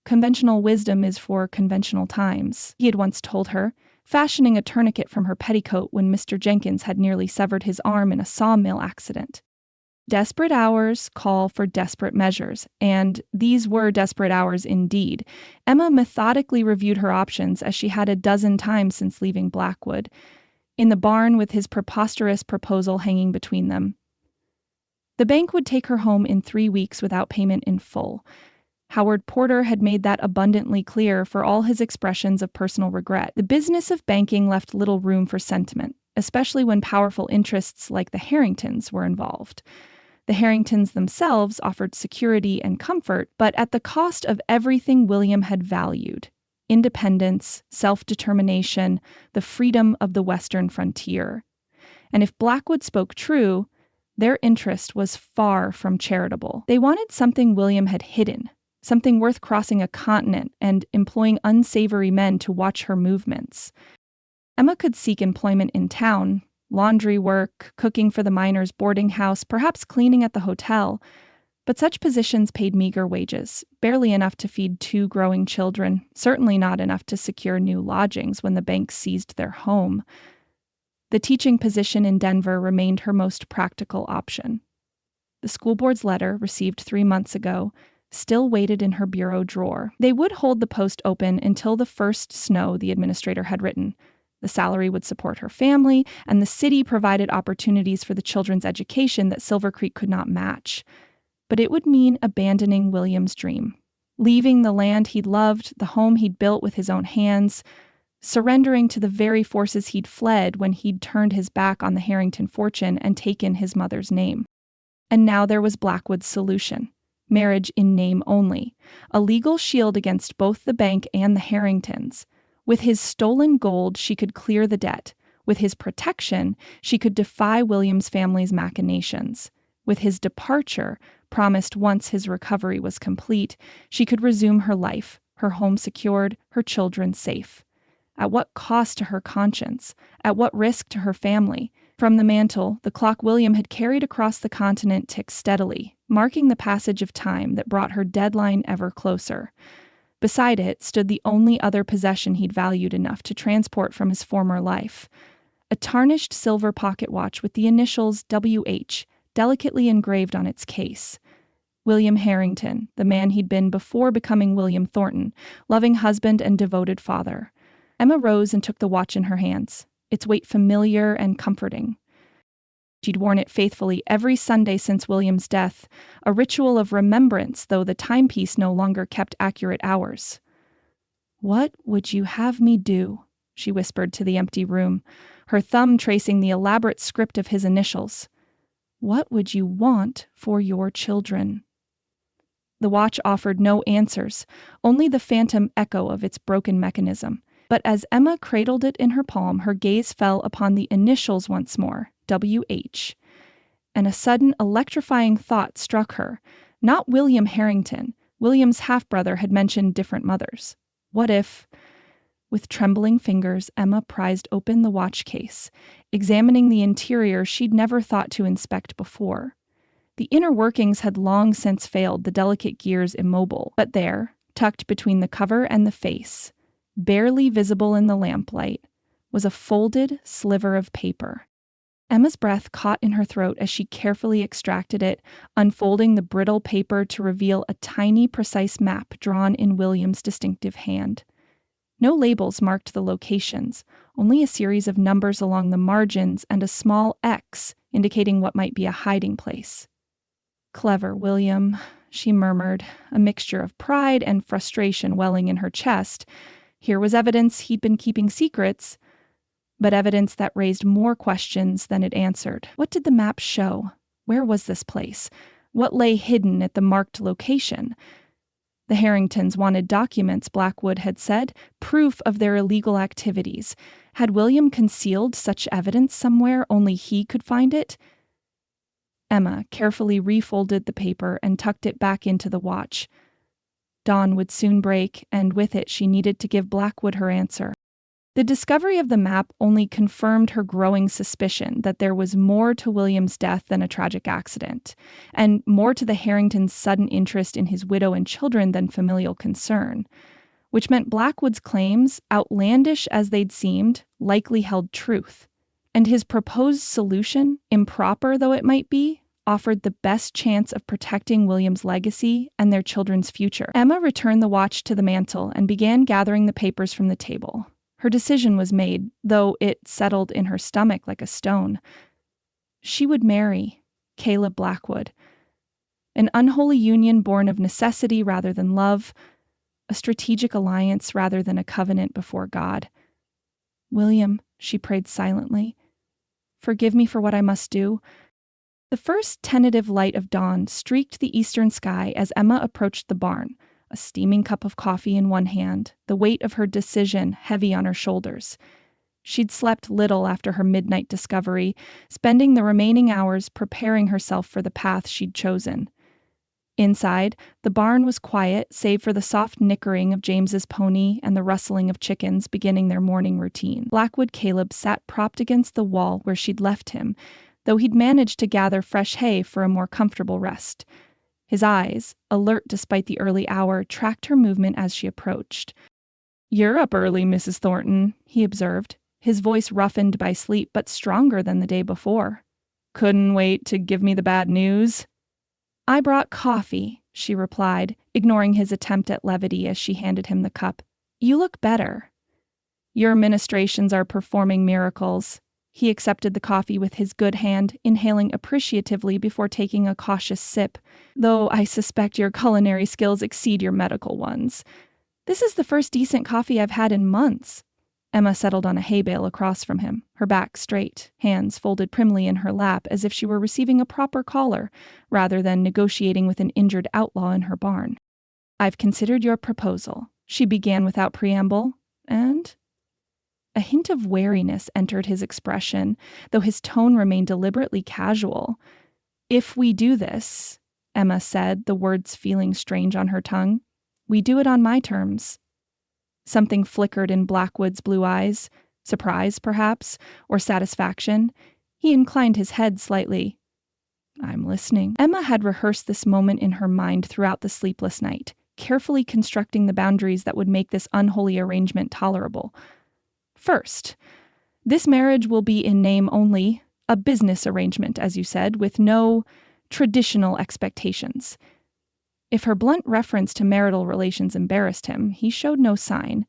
Conventional wisdom is for conventional times, he had once told her, fashioning a tourniquet from her petticoat when Mr. Jenkins had nearly severed his arm in a sawmill accident. Desperate hours call for desperate measures, and these were desperate hours indeed. Emma methodically reviewed her options as she had a dozen times since leaving Blackwood, in the barn with his preposterous proposal hanging between them. The bank would take her home in 3 weeks without payment in full. Howard Porter had made that abundantly clear for all his expressions of personal regret. The business of banking left little room for sentiment, especially when powerful interests like the Harringtons were involved. The Harringtons themselves offered security and comfort, but at the cost of everything William had valued: independence, self-determination, the freedom of the Western frontier. And if Blackwood spoke true, their interest was far from charitable. They wanted something William had hidden, something worth crossing a continent and employing unsavory men to watch her movements. Emma could seek employment in town: laundry work, cooking for the miners' boarding house, perhaps cleaning at the hotel. But such positions paid meager wages, barely enough to feed 2 growing children, certainly not enough to secure new lodgings when the bank seized their home. The teaching position in Denver remained her most practical option. The school board's letter, received 3 months ago, still waited in her bureau drawer. They would hold the post open until the first snow, the administrator had written. The salary would support her family, and the city provided opportunities for the children's education that Silver Creek could not match. But it would mean abandoning William's dream, leaving the land he'd loved, the home he'd built with his own hands, surrendering to the very forces he'd fled when he'd turned his back on the Harrington fortune and taken his mother's name. And now there was Blackwood's solution: marriage in name only, a legal shield against both the bank and the Harringtons. With his stolen gold, she could clear the debt. With his protection, she could defy William's family's machinations. With his departure, promised once his recovery was complete, she could resume her life, her home secured, her children safe. At what cost to her conscience? At what risk to her family? From the mantle, the clock William had carried across the continent ticked steadily, marking the passage of time that brought her deadline ever closer. Beside it stood the only other possession he'd valued enough to transport from his former life: a tarnished silver pocket watch with the initials W.H. delicately engraved on its case. William Harrington, the man he'd been before becoming William Thornton, loving husband and devoted father. Emma rose and took the watch in her hands, its weight familiar and comforting. She'd worn it faithfully every Sunday since William's death, a ritual of remembrance, though the timepiece no longer kept accurate hours. "What would you have me do?" she whispered to the empty room, her thumb tracing the elaborate script of his initials. "What would you want for your children?" The watch offered no answers, only the phantom echo of its broken mechanism. But as Emma cradled it in her palm, her gaze fell upon the initials once more, W.H. And a sudden electrifying thought struck her. Not William Harrington. William's half-brother had mentioned different mothers. What if... With trembling fingers, Emma prized open the watch case, examining the interior she'd never thought to inspect before. The inner workings had long since failed, the delicate gears immobile. But there, tucked between the cover and the face, barely visible in the lamplight, was a folded sliver of paper. Emma's breath caught in her throat as she carefully extracted it, unfolding the brittle paper to reveal a tiny, precise map drawn in William's distinctive hand. No labels marked the locations, only a series of numbers along the margins and a small X indicating what might be a hiding place. "Clever, William," she murmured, a mixture of pride and frustration welling in her chest. Here was evidence he'd been keeping secrets, but evidence that raised more questions than it answered. What did the map show? Where was this place? What lay hidden at the marked location? The Harringtons wanted documents, Blackwood had said, proof of their illegal activities. Had William concealed such evidence somewhere only he could find it? Emma carefully refolded the paper and tucked it back into the watch. Dawn would soon break, and with it she needed to give Blackwood her answer. The discovery of the map only confirmed her growing suspicion that there was more to William's death than a tragic accident, and more to the Harringtons' sudden interest in his widow and children than familial concern, which meant Blackwood's claims, outlandish as they'd seemed, likely held truth. And his proposed solution, improper though it might be, offered the best chance of protecting William's legacy and their children's future. Emma returned the watch to the mantel and began gathering the papers from the table. Her decision was made, though it settled in her stomach like a stone. She would marry. Caleb Blackwood. An unholy union born of necessity rather than love, a strategic alliance rather than a covenant before God. William, she prayed silently, forgive me for what I must do. The first tentative light of dawn streaked the eastern sky as Emma approached the barn, a steaming cup of coffee in one hand, the weight of her decision heavy on her shoulders. She'd slept little after her midnight discovery, spending the remaining hours preparing herself for the path she'd chosen. Inside, the barn was quiet, save for the soft nickering of James's pony and the rustling of chickens beginning their morning routine. Blackwood Caleb sat propped against the wall where she'd left him, though he'd managed to gather fresh hay for a more comfortable rest. His eyes, alert despite the early hour, tracked her movement as she approached. "You're up early, Mrs. Thornton," he observed, his voice roughened by sleep but stronger than the day before. "Couldn't wait to give me the bad news?" "I brought coffee," she replied, ignoring his attempt at levity as she handed him the cup. "You look better." "Your ministrations are performing miracles." He accepted the coffee with his good hand, inhaling appreciatively before taking a cautious sip, "though I suspect your culinary skills exceed your medical ones. This is the first decent coffee I've had in months." Emma settled on a hay bale across from him, her back straight, hands folded primly in her lap as if she were receiving a proper caller, rather than negotiating with an injured outlaw in her barn. "I've considered your proposal," she began without preamble, and a hint of wariness entered his expression, though his tone remained deliberately casual. "If we do this," Emma said, the words feeling strange on her tongue, "we do it on my terms." Something flickered in Blackwood's blue eyes, surprise, perhaps, or satisfaction. He inclined his head slightly. "I'm listening." Emma had rehearsed this moment in her mind throughout the sleepless night, carefully constructing the boundaries that would make this unholy arrangement tolerable. "First, this marriage will be in name only, a business arrangement, as you said, with no traditional expectations." If her blunt reference to marital relations embarrassed him, he showed no sign.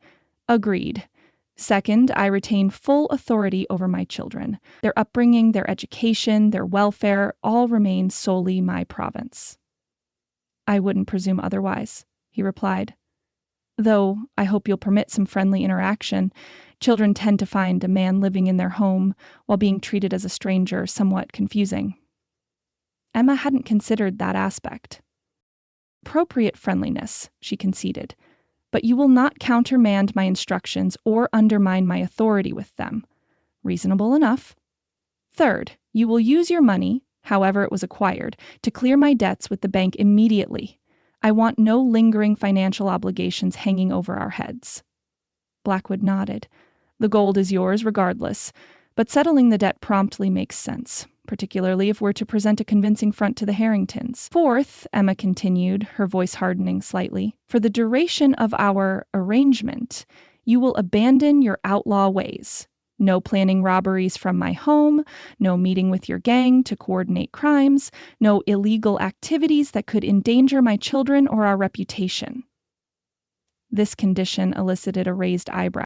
"Agreed. Second, I retain full authority over my children. Their upbringing, their education, their welfare, all remain solely my province." "I wouldn't presume otherwise," he replied. "Though I hope you'll permit some friendly interaction. Children tend to find a man living in their home while being treated as a stranger somewhat confusing." Emma hadn't considered that aspect. "Appropriate friendliness," she conceded, "but you will not countermand my instructions or undermine my authority with them." Reasonable enough. "Third, you will use your money, however it was acquired, to clear my debts with the bank immediately. I want no lingering financial obligations hanging over our heads." Blackwood nodded. "The gold is yours regardless, but settling the debt promptly makes sense, particularly if we're to present a convincing front to the Harringtons. Fourth," Emma continued, her voice hardening slightly, "for the duration of our arrangement, you will abandon your outlaw ways. No planning robberies from my home, no meeting with your gang to coordinate crimes, no illegal activities that could endanger my children or our reputation." This condition elicited a raised eyebrow.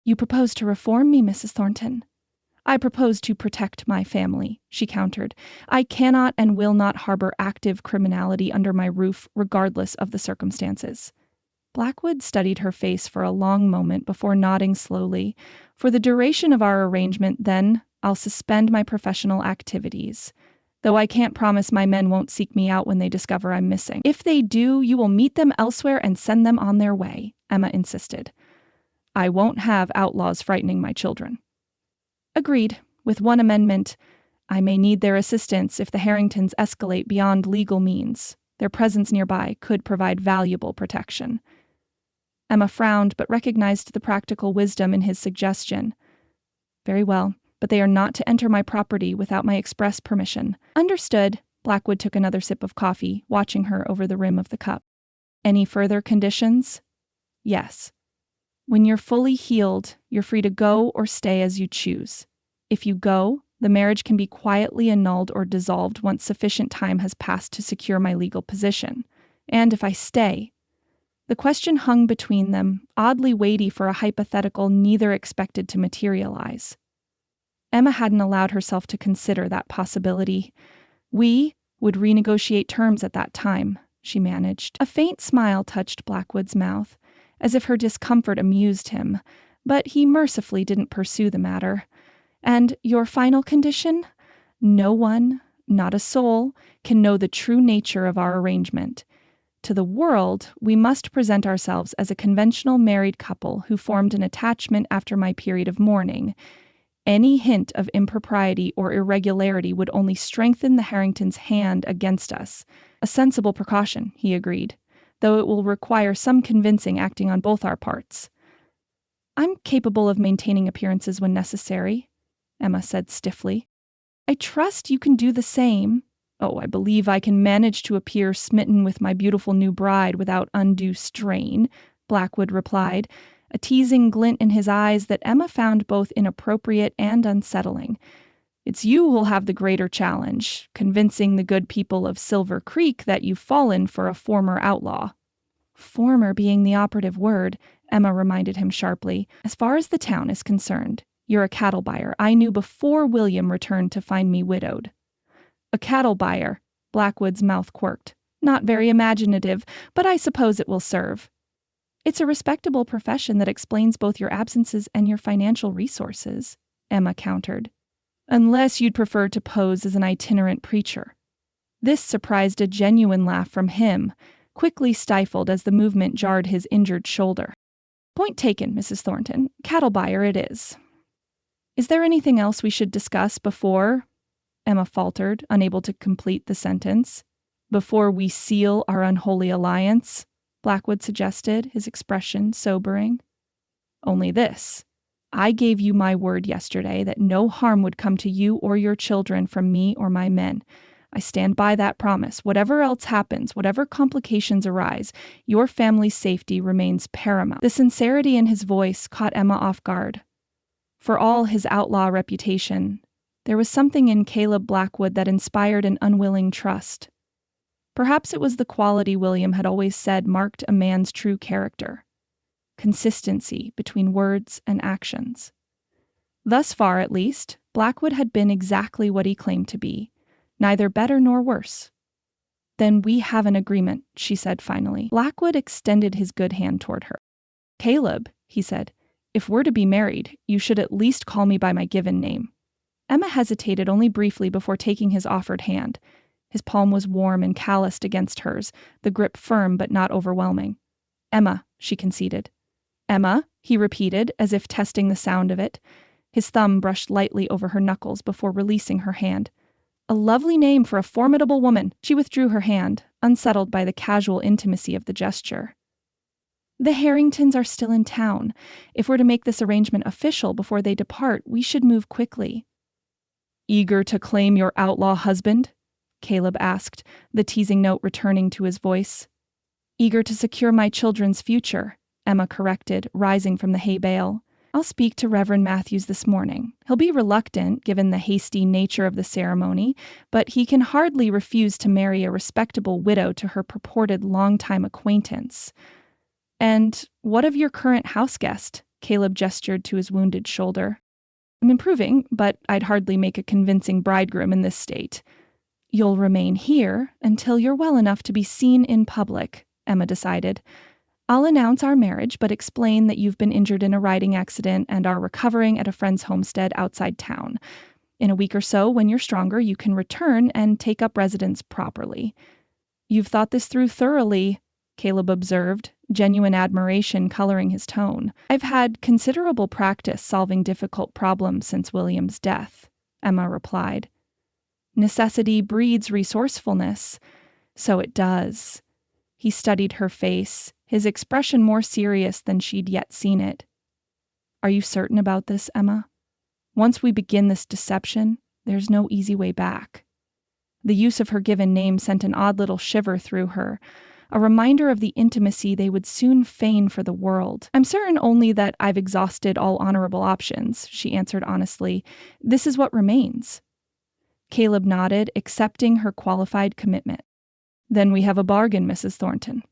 "You propose to reform me, Mrs. Thornton?" "I propose to protect my family," she countered. "I cannot and will not harbor active criminality under my roof, regardless of the circumstances." Blackwood studied her face for a long moment before nodding slowly. "For the duration of our arrangement, then, I'll suspend my professional activities. Though I can't promise my men won't seek me out when they discover I'm missing." "If they do, you will meet them elsewhere and send them on their way," Emma insisted. "I won't have outlaws frightening my children." "Agreed, with one amendment. I may need their assistance if the Harringtons escalate beyond legal means. Their presence nearby could provide valuable protection." Emma frowned, but recognized the practical wisdom in his suggestion. "Very well, but they are not to enter my property without my express permission." "Understood." Blackwood took another sip of coffee, watching her over the rim of the cup. "Any further conditions?" "Yes. When you're fully healed, you're free to go or stay as you choose. If you go, the marriage can be quietly annulled or dissolved once sufficient time has passed to secure my legal position. And if I stay..." The question hung between them, oddly weighty for a hypothetical neither expected to materialize. Emma hadn't allowed herself to consider that possibility. We would renegotiate terms at that time, she managed. A faint smile touched Blackwood's mouth, as if her discomfort amused him, but he mercifully didn't pursue the matter. And your final condition? No one, not a soul, can know the true nature of our arrangement. To the world, we must present ourselves as a conventional married couple who formed an attachment after my period of mourning. Any hint of impropriety or irregularity would only strengthen the Harringtons' hand against us. A sensible precaution, he agreed, though it will require some convincing acting on both our parts. I'm capable of maintaining appearances when necessary, Emma said stiffly. I trust you can do the same. Oh, I believe I can manage to appear smitten with my beautiful new bride without undue strain, Blackwood replied, a teasing glint in his eyes that Emma found both inappropriate and unsettling. It's you who'll have the greater challenge, convincing the good people of Silver Creek that you've fallen for a former outlaw. Former being the operative word, Emma reminded him sharply. As far as the town is concerned, you're a cattle buyer I knew before William returned to find me widowed. A cattle buyer, Blackwood's mouth quirked. Not very imaginative, but I suppose it will serve. It's a respectable profession that explains both your absences and your financial resources, Emma countered. Unless you'd prefer to pose as an itinerant preacher. This surprised a genuine laugh from him, quickly stifled as the movement jarred his injured shoulder. Point taken, Mrs. Thornton. Cattle buyer it is. Is there anything else we should discuss before? Emma faltered, unable to complete the sentence. Before we seal our unholy alliance, Blackwood suggested, his expression sobering. Only this. I gave you my word yesterday that no harm would come to you or your children from me or my men. I stand by that promise. Whatever else happens, whatever complications arise, your family's safety remains paramount. The sincerity in his voice caught Emma off guard. For all his outlaw reputation, there was something in Caleb Blackwood that inspired an unwilling trust. Perhaps it was the quality William had always said marked a man's true character: consistency between words and actions. Thus far, at least, Blackwood had been exactly what he claimed to be, neither better nor worse. Then we have an agreement, she said finally. Blackwood extended his good hand toward her. Caleb, he said, if we're to be married, you should at least call me by my given name. Emma hesitated only briefly before taking his offered hand. His palm was warm and calloused against hers, the grip firm but not overwhelming. Emma, she conceded. Emma, he repeated, as if testing the sound of it. His thumb brushed lightly over her knuckles before releasing her hand. A lovely name for a formidable woman. She withdrew her hand, unsettled by the casual intimacy of the gesture. The Harringtons are still in town. If we're to make this arrangement official before they depart, we should move quickly. Eager to claim your outlaw husband? Caleb asked, the teasing note returning to his voice. Eager to secure my children's future, Emma corrected, rising from the hay bale. I'll speak to Reverend Matthews this morning. He'll be reluctant, given the hasty nature of the ceremony, but he can hardly refuse to marry a respectable widow to her purported longtime acquaintance. And what of your current house guest? Caleb gestured to his wounded shoulder. I'm improving, but I'd hardly make a convincing bridegroom in this state. You'll remain here until you're well enough to be seen in public, Emma decided. I'll announce our marriage, but explain that you've been injured in a riding accident and are recovering at a friend's homestead outside town. In a week or so, when you're stronger, you can return and take up residence properly. You've thought this through thoroughly, Caleb observed, genuine admiration coloring his tone. I've had considerable practice solving difficult problems since William's death, Emma replied. Necessity breeds resourcefulness. So it does. He studied her face, his expression more serious than she'd yet seen it. Are you certain about this, Emma? Once we begin this deception, there's no easy way back. The use of her given name sent an odd little shiver through her, a reminder of the intimacy they would soon feign for the world. I'm certain only that I've exhausted all honorable options, she answered honestly. This is what remains. Caleb nodded, accepting her qualified commitment. Then we have a bargain, Mrs. Thornton.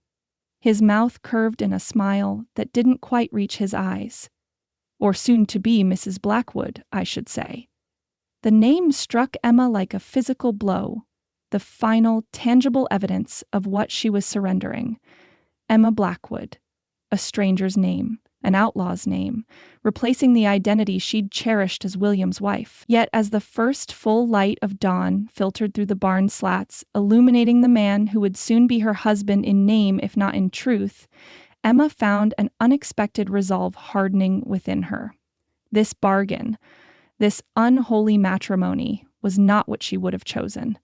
His mouth curved in a smile that didn't quite reach his eyes. Or soon-to-be Mrs. Blackwood, I should say. The name struck Emma like a physical blow. the final, tangible evidence of what she was surrendering. Emma Blackwood, a stranger's name, an outlaw's name, replacing the identity she'd cherished as William's wife. Yet as the first full light of dawn filtered through the barn slats, illuminating the man who would soon be her husband in name if not in truth, Emma found an unexpected resolve hardening within her. This bargain, this unholy matrimony, was not what she would have chosen,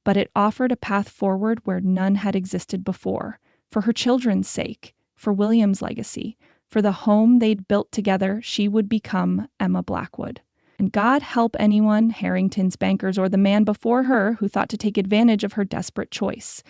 but it offered a path forward where none had existed before, for her children's sake, for William's legacy, for the home they'd built together. She would become Emma Blackwood. And God help anyone, Harrington's bankers, or the man before her who thought to take advantage of her desperate choice.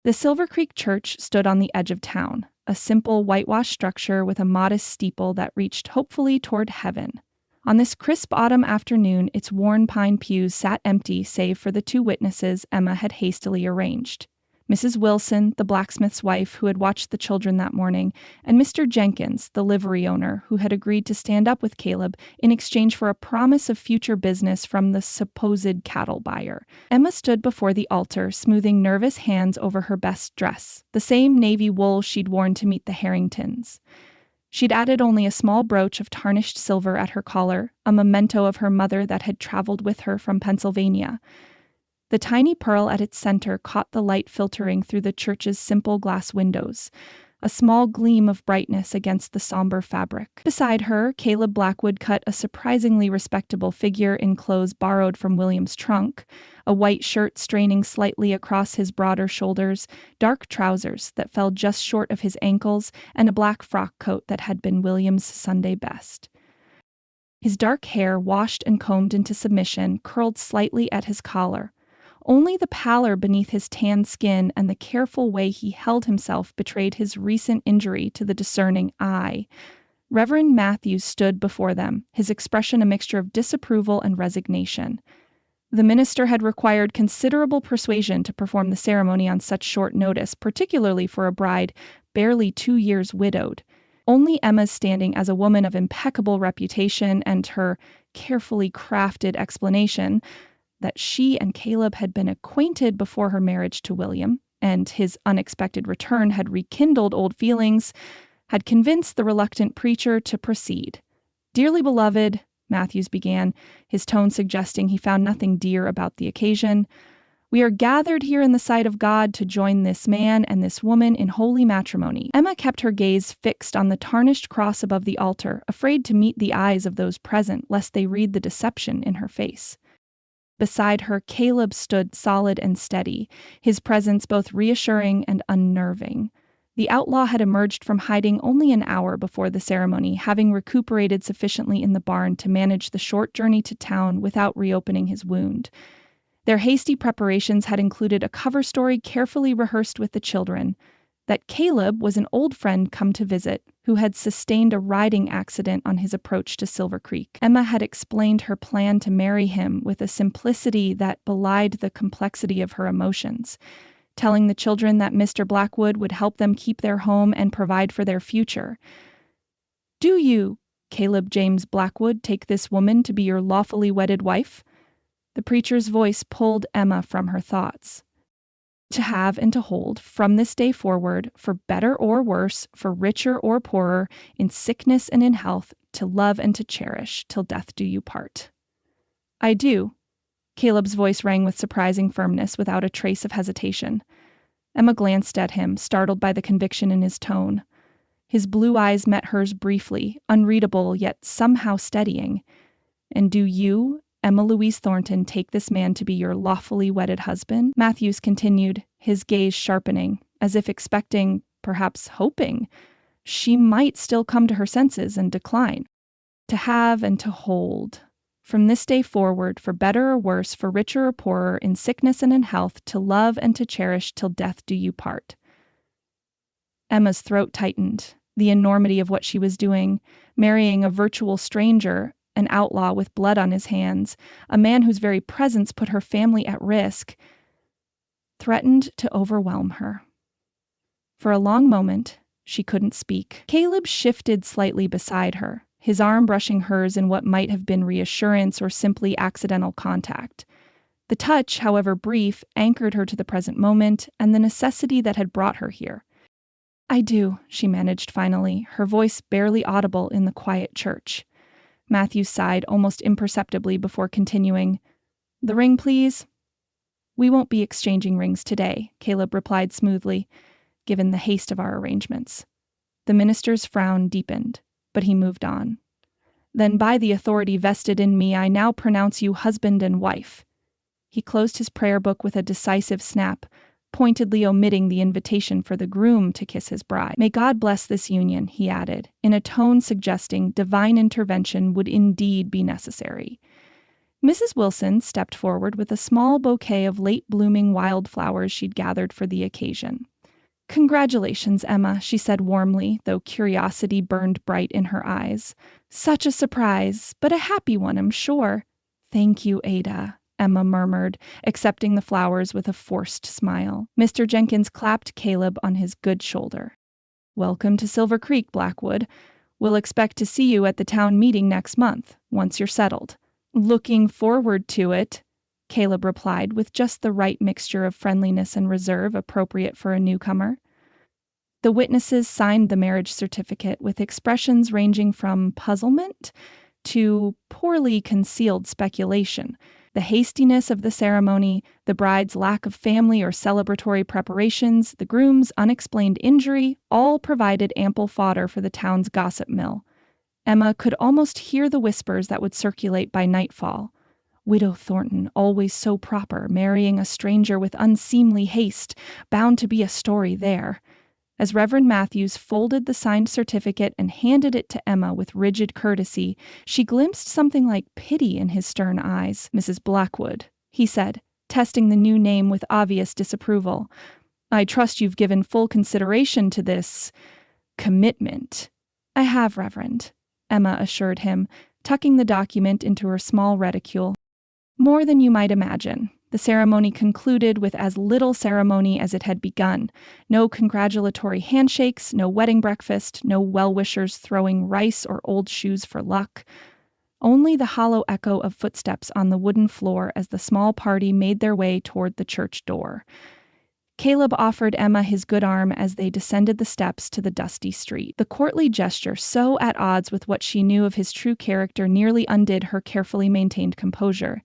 The Silver Creek Church stood on the edge of town, a simple whitewashed structure with a modest steeple that reached hopefully toward heaven. On this crisp autumn afternoon, its worn pine pews sat empty save for the two witnesses Emma had hastily arranged. Mrs. Wilson, the blacksmith's wife who had watched the children that morning, and Mr. Jenkins, the livery owner, who had agreed to stand up with Caleb in exchange for a promise of future business from the supposed cattle buyer. Emma stood before the altar, smoothing nervous hands over her best dress, the same navy wool she'd worn to meet the Harringtons. She'd added only a small brooch of tarnished silver at her collar, a memento of her mother that had traveled with her from Pennsylvania. The tiny pearl at its center caught the light filtering through the church's simple glass windows, a small gleam of brightness against the somber fabric. Beside her, Caleb Blackwood cut a surprisingly respectable figure in clothes borrowed from William's trunk, a white shirt straining slightly across his broader shoulders, dark trousers that fell just short of his ankles, and a black frock coat that had been William's Sunday best. His dark hair, washed and combed into submission, curled slightly at his collar. Only the pallor beneath his tanned skin and the careful way he held himself betrayed his recent injury to the discerning eye. Reverend Matthews stood before them, his expression a mixture of disapproval and resignation. The minister had required considerable persuasion to perform the ceremony on such short notice, particularly for a bride barely 2 years widowed. Only Emma's standing as a woman of impeccable reputation and her carefully crafted explanation that she and Caleb had been acquainted before her marriage to William, and his unexpected return had rekindled old feelings, had convinced the reluctant preacher to proceed. "Dearly beloved," Matthews began, his tone suggesting he found nothing dear about the occasion, "we are gathered here in the sight of God to join this man and this woman in holy matrimony." Emma kept her gaze fixed on the tarnished cross above the altar, afraid to meet the eyes of those present, lest they read the deception in her face. Beside her, Caleb stood solid and steady, his presence both reassuring and unnerving. The outlaw had emerged from hiding only an hour before the ceremony, having recuperated sufficiently in the barn to manage the short journey to town without reopening his wound. Their hasty preparations had included a cover story carefully rehearsed with the children, that Caleb was an old friend come to visit, who had sustained a riding accident on his approach to Silver Creek. Emma had explained her plan to marry him with a simplicity that belied the complexity of her emotions, telling the children that Mr. Blackwood would help them keep their home and provide for their future. "Do you, Caleb James Blackwood, take this woman to be your lawfully wedded wife?" The preacher's voice pulled Emma from her thoughts. "To have and to hold, from this day forward, for better or worse, for richer or poorer, in sickness and in health, to love and to cherish, till death do you part." "I do." Caleb's voice rang with surprising firmness, without a trace of hesitation. Emma glanced at him, startled by the conviction in his tone. His blue eyes met hers briefly, unreadable yet somehow steadying. "And do you, Emma Louise Thornton, take this man to be your lawfully wedded husband?" Matthews continued, his gaze sharpening, as if expecting, perhaps hoping, she might still come to her senses and decline. "To have and to hold. From this day forward, for better or worse, for richer or poorer, in sickness and in health, to love and to cherish, till death do you part." Emma's throat tightened. The enormity of what she was doing, marrying a virtual stranger, an outlaw with blood on his hands, a man whose very presence put her family at risk, threatened to overwhelm her. For a long moment, she couldn't speak. Caleb shifted slightly beside her, his arm brushing hers in what might have been reassurance or simply accidental contact. The touch, however brief, anchored her to the present moment and the necessity that had brought her here. "I do," she managed finally, her voice barely audible in the quiet church. Matthew sighed almost imperceptibly before continuing. "The ring, please?" "We won't be exchanging rings today," Caleb replied smoothly, given the haste of our arrangements. The minister's frown deepened, but he moved on. "Then by the authority vested in me, I now pronounce you husband and wife." He closed his prayer book with a decisive snap, pointedly omitting the invitation for the groom to kiss his bride. "May God bless this union," he added, in a tone suggesting divine intervention would indeed be necessary. Mrs. Wilson stepped forward with a small bouquet of late-blooming wildflowers she'd gathered for the occasion. "Congratulations, Emma," she said warmly, though curiosity burned bright in her eyes. "Such a surprise, but a happy one, I'm sure." "Thank you, Ada," Emma murmured, accepting the flowers with a forced smile. Mr. Jenkins clapped Caleb on his good shoulder. "Welcome to Silver Creek, Blackwood. We'll expect to see you at the town meeting next month, once you're settled." "Looking forward to it," Caleb replied with just the right mixture of friendliness and reserve appropriate for a newcomer. The witnesses signed the marriage certificate with expressions ranging from puzzlement to poorly concealed speculation. The hastiness of the ceremony, the bride's lack of family or celebratory preparations, the groom's unexplained injury, all provided ample fodder for the town's gossip mill. Emma could almost hear the whispers that would circulate by nightfall. Widow Thornton, always so proper, marrying a stranger with unseemly haste, bound to be a story there. As Reverend Matthews folded the signed certificate and handed it to Emma with rigid courtesy, she glimpsed something like pity in his stern eyes. "Mrs. Blackwood," he said, testing the new name with obvious disapproval. "I trust you've given full consideration to this commitment." "I have, Reverend," Emma assured him, tucking the document into her small reticule. "More than you might imagine." The ceremony concluded with as little ceremony as it had begun. No congratulatory handshakes, no wedding breakfast, no well-wishers throwing rice or old shoes for luck. Only the hollow echo of footsteps on the wooden floor as the small party made their way toward the church door. Caleb offered Emma his good arm as they descended the steps to the dusty street. The courtly gesture, so at odds with what she knew of his true character, nearly undid her carefully maintained composure.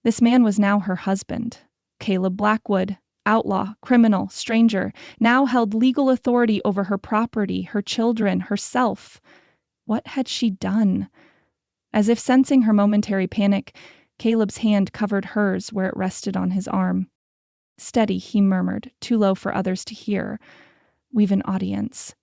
This man was now her husband. Caleb Blackwood, outlaw, criminal, stranger, now held legal authority over her property, her children, herself. What had she done? As if sensing her momentary panic, Caleb's hand covered hers where it rested on his arm. "Steady," he murmured, too low for others to hear. "We've an audience."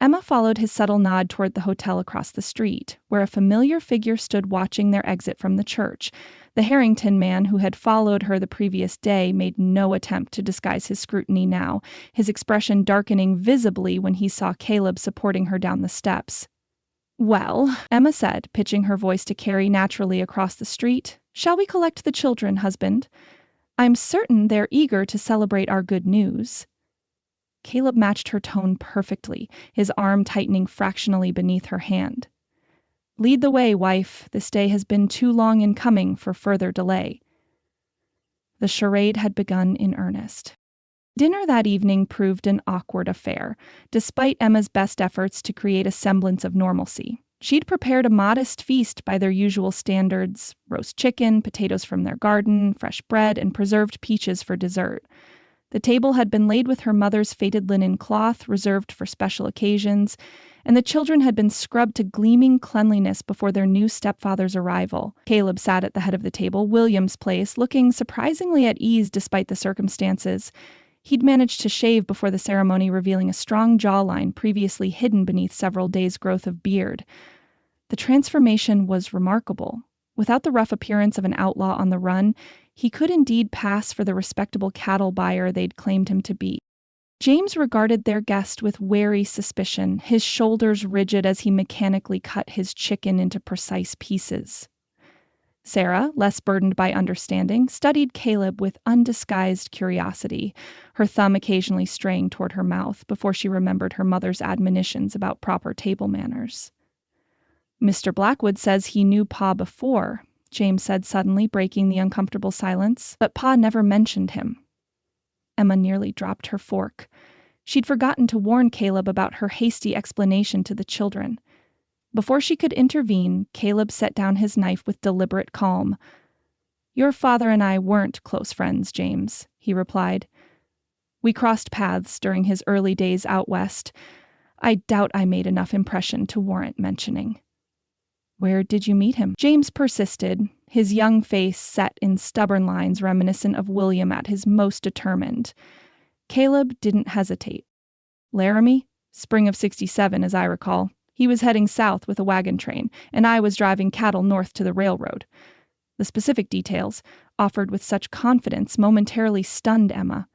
Emma followed his subtle nod toward the hotel across the street, where a familiar figure stood watching their exit from the church. The Harrington man who had followed her the previous day made no attempt to disguise his scrutiny now, his expression darkening visibly when he saw Caleb supporting her down the steps. "Well," Emma said, pitching her voice to carry naturally across the street, "shall we collect the children, husband? I'm certain they're eager to celebrate our good news." Caleb matched her tone perfectly, his arm tightening fractionally beneath her hand. "Lead the way, wife. This day has been too long in coming for further delay." The charade had begun in earnest. Dinner that evening proved an awkward affair, despite Emma's best efforts to create a semblance of normalcy. She'd prepared a modest feast by their usual standards: roast chicken, potatoes from their garden, fresh bread, and preserved peaches for dessert. The table had been laid with her mother's faded linen cloth reserved for special occasions, and the children had been scrubbed to gleaming cleanliness before their new stepfather's arrival. Caleb sat at the head of the table, William's place, looking surprisingly at ease despite the circumstances. He'd managed to shave before the ceremony, revealing a strong jawline previously hidden beneath several days' growth of beard. The transformation was remarkable. Without the rough appearance of an outlaw on the run, he could indeed pass for the respectable cattle buyer they'd claimed him to be. James regarded their guest with wary suspicion, his shoulders rigid as he mechanically cut his chicken into precise pieces. Sarah, less burdened by understanding, studied Caleb with undisguised curiosity, her thumb occasionally straying toward her mouth before she remembered her mother's admonitions about proper table manners. "Mr. Blackwood says he knew Pa before," James said suddenly, breaking the uncomfortable silence. But Pa never mentioned him. Emma nearly dropped her fork. She'd forgotten to warn Caleb about her hasty explanation to the children. Before she could intervene, Caleb set down his knife with deliberate calm. "Your father and I weren't close friends, James," he replied. "We crossed paths during his early days out west. I doubt I made enough impression to warrant mentioning." "Where did you meet him?" James persisted, his young face set in stubborn lines reminiscent of William at his most determined. Caleb didn't hesitate. "Laramie? Spring of '67, as I recall. He was heading south with a wagon train, and I was driving cattle north to the railroad." The specific details, offered with such confidence, momentarily stunned Emma.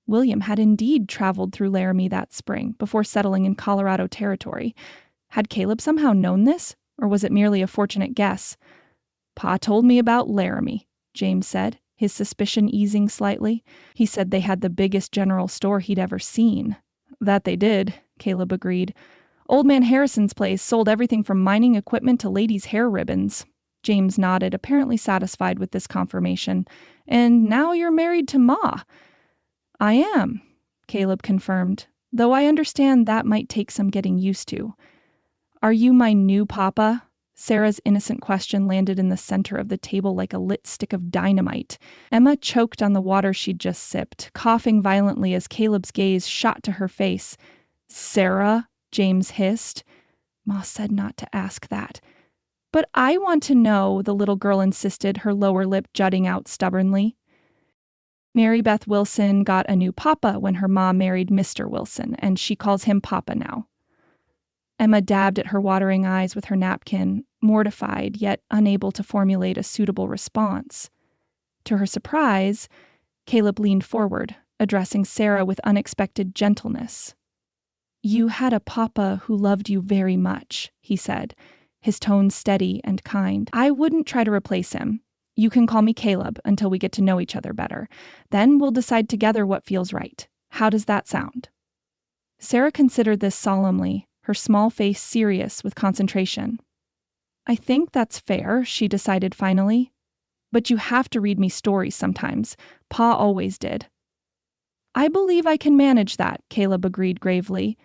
William had indeed traveled through Laramie that spring, before settling in Colorado Territory. Had Caleb somehow known this, or was it merely a fortunate guess? "Pa told me about Laramie," James said, his suspicion easing slightly. "He said they had the biggest general store he'd ever seen." "That they did," Caleb agreed. "Old Man Harrison's place sold everything from mining equipment to ladies' hair ribbons." James nodded, apparently satisfied with this confirmation. "And now you're married to Ma." "I am," Caleb confirmed, "though I understand that might take some getting used to." "Are you my new papa?" Sarah's innocent question landed in the center of the table like a lit stick of dynamite. Emma choked on the water she'd just sipped, coughing violently as Caleb's gaze shot to her face. "Sarah?" James hissed. "Ma said not to ask that." "But I want to know," the little girl insisted, her lower lip jutting out stubbornly. "Mary Beth Wilson got a new papa when her mom married Mr. Wilson, and she calls him Papa now." Emma dabbed at her watering eyes with her napkin, mortified yet unable to formulate a suitable response. To her surprise, Caleb leaned forward, addressing Sarah with unexpected gentleness. "You had a papa who loved you very much," he said, his tone steady and kind. "I wouldn't try to replace him. You can call me Caleb until we get to know each other better. Then we'll decide together what feels right. How does that sound?" Sarah considered this solemnly, her small face serious with concentration. "I think that's fair," she decided finally. "But you have to read me stories sometimes. Pa always did." "I believe I can manage that," Caleb agreed gravely,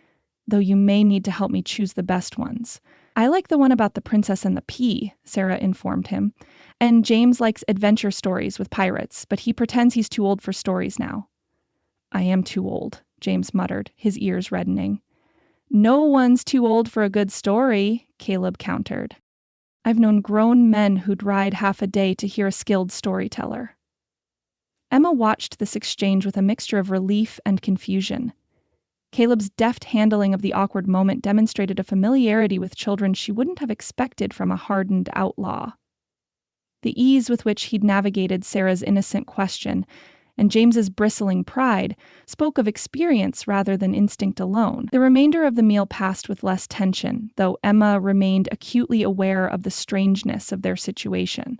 "though you may need to help me choose the best ones." "I like the one about the princess and the pea," Sarah informed him. "And James likes adventure stories with pirates, but he pretends he's too old for stories now." "I am too old," James muttered, his ears reddening. "No one's too old for a good story," Caleb countered. "I've known grown men who'd ride half a day to hear a skilled storyteller." Emma watched this exchange with a mixture of relief and confusion. Caleb's deft handling of the awkward moment demonstrated a familiarity with children she wouldn't have expected from a hardened outlaw. The ease with which he'd navigated Sarah's innocent question, and James's bristling pride, spoke of experience rather than instinct alone. The remainder of the meal passed with less tension, though Emma remained acutely aware of the strangeness of their situation.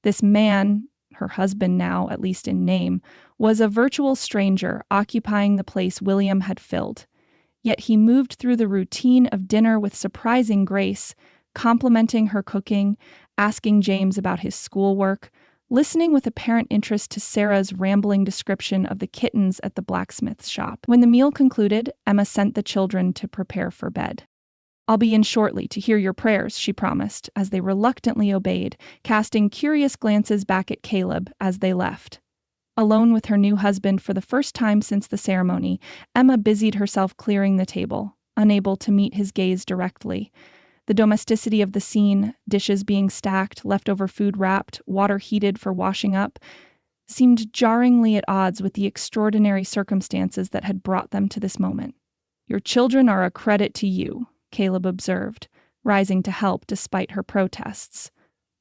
This man, her husband now, at least in name, was a virtual stranger occupying the place William had filled. Yet he moved through the routine of dinner with surprising grace, complimenting her cooking, asking James about his schoolwork, listening with apparent interest to Sarah's rambling description of the kittens at the blacksmith's shop. When the meal concluded, Emma sent the children to prepare for bed. "I'll be in shortly to hear your prayers," she promised, as they reluctantly obeyed, casting curious glances back at Caleb as they left. Alone with her new husband for the first time since the ceremony, Emma busied herself clearing the table, unable to meet his gaze directly. The domesticity of the scene, dishes being stacked, leftover food wrapped, water heated for washing up, seemed jarringly at odds with the extraordinary circumstances that had brought them to this moment. "Your children are a credit to you," Caleb observed, rising to help despite her protests.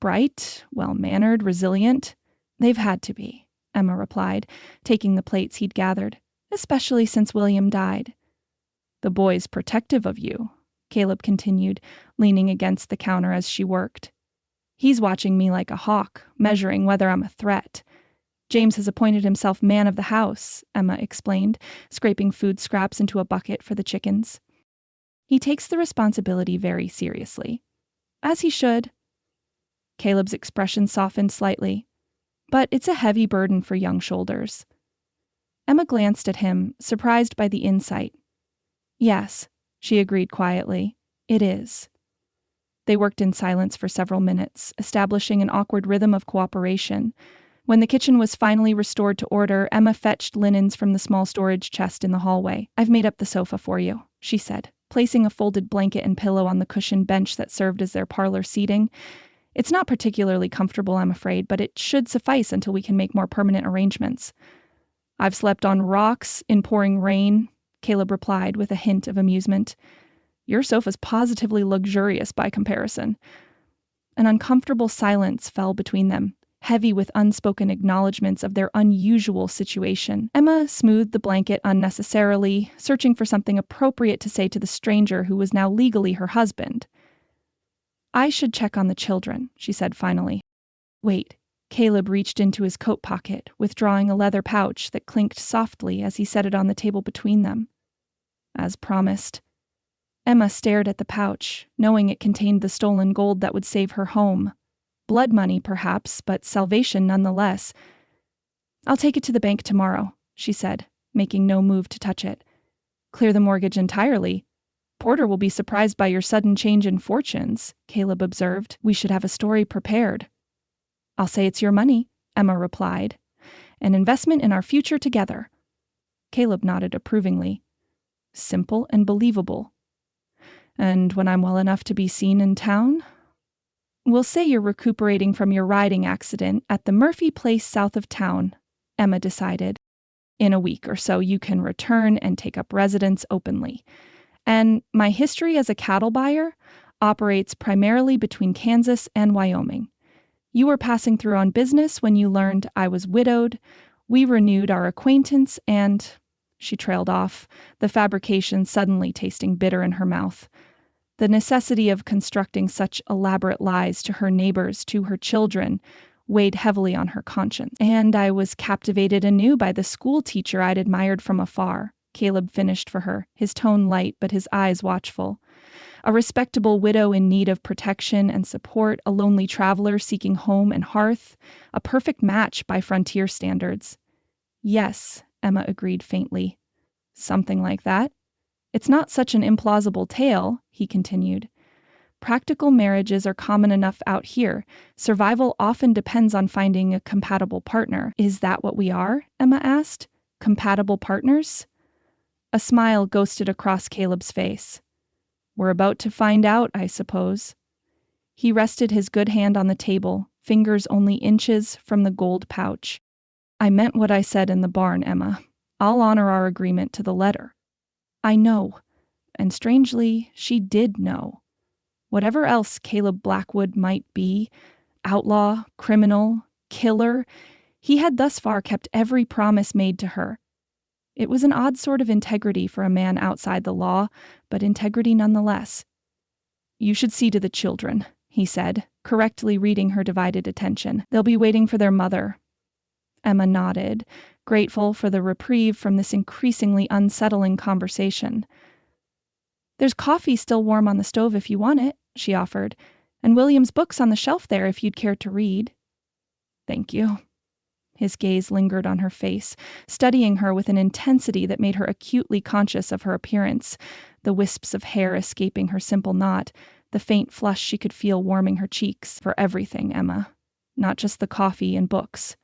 "Bright, well-mannered, resilient. They've had to be," Emma replied, taking the plates he'd gathered, "especially since William died." "The boy's protective of you," Caleb continued, leaning against the counter as she worked. "He's watching me like a hawk, measuring whether I'm a threat. James has appointed himself man of the house," Emma explained, scraping food scraps into a bucket for the chickens. "He takes the responsibility very seriously." "As he should." Caleb's expression softened slightly. But it's a heavy burden for young shoulders. Emma glanced at him, surprised by the insight. Yes, she agreed quietly. It is. They worked in silence for several minutes, establishing an awkward rhythm of cooperation. When the kitchen was finally restored to order, Emma fetched linens from the small storage chest in the hallway. "I've made up the sofa for you," she said, placing a folded blanket and pillow on the cushioned bench that served as their parlor seating. "It's not particularly comfortable, I'm afraid, but it should suffice until we can make more permanent arrangements." "I've slept on rocks in pouring rain," Caleb replied with a hint of amusement. "Your sofa's positively luxurious by comparison." An uncomfortable silence fell between them, heavy with unspoken acknowledgments of their unusual situation. Emma smoothed the blanket unnecessarily, searching for something appropriate to say to the stranger who was now legally her husband. "I should check on the children," she said finally. "Wait." Caleb reached into his coat pocket, withdrawing a leather pouch that clinked softly as he set it on the table between them. As promised. Emma stared at the pouch, knowing it contained the stolen gold that would save her home. Blood money, perhaps, but salvation nonetheless. "I'll take it to the bank tomorrow," she said, making no move to touch it. "Clear the mortgage entirely? Porter will be surprised by your sudden change in fortunes," Caleb observed. "We should have a story prepared." "I'll say it's your money," Emma replied. "An investment in our future together." Caleb nodded approvingly. Simple and believable. "And when I'm well enough to be seen in town?" "We'll say you're recuperating from your riding accident at the Murphy place south of town," Emma decided. "In a week or so you can return and take up residence openly. And my history as a cattle buyer operates primarily between Kansas and Wyoming. You were passing through on business when you learned I was widowed. We renewed our acquaintance and..." She trailed off, the fabrication suddenly tasting bitter in her mouth. The necessity of constructing such elaborate lies to her neighbors, to her children, weighed heavily on her conscience. "And I was captivated anew by the school teacher I'd admired from afar," Caleb finished for her, his tone light but his eyes watchful. "A respectable widow in need of protection and support, a lonely traveler seeking home and hearth, a perfect match by frontier standards." "Yes," Emma agreed faintly. "Something like that. It's not such an implausible tale," he continued. "Practical marriages are common enough out here. Survival often depends on finding a compatible partner." "Is that what we are?" Emma asked. "Compatible partners?" A smile ghosted across Caleb's face. "We're about to find out, I suppose." He rested his good hand on the table, fingers only inches from the gold pouch. "I meant what I said in the barn, Emma. I'll honor our agreement to the letter." "I know." And strangely, she did know. Whatever else Caleb Blackwood might be, outlaw, criminal, killer, he had thus far kept every promise made to her. It was an odd sort of integrity for a man outside the law, but integrity nonetheless. "You should see to the children," he said, correctly reading her divided attention. "They'll be waiting for their mother." Emma nodded, grateful for the reprieve from this increasingly unsettling conversation. "There's coffee still warm on the stove if you want it," she offered, "and William's books on the shelf there if you'd care to read." "Thank you." His gaze lingered on her face, studying her with an intensity that made her acutely conscious of her appearance, the wisps of hair escaping her simple knot, the faint flush she could feel warming her cheeks. "For everything, Emma. Not just the coffee and books."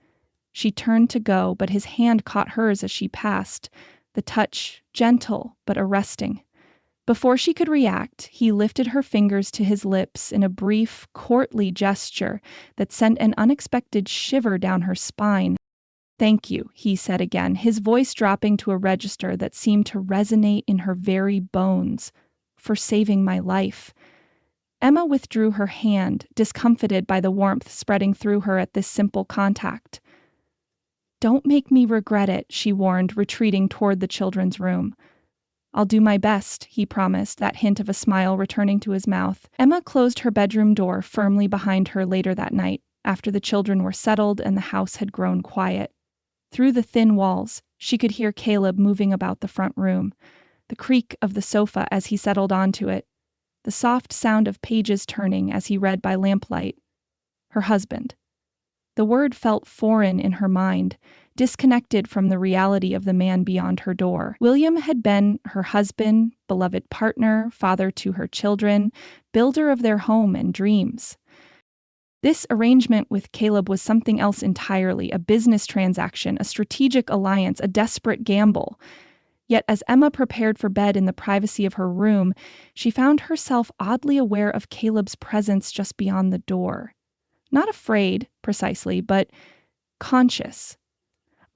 She turned to go, but his hand caught hers as she passed, the touch gentle but arresting. Before she could react, he lifted her fingers to his lips in a brief, courtly gesture that sent an unexpected shiver down her spine. "Thank you," he said again, his voice dropping to a register that seemed to resonate in her very bones. "For saving my life." Emma withdrew her hand, discomfited by the warmth spreading through her at this simple contact. "Don't make me regret it," she warned, retreating toward the children's room. "I'll do my best," he promised, that hint of a smile returning to his mouth. Emma closed her bedroom door firmly behind her later that night, after the children were settled and the house had grown quiet. Through the thin walls, she could hear Caleb moving about the front room, the creak of the sofa as he settled onto it, the soft sound of pages turning as he read by lamplight. her husband. The word felt foreign in her mind, disconnected from the reality of the man beyond her door. William had been her husband, beloved partner, father to her children, builder of their home and dreams. This arrangement with Caleb was something else entirely, a business transaction, a strategic alliance, a desperate gamble. Yet as Emma prepared for bed in the privacy of her room, she found herself oddly aware of Caleb's presence just beyond the door. Not afraid, precisely, but conscious.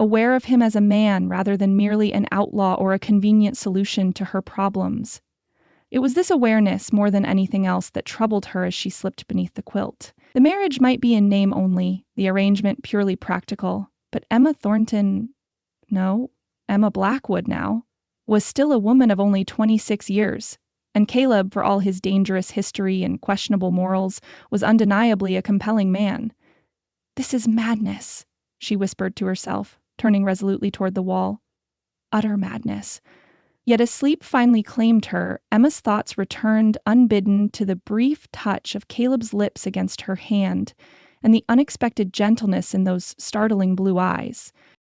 Aware of him as a man rather than merely an outlaw or a convenient solution to her problems. It was this awareness, more than anything else, that troubled her as she slipped beneath the quilt. The marriage might be in name only, the arrangement purely practical, but Emma Blackwood now, was still a woman of only 26 years, and Caleb, for all his dangerous history and questionable morals, was undeniably a compelling man. "This is madness," she whispered to herself, turning resolutely toward the wall. Utter madness. Yet as sleep finally claimed her, Emma's thoughts returned unbidden to the brief touch of Caleb's lips against her hand and the unexpected gentleness in those startling blue eyes.